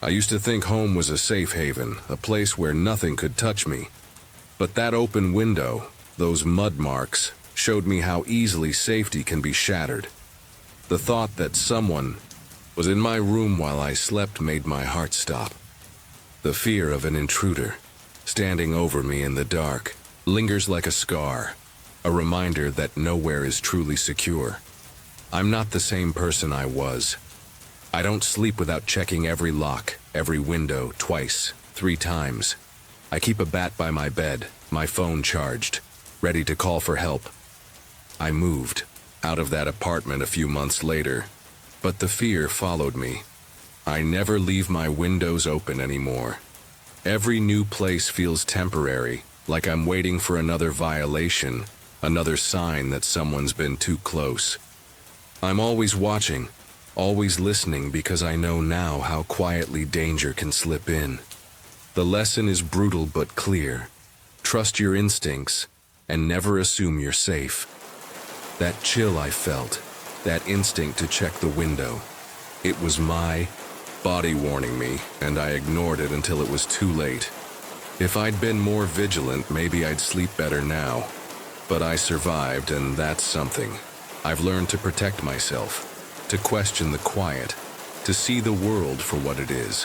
I used to think home was a safe haven, a place where nothing could touch me. But that open window, those mud marks, showed me how easily safety can be shattered. The thought that someone was in my room while I slept made my heart stop. The fear of an intruder, standing over me in the dark, lingers like a scar, a reminder that nowhere is truly secure. I'm not the same person I was. I don't sleep without checking every lock, every window, twice, 3 times. I keep a bat by my bed, my phone charged, ready to call for help. I moved out of that apartment a few months later, but the fear followed me. I never leave my windows open anymore. Every new place feels temporary, like I'm waiting for another violation, another sign that someone's been too close. I'm always watching, always listening, because I know now how quietly danger can slip in. The lesson is brutal but clear. Trust your instincts and never assume you're safe. That chill I felt, that instinct to check the window, it was my body warning me, and I ignored it until it was too late. If I'd been more vigilant, maybe I'd sleep better now. But I survived, and that's something. I've learned to protect myself, to question the quiet, to see the world for what it is.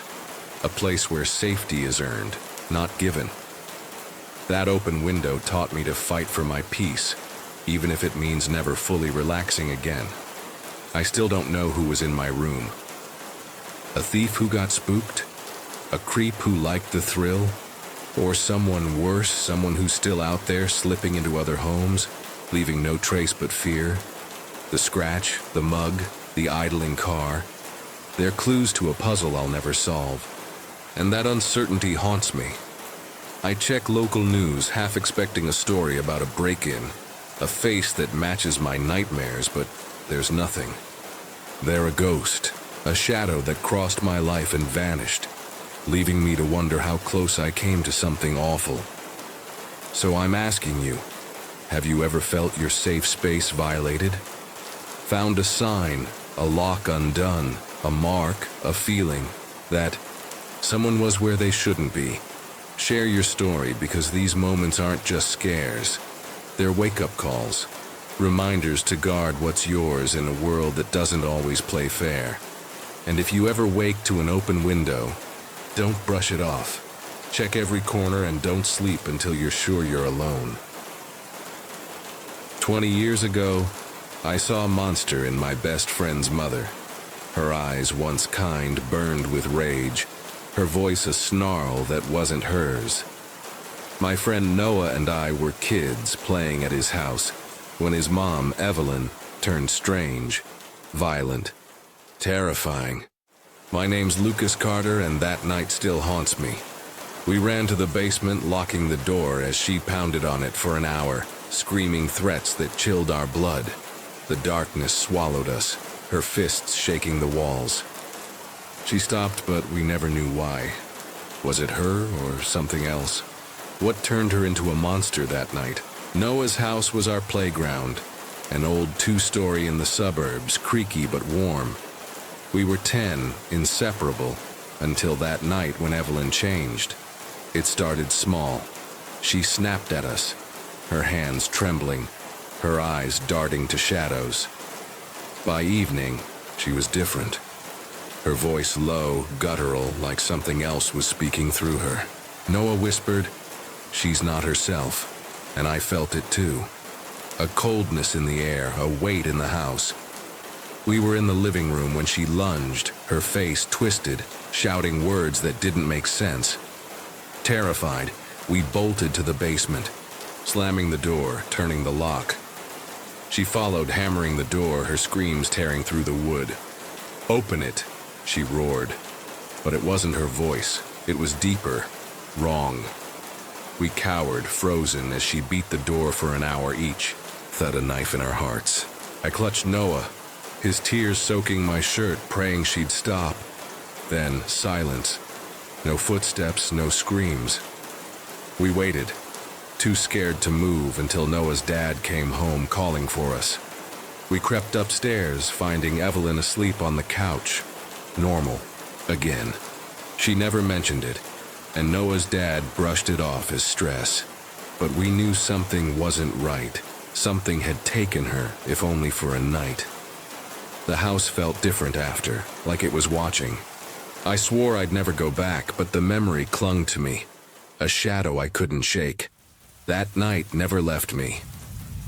A place where safety is earned, not given. That open window taught me to fight for my peace, even if it means never fully relaxing again. I still don't know who was in my room. A thief who got spooked? A creep who liked the thrill? Or someone worse, someone who's still out there slipping into other homes, leaving no trace but fear? The scratch, the mug, the idling car. They're clues to a puzzle I'll never solve. And that uncertainty haunts me. I check local news, half expecting a story about a break-in, a face that matches my nightmares, but there's nothing. They're a ghost, a shadow that crossed my life and vanished, leaving me to wonder how close I came to something awful. So I'm asking you, have you ever felt your safe space violated? Found a sign, a lock undone, a mark, a feeling that someone was where they shouldn't be? Share your story, because these moments aren't just scares. They're wake-up calls, reminders to guard what's yours in a world that doesn't always play fair. And if you ever wake to an open window, don't brush it off. Check every corner and don't sleep until you're sure you're alone. 20 years ago, I saw a monster in my best friend's mother. Her eyes, once kind, burned with rage. Her voice a snarl that wasn't hers. My friend Noah and I were kids playing at his house when his mom, Evelyn, turned strange, violent, terrifying. My name's Lucas Carter, and that night still haunts me. We ran to the basement, locking the door as she pounded on it for an hour, screaming threats that chilled our blood. The darkness swallowed us, her fists shaking the walls. She stopped, but we never knew why. Was it her or something else? What turned her into a monster that night? Noah's house was our playground, an old 2-story in the suburbs, creaky but warm. We were 10, inseparable, until that night when Evelyn changed. It started small. She snapped at us, her hands trembling, her eyes darting to shadows. By evening, she was different. Her voice low, guttural, like something else was speaking through her. Noah whispered, "She's not herself," and I felt it too. A coldness in the air, a weight in the house. We were in the living room when she lunged, her face twisted, shouting words that didn't make sense. Terrified, we bolted to the basement, slamming the door, turning the lock. She followed, hammering the door, her screams tearing through the wood. "Open it," she roared. But it wasn't her voice. It was deeper, wrong. We cowered, frozen, as she beat the door for an hour each, thud a knife in our hearts. I clutched Noah, his tears soaking my shirt, praying she'd stop. Then, silence. No footsteps, no screams. We waited, too scared to move, until Noah's dad came home calling for us. We crept upstairs, finding Evelyn asleep on the couch. Normal. Again. She never mentioned it, and Noah's dad brushed it off as stress. But we knew something wasn't right. Something had taken her, if only for a night. The house felt different after, like it was watching. I swore I'd never go back, but the memory clung to me. A shadow I couldn't shake. That night never left me.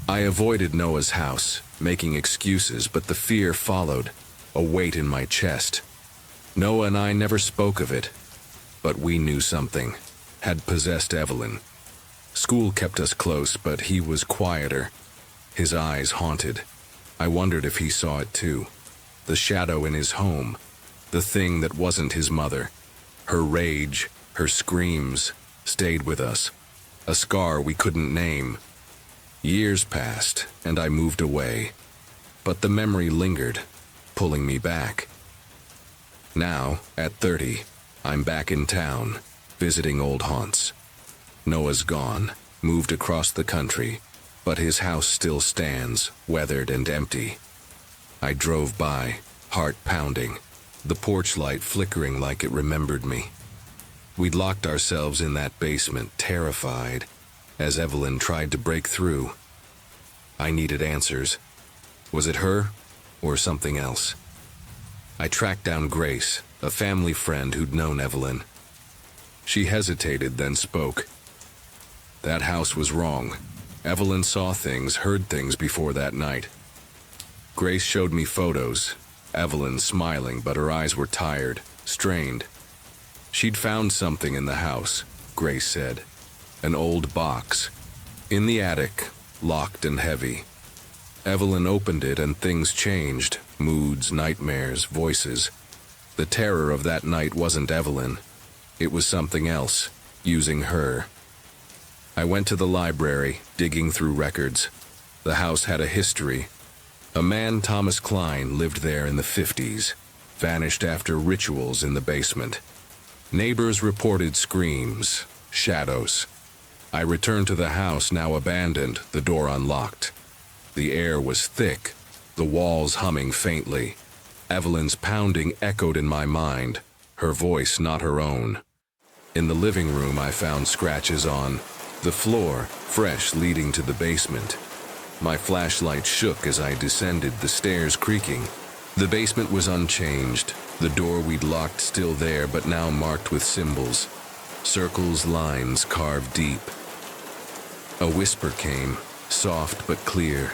I avoided Noah's house, making excuses, but the fear followed, a weight in my chest. Noah and I never spoke of it, but we knew something had possessed Evelyn. School kept us close, but he was quieter, his eyes haunted. I wondered if he saw it too. The shadow in his home, the thing that wasn't his mother. Her rage, her screams, stayed with us, a scar we couldn't name. Years passed, and I moved away, but the memory lingered, pulling me back. Now, at 30, I'm back in town, visiting old haunts. Noah's gone, moved across the country, but his house still stands, weathered and empty. I drove by, heart pounding, the porch light flickering like it remembered me. We'd locked ourselves in that basement, terrified, as Evelyn tried to break through. I needed answers. Was it her, or something else? I tracked down Grace, a family friend who'd known Evelyn. She hesitated, then spoke. That house was wrong. Evelyn saw things, heard things before that night. Grace showed me photos. Evelyn smiling, but her eyes were tired, strained. She'd found something in the house, Grace said. An old box. In the attic, locked and heavy. Evelyn opened it and things changed. Moods, nightmares, voices. The terror of that night wasn't Evelyn. It was something else, using her. I went to the library, digging through records. The house had a history. A man, Thomas Klein, lived there in the 50s, vanished after rituals in the basement. Neighbors reported screams, shadows. I returned to the house, now abandoned, the door unlocked. The air was thick, the walls humming faintly. Evelyn's pounding echoed in my mind, her voice not her own. In the living room, I found scratches on the floor, fresh, leading to the basement. My flashlight shook as I descended, the stairs creaking. The basement was unchanged, the door we'd locked still there, but now marked with symbols. Circles, lines carved deep. A whisper came, soft but clear.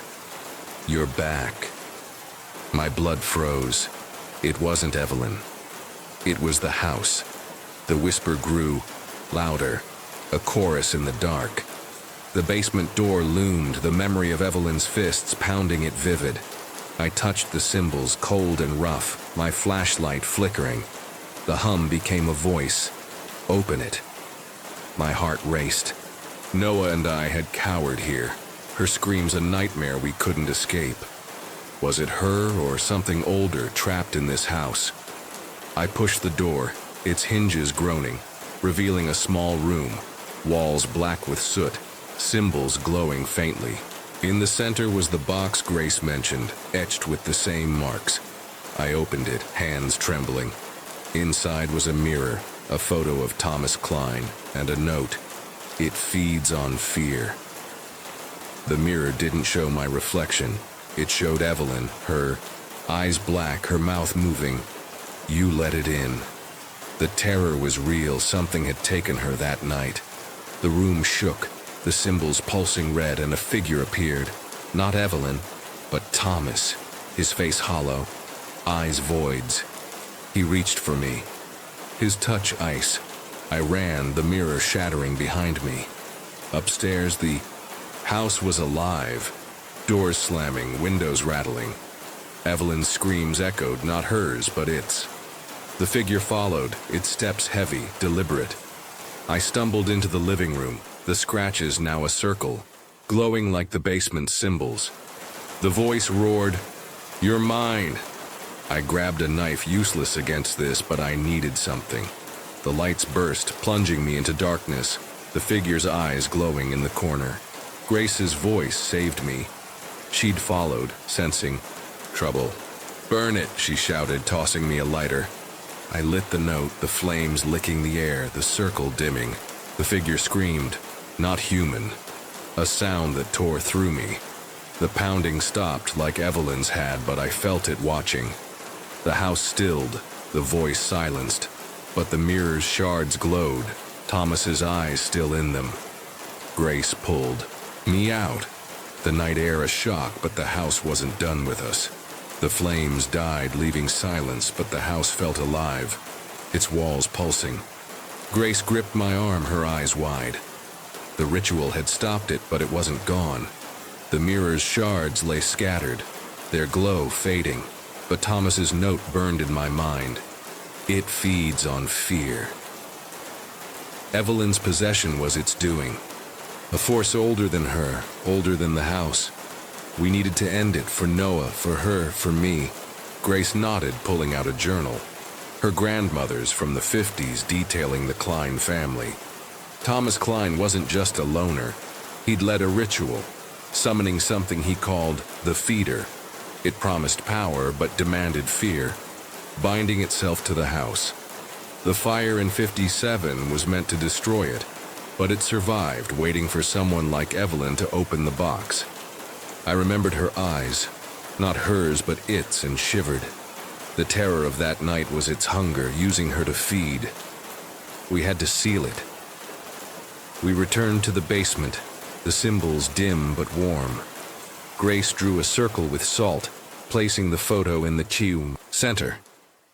You're back. My blood froze. It wasn't Evelyn. It was the house. The whisper grew, louder, a chorus in the dark. The basement door loomed, the memory of Evelyn's fists pounding it vivid. I touched the symbols, cold and rough, my flashlight flickering. The hum became a voice. Open it. My heart raced. Noah and I had cowered here, her screams a nightmare we couldn't escape. Was it her or something older trapped in this house? I pushed the door, its hinges groaning, revealing a small room, walls black with soot, symbols glowing faintly. In the center was the box Grace mentioned, etched with the same marks. I opened it, hands trembling. Inside was a mirror, a photo of Thomas Klein, and a note. It feeds on fear. The mirror didn't show my reflection. It showed Evelyn, her eyes black, her mouth moving. You let it in. The terror was real. Something had taken her that night. The room shook, the symbols pulsing red, and a figure appeared. Not Evelyn, but Thomas, his face hollow, eyes voids. He reached for me. His touch ice. I ran, the mirror shattering behind me. Upstairs, the house was alive. Doors slamming, windows rattling. Evelyn's screams echoed, not hers, but its. The figure followed, its steps heavy, deliberate. I stumbled into the living room, the scratches now a circle, glowing like the basement's symbols. The voice roared, "You're mine!" I grabbed a knife, useless against this, but I needed something. The lights burst, plunging me into darkness, the figure's eyes glowing in the corner. Grace's voice saved me. She'd followed, sensing trouble. "Burn it," she shouted, tossing me a lighter. I lit the note, the flames licking the air, the circle dimming. The figure screamed, not human, a sound that tore through me. The pounding stopped like Evelyn's had, but I felt it watching. The house stilled, the voice silenced, but the mirror's shards glowed, Thomas's eyes still in them. Grace pulled me out. The night air a shock, but the house wasn't done with us. The flames died, leaving silence, but the house felt alive, its walls pulsing. Grace gripped my arm, her eyes wide. The ritual had stopped it, but it wasn't gone. The mirror's shards lay scattered, their glow fading, but Thomas's note burned in my mind. It feeds on fear. Evelyn's possession was its doing. A force older than her, older than the house. We needed to end it, for Noah, for her, for me. Grace nodded, pulling out a journal. Her grandmother's from the 50s, detailing the Klein family. Thomas Klein wasn't just a loner. He'd led a ritual, summoning something he called the feeder. It promised power but demanded fear, binding itself to the house. The fire in '57 was meant to destroy it, but it survived, waiting for someone like Evelyn to open the box. I remembered her eyes, not hers but its, and shivered. The terror of that night was its hunger, using her to feed. We had to seal it. We returned to the basement, the symbols dim but warm. Grace drew a circle with salt, placing the photo in the center.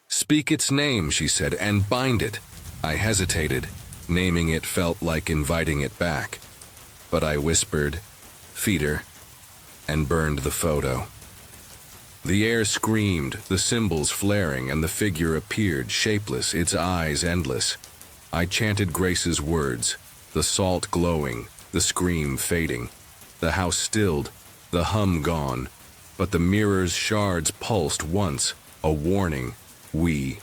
"Speak its name," she said, "and bind it." I hesitated. Naming it felt like inviting it back. But I whispered, "Feeder," and burned the photo. The air screamed, the symbols flaring, and the figure appeared, shapeless, its eyes endless. I chanted Grace's words, the salt glowing, the scream fading. The house stilled, the hum gone, but the mirror's shards pulsed once, a warning. We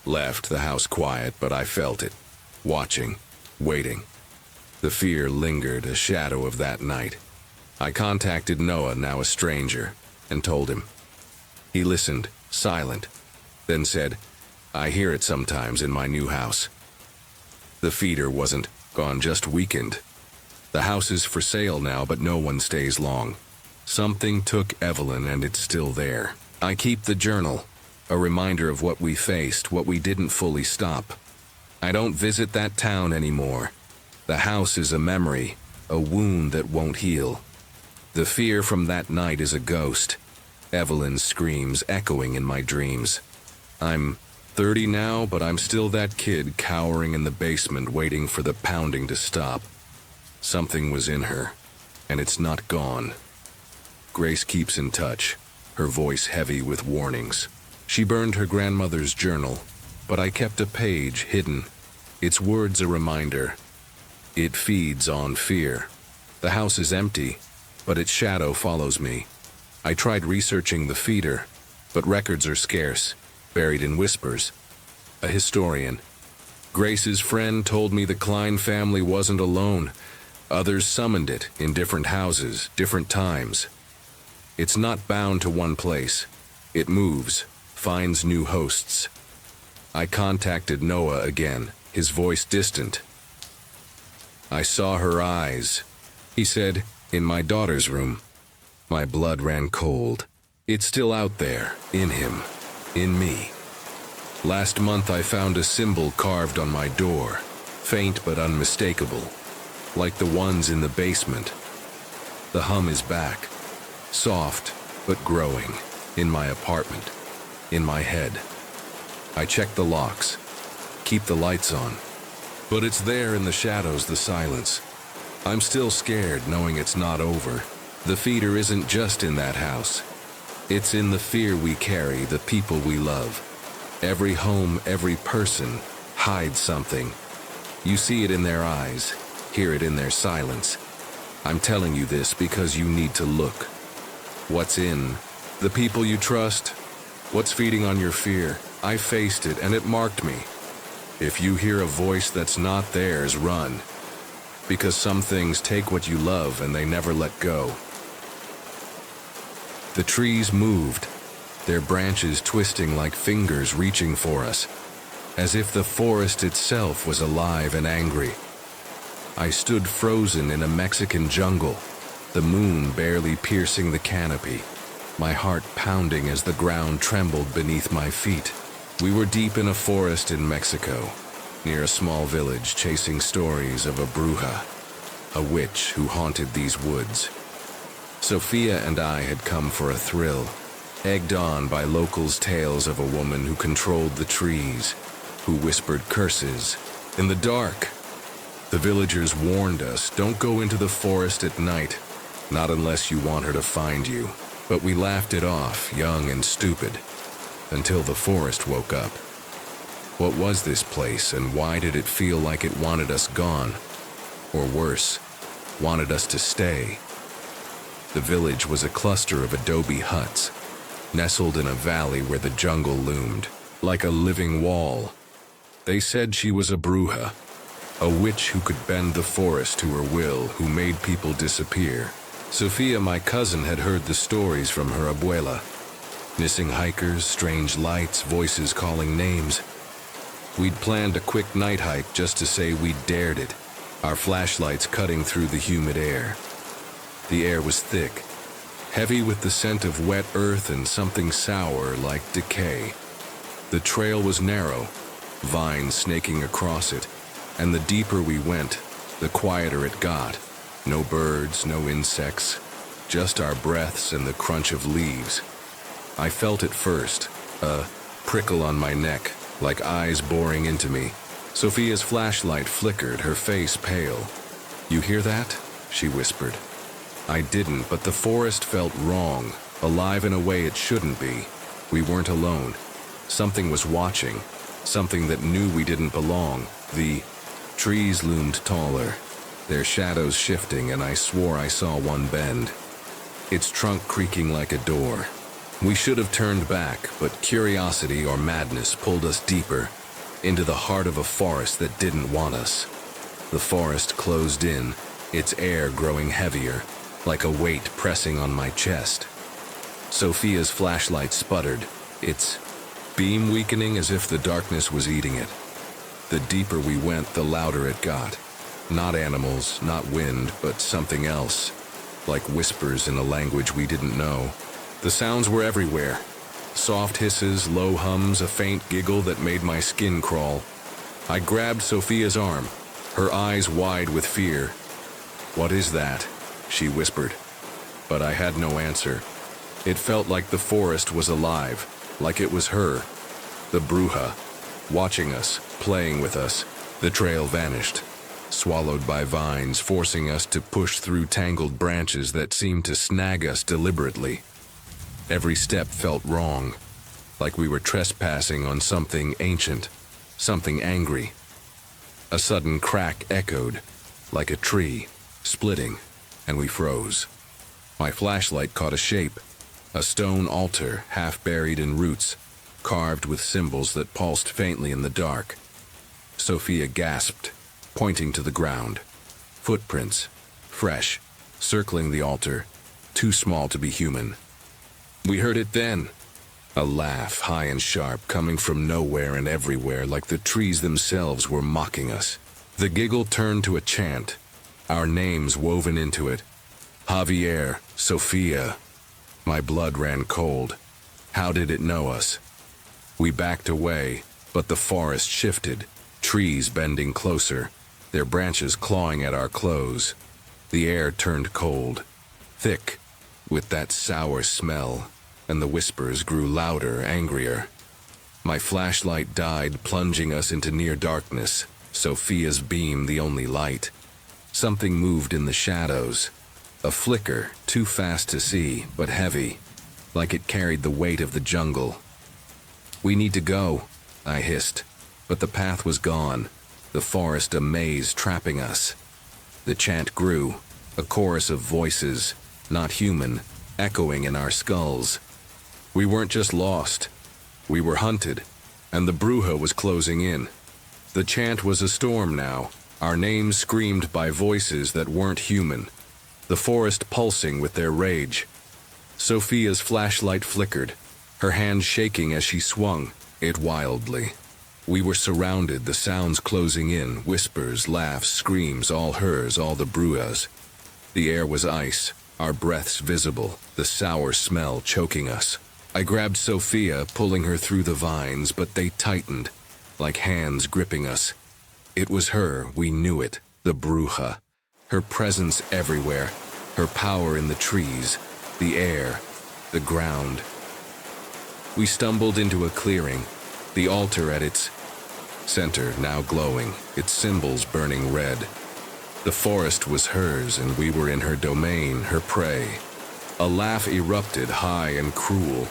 left the house quiet, but I felt it, watching, waiting. The fear lingered, a shadow of that night. I contacted Noah, now a stranger, and told him. He listened, silent, then said, "I hear it sometimes in my new house." The feeder wasn't gone, just weakened. The house is for sale now, but no one stays long. Something took Evelyn, and it's still there. I keep the journal, a reminder of what we faced, what we didn't fully stop. I don't visit that town anymore. The house is a memory, a wound that won't heal. The fear from that night is a ghost. Evelyn's screams echoing in my dreams. I'm 30 now, but I'm still that kid cowering in the basement, waiting for the pounding to stop. Something was in her, and it's not gone. Grace keeps in touch, her voice heavy with warnings. She burned her grandmother's journal, but I kept a page hidden. Its words a reminder. It feeds on fear. The house is empty, but its shadow follows me. I tried researching the feeder, but records are scarce, buried in whispers. A historian. Grace's friend told me the Klein family wasn't alone. Others summoned it in different houses, different times. It's not bound to one place. It moves, finds new hosts. I contacted Noah again, his voice distant. I saw her eyes. He said, "In my daughter's room." My blood ran cold. It's still out there, in him, in me. Last month I found a symbol carved on my door, faint but unmistakable, like the ones in the basement. The hum is back, soft but growing, in my apartment, in my head. I check the locks, keep the lights on, but it's there in the shadows, the silence. I'm still scared, knowing it's not over. The feeder isn't just in that house. It's in the fear we carry, the people we love. Every home, every person hides something. You see it in their eyes, hear it in their silence. I'm telling you this because you need to look. What's in? The people you trust? What's feeding on your fear? I faced it and it marked me. If you hear a voice that's not theirs, run. Because some things take what you love and they never let go. The trees moved, their branches twisting like fingers reaching for us, as if the forest itself was alive and angry. I stood frozen in a Mexican jungle, the moon barely piercing the canopy, my heart pounding as the ground trembled beneath my feet. We were deep in a forest in Mexico, near a small village chasing stories of a bruja, a witch who haunted these woods. Sophia and I had come for a thrill, egged on by locals' tales of a woman who controlled the trees, who whispered curses in the dark. The villagers warned us, don't go into the forest at night, not unless you want her to find you. But we laughed it off, young and stupid, until the forest woke up. What was this place, and why did it feel like it wanted us gone? Or worse, wanted us to stay? The village was a cluster of adobe huts, nestled in a valley where the jungle loomed, like a living wall. They said she was a bruja, a witch who could bend the forest to her will, who made people disappear. Sophia, my cousin, had heard the stories from her abuela. Missing hikers, strange lights, voices calling names. We'd planned a quick night hike just to say we dared it, our flashlights cutting through the humid air. The air was thick, heavy with the scent of wet earth and something sour like decay. The trail was narrow, vines snaking across it, and the deeper we went, the quieter it got. No birds, no insects, just our breaths and the crunch of leaves. I felt it first, a prickle on my neck, like eyes boring into me. Sophia's flashlight flickered, her face pale. "You hear that?" she whispered. I didn't, but the forest felt wrong, alive in a way it shouldn't be. We weren't alone. Something was watching, something that knew we didn't belong. The trees loomed taller, their shadows shifting, and I swore I saw one bend, its trunk creaking like a door. We should have turned back, but curiosity or madness pulled us deeper, into the heart of a forest that didn't want us. The forest closed in, its air growing heavier, like a weight pressing on my chest. Sophia's flashlight sputtered, its beam weakening as if the darkness was eating it. The deeper we went, the louder it got. Not animals, not wind, but something else, like whispers in a language we didn't know. The sounds were everywhere. Soft hisses, low hums, a faint giggle that made my skin crawl. I grabbed Sophia's arm, her eyes wide with fear. "What is that?" she whispered. But I had no answer. It felt like the forest was alive, like it was her, the bruja, watching us, playing with us. The trail vanished, swallowed by vines, forcing us to push through tangled branches that seemed to snag us deliberately. Every step felt wrong, like we were trespassing on something ancient, something angry. A sudden crack echoed, like a tree, splitting, and we froze. My flashlight caught a shape, a stone altar half buried in roots, carved with symbols that pulsed faintly in the dark. Sophia gasped, pointing to the ground. Footprints, fresh, circling the altar, too small to be human. We heard it then. A laugh, high and sharp, coming from nowhere and everywhere, like the trees themselves were mocking us. The giggle turned to a chant, our names woven into it. Javier, Sophia. My blood ran cold. How did it know us? We backed away, but the forest shifted, trees bending closer, their branches clawing at our clothes. The air turned cold, thick, with that sour smell, and the whispers grew louder, angrier. My flashlight died, plunging us into near darkness, Sophia's beam the only light. Something moved in the shadows, a flicker, too fast to see, but heavy, like it carried the weight of the jungle. "We need to go," I hissed, but the path was gone, the forest a maze trapping us. The chant grew, a chorus of voices, not human, echoing in our skulls. We weren't just lost, we were hunted, and the Bruja was closing in. The chant was a storm now, our names screamed by voices that weren't human, the forest pulsing with their rage. Sophia's flashlight flickered, her hand shaking as she swung it wildly. We were surrounded, the sounds closing in, whispers, laughs, screams, all hers, all the Bruja's. The air was ice, our breaths visible, the sour smell choking us. I grabbed Sophia, pulling her through the vines, but they tightened, like hands gripping us. It was her, we knew it, the Bruja. Her presence everywhere, her power in the trees, the air, the ground. We stumbled into a clearing, the altar at its center now glowing, its symbols burning red. The forest was hers, and we were in her domain, her prey. A laugh erupted, high and cruel,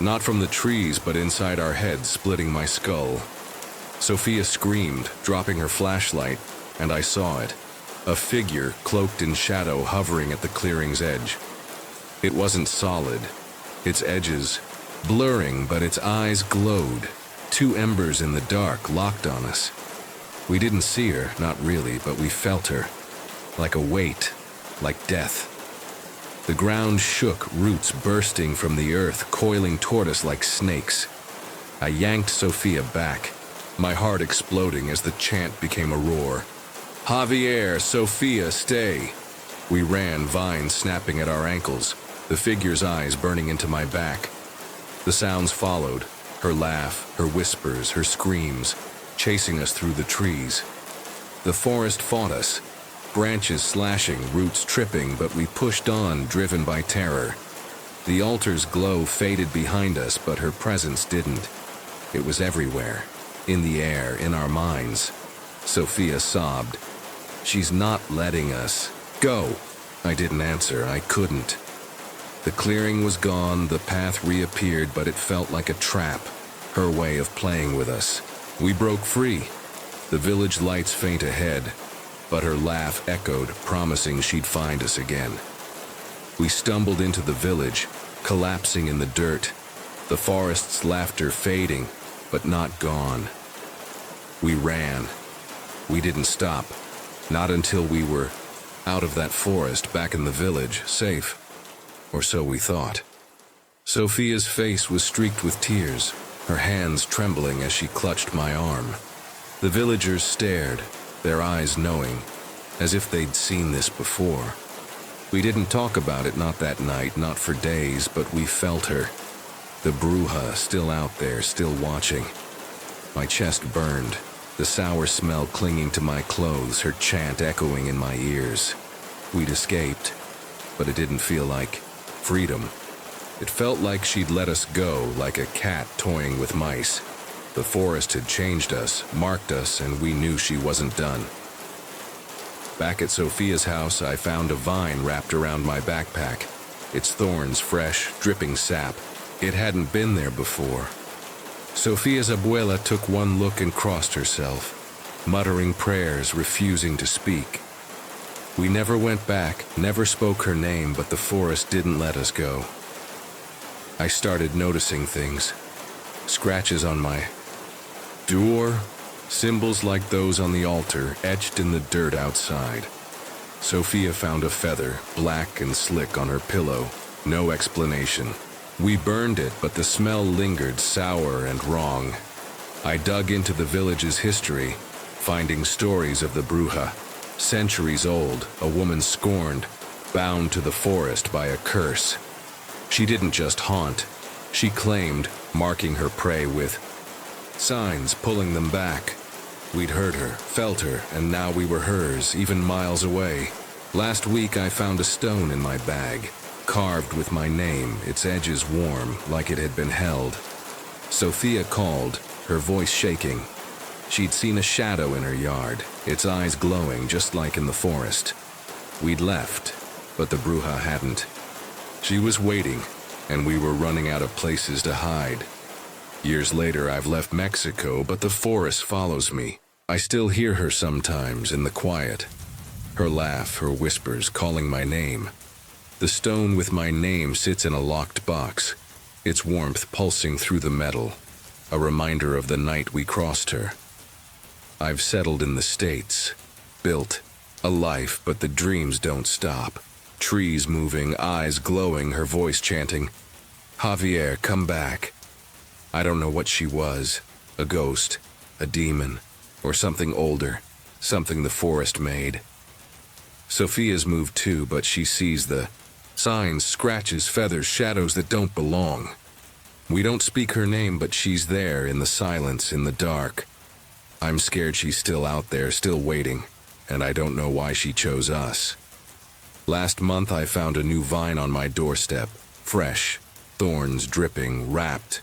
not from the trees but inside our heads, splitting my skull. Sophia screamed, dropping her flashlight, and I saw it. A figure, cloaked in shadow, hovering at the clearing's edge. It wasn't solid, its edges blurring, but its eyes glowed. Two embers in the dark locked on us. We didn't see her, not really, but we felt her. Like a weight, like death. The ground shook, roots bursting from the earth, coiling toward us like snakes. I yanked Sophia back, my heart exploding as the chant became a roar. Javier, Sophia, stay! We ran, vines snapping at our ankles, the figure's eyes burning into my back. The sounds followed, her laugh, her whispers, her screams, chasing us through the trees. The forest fought us, branches slashing, roots tripping, but we pushed on, driven by terror. The altar's glow faded behind us, but her presence didn't. It was everywhere, in the air, in our minds. Sophia sobbed. She's not letting us go. I didn't answer, I couldn't. The clearing was gone, the path reappeared, but it felt like a trap, her way of playing with us. We broke free. The village lights faint ahead, but her laugh echoed, promising she'd find us again. We stumbled into the village, collapsing in the dirt, the forest's laughter fading, but not gone. We ran. We didn't stop, not until we were out of that forest, back in the village, safe. Or so we thought. Sophia's face was streaked with tears, her hands trembling as she clutched my arm. The villagers stared, their eyes knowing, as if they'd seen this before. We didn't talk about it, not that night, not for days, but we felt her. The Bruja still out there, still watching. My chest burned, the sour smell clinging to my clothes, her chant echoing in my ears. We'd escaped, but it didn't feel like freedom. It felt like she'd let us go, like a cat toying with mice. The forest had changed us, marked us, and we knew she wasn't done. Back at Sophia's house, I found a vine wrapped around my backpack, its thorns fresh, dripping sap. It hadn't been there before. Sophia's abuela took one look and crossed herself, muttering prayers, refusing to speak. We never went back, never spoke her name, but the forest didn't let us go. I started noticing things. Scratches on my door, symbols like those on the altar, etched in the dirt outside. Sophia found a feather, black and slick, on her pillow. No explanation. We burned it, but the smell lingered, sour and wrong. I dug into the village's history, finding stories of the Bruja. Centuries old, a woman scorned, bound to the forest by a curse. She didn't just haunt, she claimed, marking her prey with signs, pulling them back. We'd heard her, felt her, and now we were hers, even miles away. Last week I found a stone in my bag, carved with my name, its edges warm, like it had been held. Sophia called, her voice shaking. She'd seen a shadow in her yard, its eyes glowing just like in the forest. We'd left, but the Bruja hadn't. She was waiting, and we were running out of places to hide. Years later, I've left Mexico, but the forest follows me. I still hear her sometimes in the quiet. Her laugh, her whispers, calling my name. The stone with my name sits in a locked box, its warmth pulsing through the metal, a reminder of the night we crossed her. I've settled in the States, built a life, but the dreams don't stop. Trees moving, eyes glowing, her voice chanting, "Javier, come back." I don't know what she was, a ghost, a demon, or something older, something the forest made. Sophia's moved too, but she sees the signs, scratches, feathers, shadows that don't belong. We don't speak her name, but she's there in the silence, in the dark. I'm scared she's still out there, still waiting, and I don't know why she chose us. Last month I found a new vine on my doorstep, fresh, thorns dripping, wrapped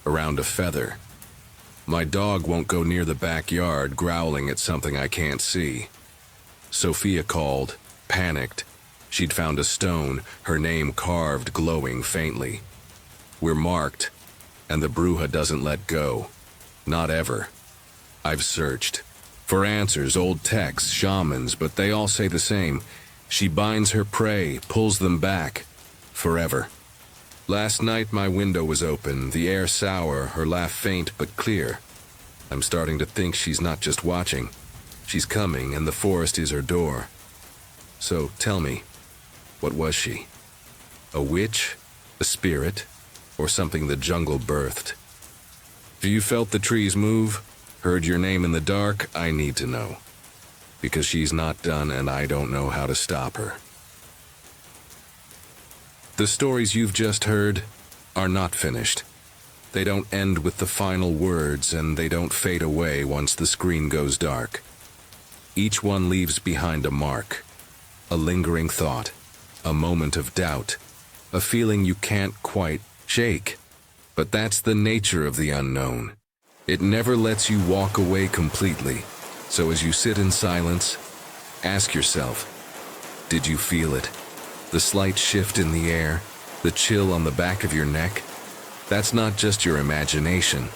around a feather. My dog won't go near the backyard, growling at something I can't see. Sophia called, panicked. She'd found a stone, her name carved, glowing faintly. We're marked, and the bruja doesn't let go. Not ever. I've searched for answers, old texts, shamans, but they all say the same. She binds her prey, pulls them back, forever. Last night my window was open, the air sour, her laugh faint but clear. I'm starting to think she's not just watching. She's coming, and the forest is her door. So tell me, what was she? A witch? A spirit? Or something the jungle birthed? If you felt the trees move, heard your name in the dark, I need to know. Because she's not done, and I don't know how to stop her. The stories you've just heard are not finished. They don't end with the final words, and they don't fade away once the screen goes dark. Each one leaves behind a mark, a lingering thought, a moment of doubt, a feeling you can't quite shake. But that's the nature of the unknown. It never lets you walk away completely. So as you sit in silence, ask yourself, did you feel it? The slight shift in the air, the chill on the back of your neck? That's not just your imagination.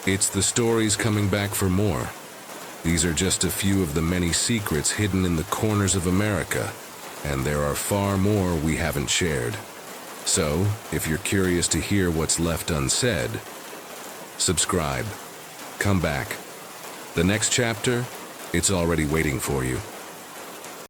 It's the stories coming back for more. These are just a few of the many secrets hidden in the corners of America, and there are far more we haven't shared. So, if you're curious to hear what's left unsaid, subscribe. Come back. The next chapter, it's already waiting for you.